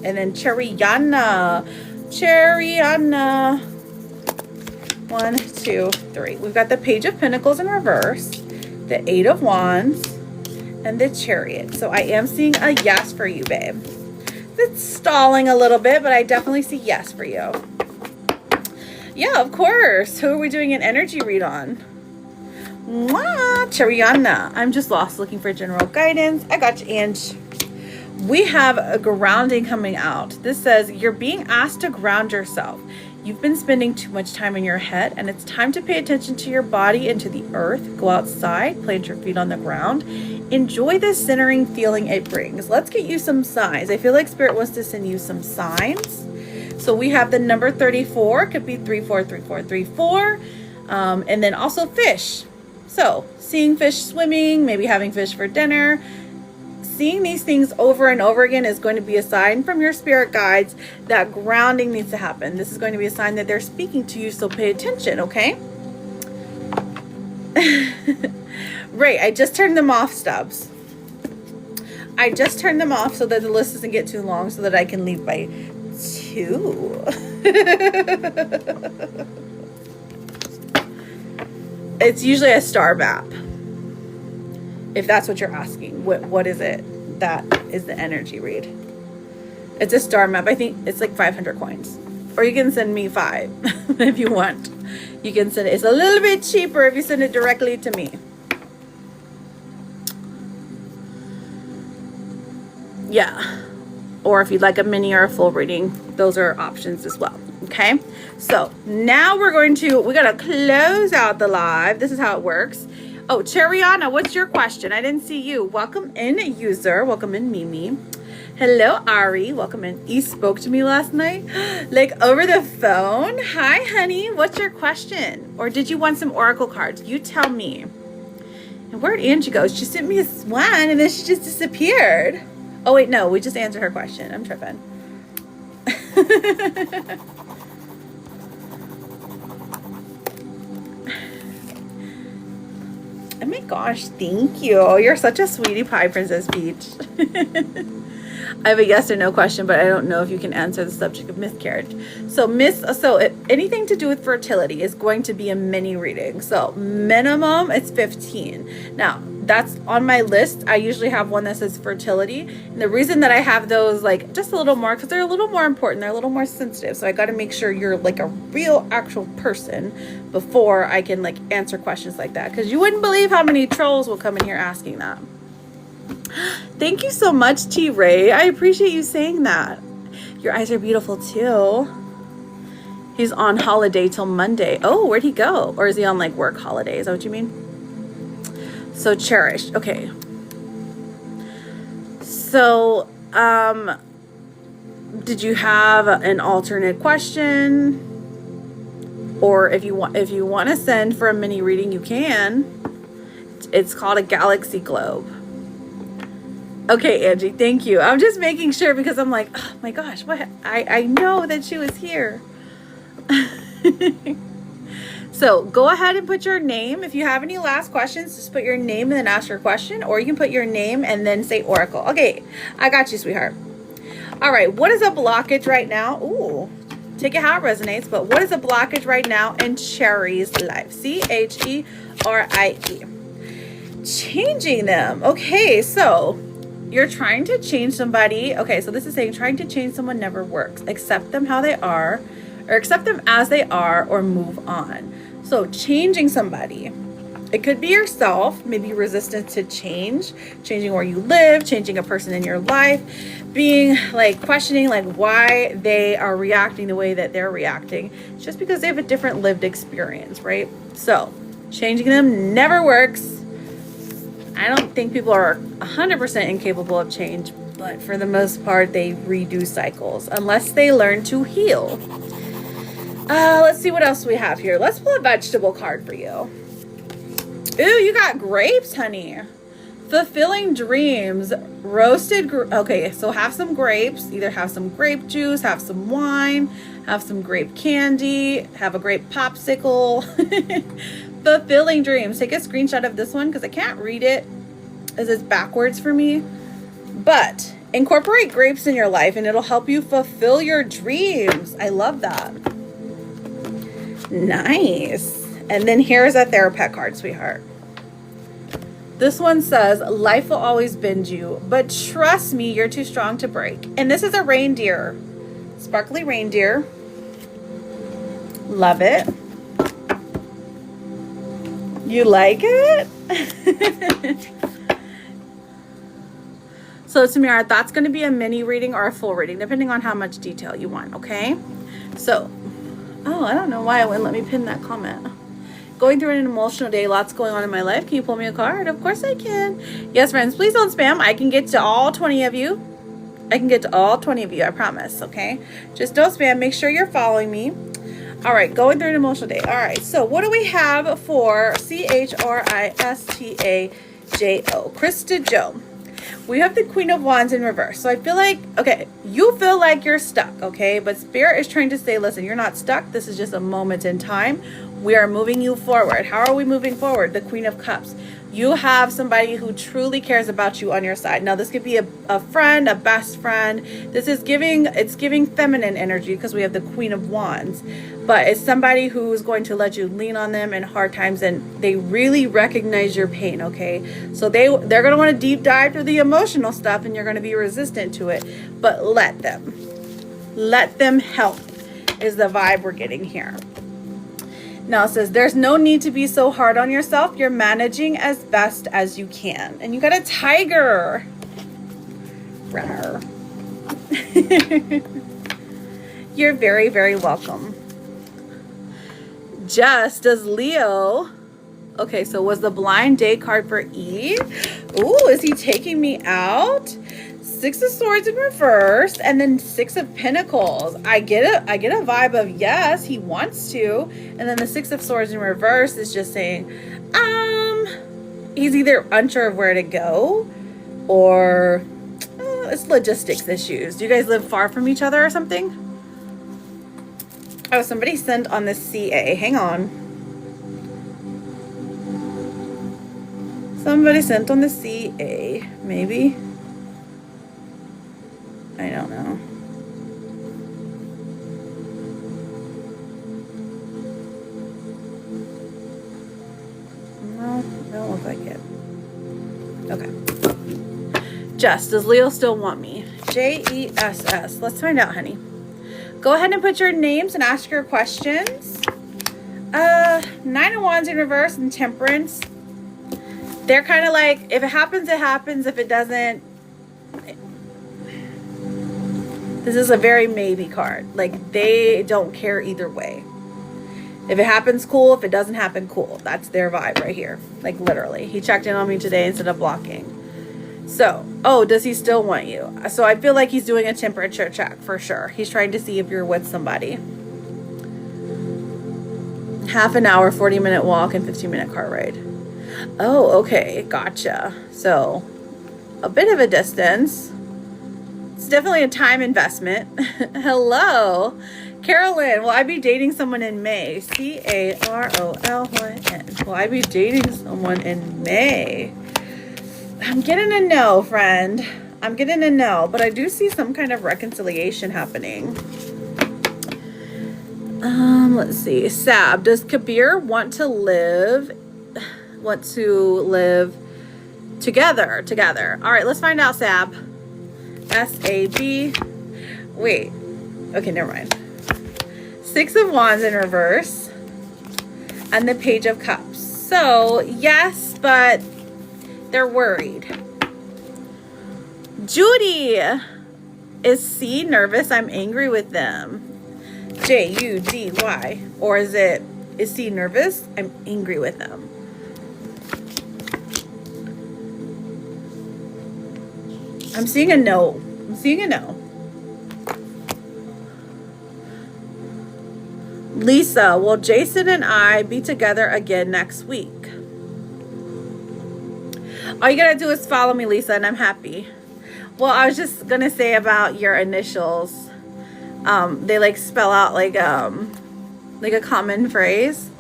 and then Cheriana. 1, 2, 3. We've got the Page of Pentacles in reverse, the 8 of Wands, and the Chariot. So I am seeing a yes for you, babe. It's stalling a little bit, but I definitely see yes for you. Yeah, of course. Who are we doing an energy read on? Mwah, Cheriana. I'm just lost looking for general guidance. I got you, Ange. We have a grounding coming out. This says you're being asked to ground yourself. You've been spending too much time in your head, and it's time to pay attention to your body and to the earth. Go outside, plant your feet on the ground. Enjoy the centering feeling it brings. Let's get you some signs. I feel like Spirit wants to send you some signs. So we have the number 34. Could be 343434. And then also fish. So seeing fish swimming, maybe having fish for dinner. Seeing these things over and over again is going to be a sign from your spirit guides that grounding needs to happen. This is going to be a sign that they're speaking to you, so pay attention, okay? Right, I just turned them off, Stubbs. I just turned them off so that the list doesn't get too long so that I can leave by 2. It's usually a star map. If that's what you're asking, what is it? That is the energy read. It's a star map. I think it's like 500 coins. Or you can send me 5 if you want. You can send it. It's a little bit cheaper if you send it directly to me. Yeah. or if you'd like a mini or a full reading, those are options as well. Okay, so now we gotta close out the live. This is how it works. Oh, Cheriana, what's your question? I didn't see you. Welcome in, user. Welcome in, Mimi. Hello, Ari. Welcome in. You spoke to me last night? Like over the phone? Hi, honey. What's your question? Or did you want some oracle cards? You tell me. And where'd Angie go? She sent me a swan and then she just disappeared. Oh, wait, no. We just answered her question. I'm tripping. Oh my gosh, thank you. You're such a sweetie pie, Princess Peach. I have a yes or no question, but I don't know if you can answer the subject of miscarriage. So anything to do with fertility is going to be a mini reading. So minimum it's 15. Now that's on my list. I usually have one that says fertility. And the reason that I have those like just a little more, because they're a little more important. They're a little more sensitive. So I got to make sure you're like a real actual person before I can like answer questions like that. Because you wouldn't believe how many trolls will come in here asking that. Thank you so much, T. Ray. I appreciate you saying that. Your eyes are beautiful too. He's on holiday till Monday. Oh, where'd he go? Or is he on like work holiday? Is that what you mean? So cherished. Okay. So, did you have an alternate question? Or if you want to send for a mini reading, you can. It's called a galaxy globe. Okay, Angie, thank you. I'm just making sure because I'm like, oh my gosh, what? I know that she was here. So go ahead and put your name. If you have any last questions, just put your name and then ask your question, or you can put your name and then say Oracle. Okay, I got you, sweetheart. All right, what is a blockage right now? Ooh, take it how it resonates, but what is a blockage right now in Cherie's life? Cherie. Changing them. Okay, so you're trying to change somebody. Okay, so this is saying trying to change someone never works. Accept them how they are, or accept them as they are, or move on. So changing somebody, it could be yourself, maybe resistant to change, changing where you live, changing a person in your life, being like questioning like why they are reacting the way that they're reacting. It's just because they have a different lived experience, right? So changing them never works. I don't think people are 100% incapable of change, but for the most part, they redo cycles unless they learn to heal. Let's see what else we have here. Let's pull a vegetable card for you. Ooh, you got grapes, honey. Fulfilling dreams, roasted. Okay, so have some grapes. Either have some grape juice, have some wine, have some grape candy, have a grape popsicle. Fulfilling dreams. Take a screenshot of this one because I can't read it as it's backwards for me. But incorporate grapes in your life and it'll help you fulfill your dreams. I love that. Nice. And then here's a Therapet card, sweetheart. This one says, life will always bend you, but trust me, you're too strong to break. And this is a reindeer. Sparkly reindeer. Love it. You like it? So Tamara, that's going to be a mini reading or a full reading, depending on how much detail you want, okay? So, oh, I don't know why it wouldn't let me pin that comment. Going through an emotional day, lots going on in my life. Can you pull me a card? Of course I can. Yes, friends, please don't spam. I can get to all 20 of you. I promise, okay? Just don't spam. Make sure you're following me. All right, going through an emotional day. All right, so what do we have for Christajo? Krista Joe. We have the Queen of Wands in reverse. So I feel like, okay, you feel like you're stuck, okay? But Spirit is trying to say, listen, you're not stuck. This is just a moment in time. We are moving you forward. How are we moving forward? The Queen of Cups. You have somebody who truly cares about you on your side. Now, this could be a friend, a best friend. It's giving feminine energy because we have the Queen of Wands. But it's somebody who is going to let you lean on them in hard times, and they really recognize your pain, okay? So they're going to want to deep dive through the emotional stuff, and you're going to be resistant to it. But let them help is the vibe we're getting here. Now it says, there's no need to be so hard on yourself. You're managing as best as you can. And you got a tiger. Rawr. You're very, very welcome. Jess, does Leo... Okay, so was the blind date card for Eve? Ooh, is he taking me out? 6 of Swords in reverse, and then 6 of Pentacles. I get a vibe of yes, he wants to. And then the 6 of Swords in reverse is just saying, he's either unsure of where to go, or it's logistics issues. Do you guys live far from each other or something? Oh, somebody sent on the CA. Hang on. Somebody sent on the CA, maybe. I don't know. No, don't look like it. Okay. Jess, does Leo still want me? Jess. Let's find out, honey. Go ahead and put your names and ask your questions. 9 of Wands in reverse and Temperance. They're kind of like, if it happens, it happens. If it doesn't, this is a very maybe card. Like, they don't care either way. If it happens, cool. If it doesn't happen, cool. That's their vibe right here. Like, literally. He checked in on me today instead of blocking. So, oh, does he still want you? So I feel like he's doing a temperature check for sure. He's trying to see if you're with somebody. Half an hour, 40-minute walk, and 15-minute car ride. Oh, okay. Gotcha. So, a bit of a distance. It's definitely a time investment. Hello. Carolyn, will I be dating someone in May? Carolyn. Will I be dating someone in May? I'm getting a no, friend. I'm getting a no, but I do see some kind of reconciliation happening. Let's see. Sab, does Kabir want to live together? All right, let's find out, Sab. S-A-B. Wait. Okay, never mind. 6 of Wands in reverse. And the Page of Cups. So, yes, but they're worried. Judy. Is C nervous? I'm angry with them. Judy. Or is C nervous? I'm angry with them. I'm seeing a no. Lisa, will Jason and I be together again next week? All you gotta do is follow me, Lisa, and I'm happy. Well, I was just gonna say about your initials. They like spell out like a common phrase.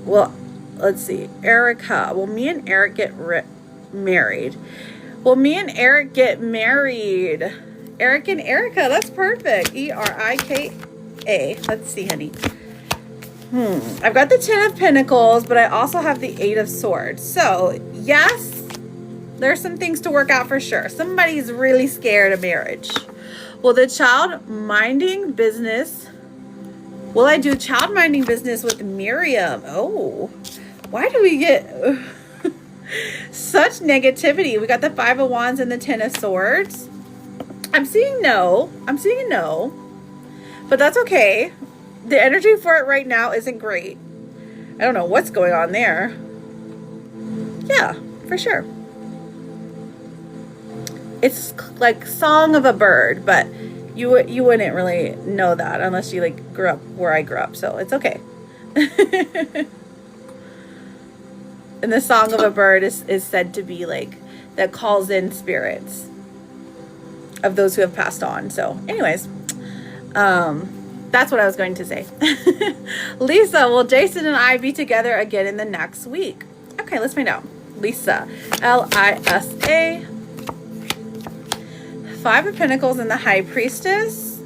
Well, let's see. Erica. Will me and Eric get married? Eric and Erica. That's perfect. E-R-I-K-A. Let's see, honey. I've got the 10 of Pentacles, but I also have the 8 of Swords. So, yes, there's some things to work out for sure. Somebody's really scared of marriage. Will the child minding business... Will I do child minding business with Miriam? Oh, why do we get such negativity? We got the 5 of Wands and the 10 of Swords. I'm seeing no. I'm seeing a no. But that's okay. The energy for it right now isn't great. I don't know what's going on there. Yeah, for sure. It's like Song of a Bird, but you wouldn't really know that unless you like grew up where I grew up, so it's okay. And the Song of a Bird is said to be like that calls in spirits of those who have passed on. So anyways, that's what I was going to say. Lisa, will Jason and I be together again in the next week? Okay, let's find out. Lisa, L-I-S-A. 5 of Pentacles and the High Priestess.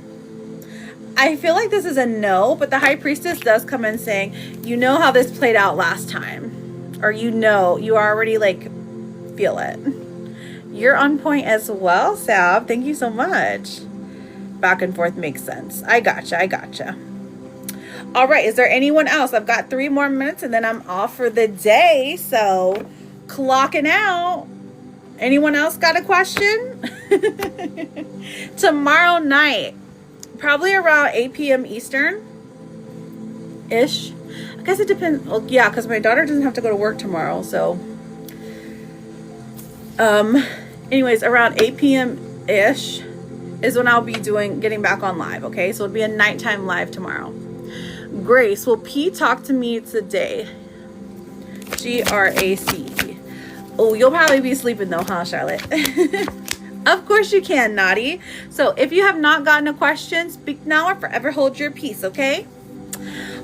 I feel like this is a no, but the High Priestess does come in saying, you know how this played out last time. Or you already like feel it. You're on point as well, Sab. Thank you so much. Back and forth makes sense. I gotcha. All right, is there anyone else? I've got 3 more minutes and then I'm off for the day. So clocking out. Anyone else got a question? Tomorrow night, probably around 8 p.m. Eastern ish. I guess it depends. Well, yeah, because my daughter doesn't have to go to work tomorrow. So, anyways, around 8 p.m. ish is when I'll be getting back on live. Okay, so it'll be a nighttime live tomorrow. Grace, will P talk to me today? GRACE. Oh, you'll probably be sleeping though, huh, Charlotte? Of course you can, Naughty. So if you have not gotten a question, speak now or forever hold your peace, okay?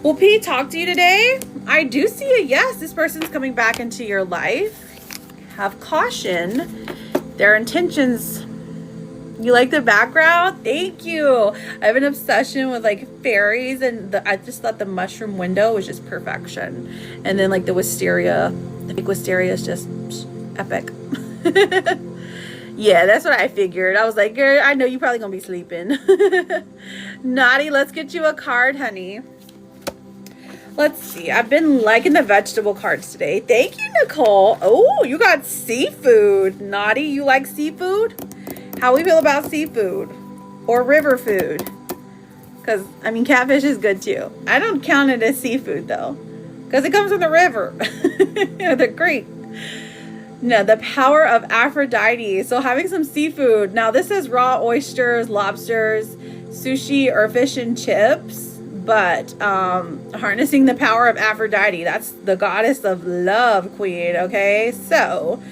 Will P talk to you today? I do see a yes. This person's coming back into your life. Have caution. Their intentions. You like the background? Thank you. I have an obsession with like fairies, and I just thought the mushroom window was just perfection. And then like the wisteria is just epic. Yeah, that's what I figured. I was like, girl, I know you probably gonna be sleeping. Naughty, let's get you a card, honey. Let's see. I've been liking the vegetable cards today. Thank you, Nicole. Oh, you got seafood. Naughty, you like seafood? How we feel about seafood or river food? Because, I mean, catfish is good too. I don't count it as seafood though, because it comes from the river, the creek. No, the power of Aphrodite. So having some seafood. Now this is raw oysters, lobsters, sushi, or fish and chips. But harnessing the power of Aphrodite. That's the goddess of love, queen. Okay, so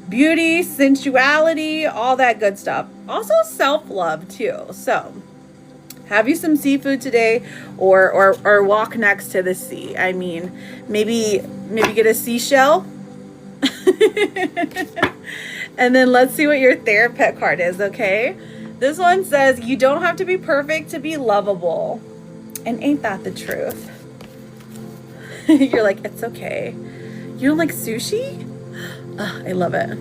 beauty, sensuality, all that good stuff. Also self-love too. So have you some seafood today, or walk next to the sea. I mean, maybe get a seashell. And then let's see what your therapist card is, okay? This one says, you don't have to be perfect to be lovable. And ain't that the truth? You're like, it's okay. You don't like sushi? Ugh, I love it.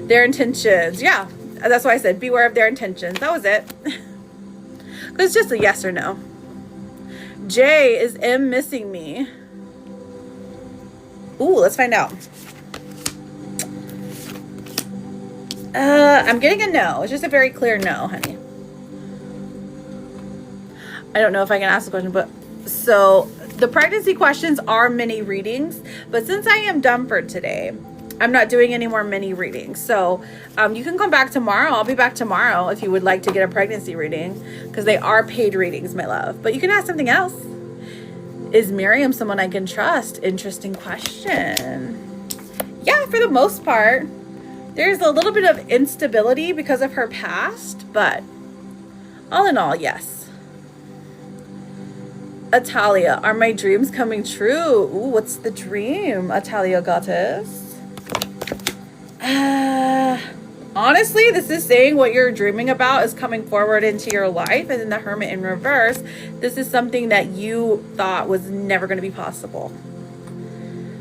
Their intentions. Yeah, that's why I said beware of their intentions. That was it. Because it's just a yes or no. Jay, is M missing me? Ooh, let's find out. I'm getting a no. It's just a very clear no, honey. I don't know if I can ask the question, but so the pregnancy questions are mini readings, but since I am done for today, I'm not doing any more mini readings. So you can come back tomorrow. I'll be back tomorrow if you would like to get a pregnancy reading, because they are paid readings, my love. But you can ask something else. Is Miriam someone I can trust? Interesting question. Yeah, for the most part. There's a little bit of instability because of her past, but all in all, yes. Atalia, are my dreams coming true? Ooh, what's the dream, Atalia Goddess? Honestly, this is saying what you're dreaming about is coming forward into your life. And then the Hermit in reverse, this is something that you thought was never going to be possible.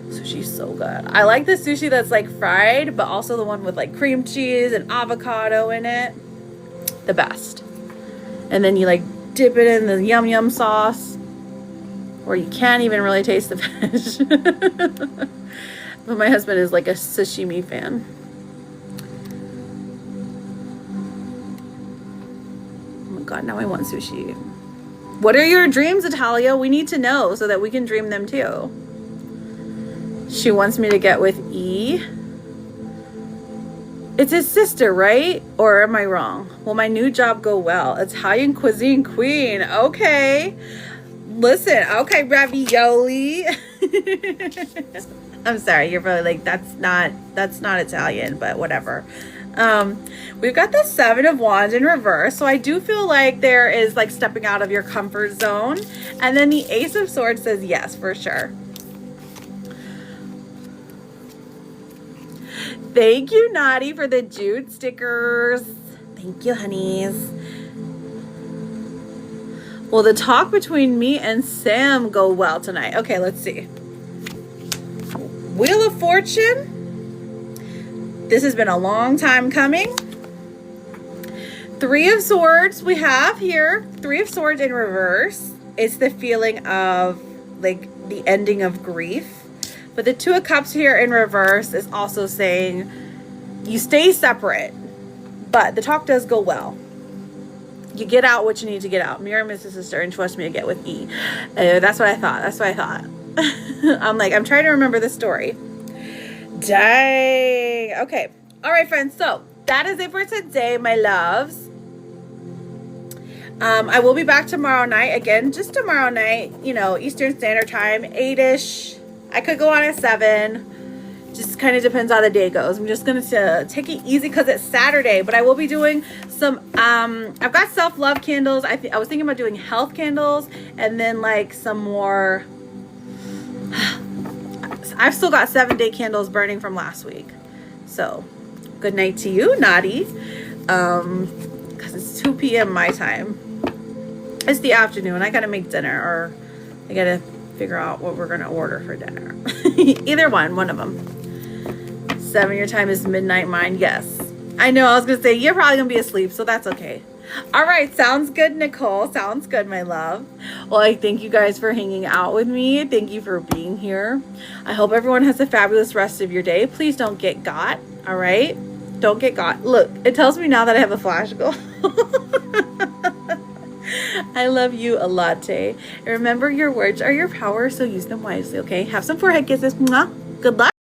Sushi's so good. I like the sushi that's like fried, but also the one with like cream cheese and avocado in it. The best. And then you like dip it in the yum yum sauce, or you can't even really taste the fish. But my husband is like a sashimi fan. Oh my God, now I want sushi. What are your dreams, Atalia? We need to know so that we can dream them too. She wants me to get with E. It's his sister, right? Or am I wrong? Will my new job go well? Italian cuisine queen. Okay. Listen, okay, ravioli. I'm sorry, you're probably like, that's not Italian, but whatever. We've got the Seven of Wands in reverse, so I do feel like there is like stepping out of your comfort zone. And then the Ace of Swords says yes, for sure. Thank you, Naughty, for the Jude stickers. Thank you, honeys. Will the talk between me and Sam go well tonight? Okay, let's see. Wheel of Fortune. This has been a long time coming. Three of Swords we have here. Three of Swords in reverse. It's the feeling of like the ending of grief. But the Two of Cups here in reverse is also saying you stay separate, but the talk does go well. You get out what you need to get out. Mirror, Mrs. Sister, and trust me to get with E. That's what I thought. That's what I thought. I'm like, I'm trying to remember the story. Dang. Okay. All right, friends. So that is it for today, my loves. I will be back tomorrow night. Again, just tomorrow night, you know, Eastern Standard Time, 8-ish. I could go on at 7. Just kind of depends how the day goes. I'm just going to take it easy because it's Saturday. But I will be doing some, I've got self-love candles. I was thinking about doing health candles. And then like some more, I've still got 7-day candles burning from last week. So, good night to you, Naughty. Because it's 2 p.m. my time. It's the afternoon. I got to make dinner, or I got to figure out what we're going to order for dinner. Either one of them. 7 your time is midnight mine. Yes. I know. I was going to say, you're probably going to be asleep, so that's okay. All right. Sounds good, Nicole. Sounds good, my love. Well, I thank you guys for hanging out with me. Thank you for being here. I hope everyone has a fabulous rest of your day. Please don't get got. All right? Don't get got. Look, it tells me now that I have a flash goal. I love you a latte. And remember, your words are your power, so use them wisely, okay? Have some forehead kisses. Mwah. Good luck.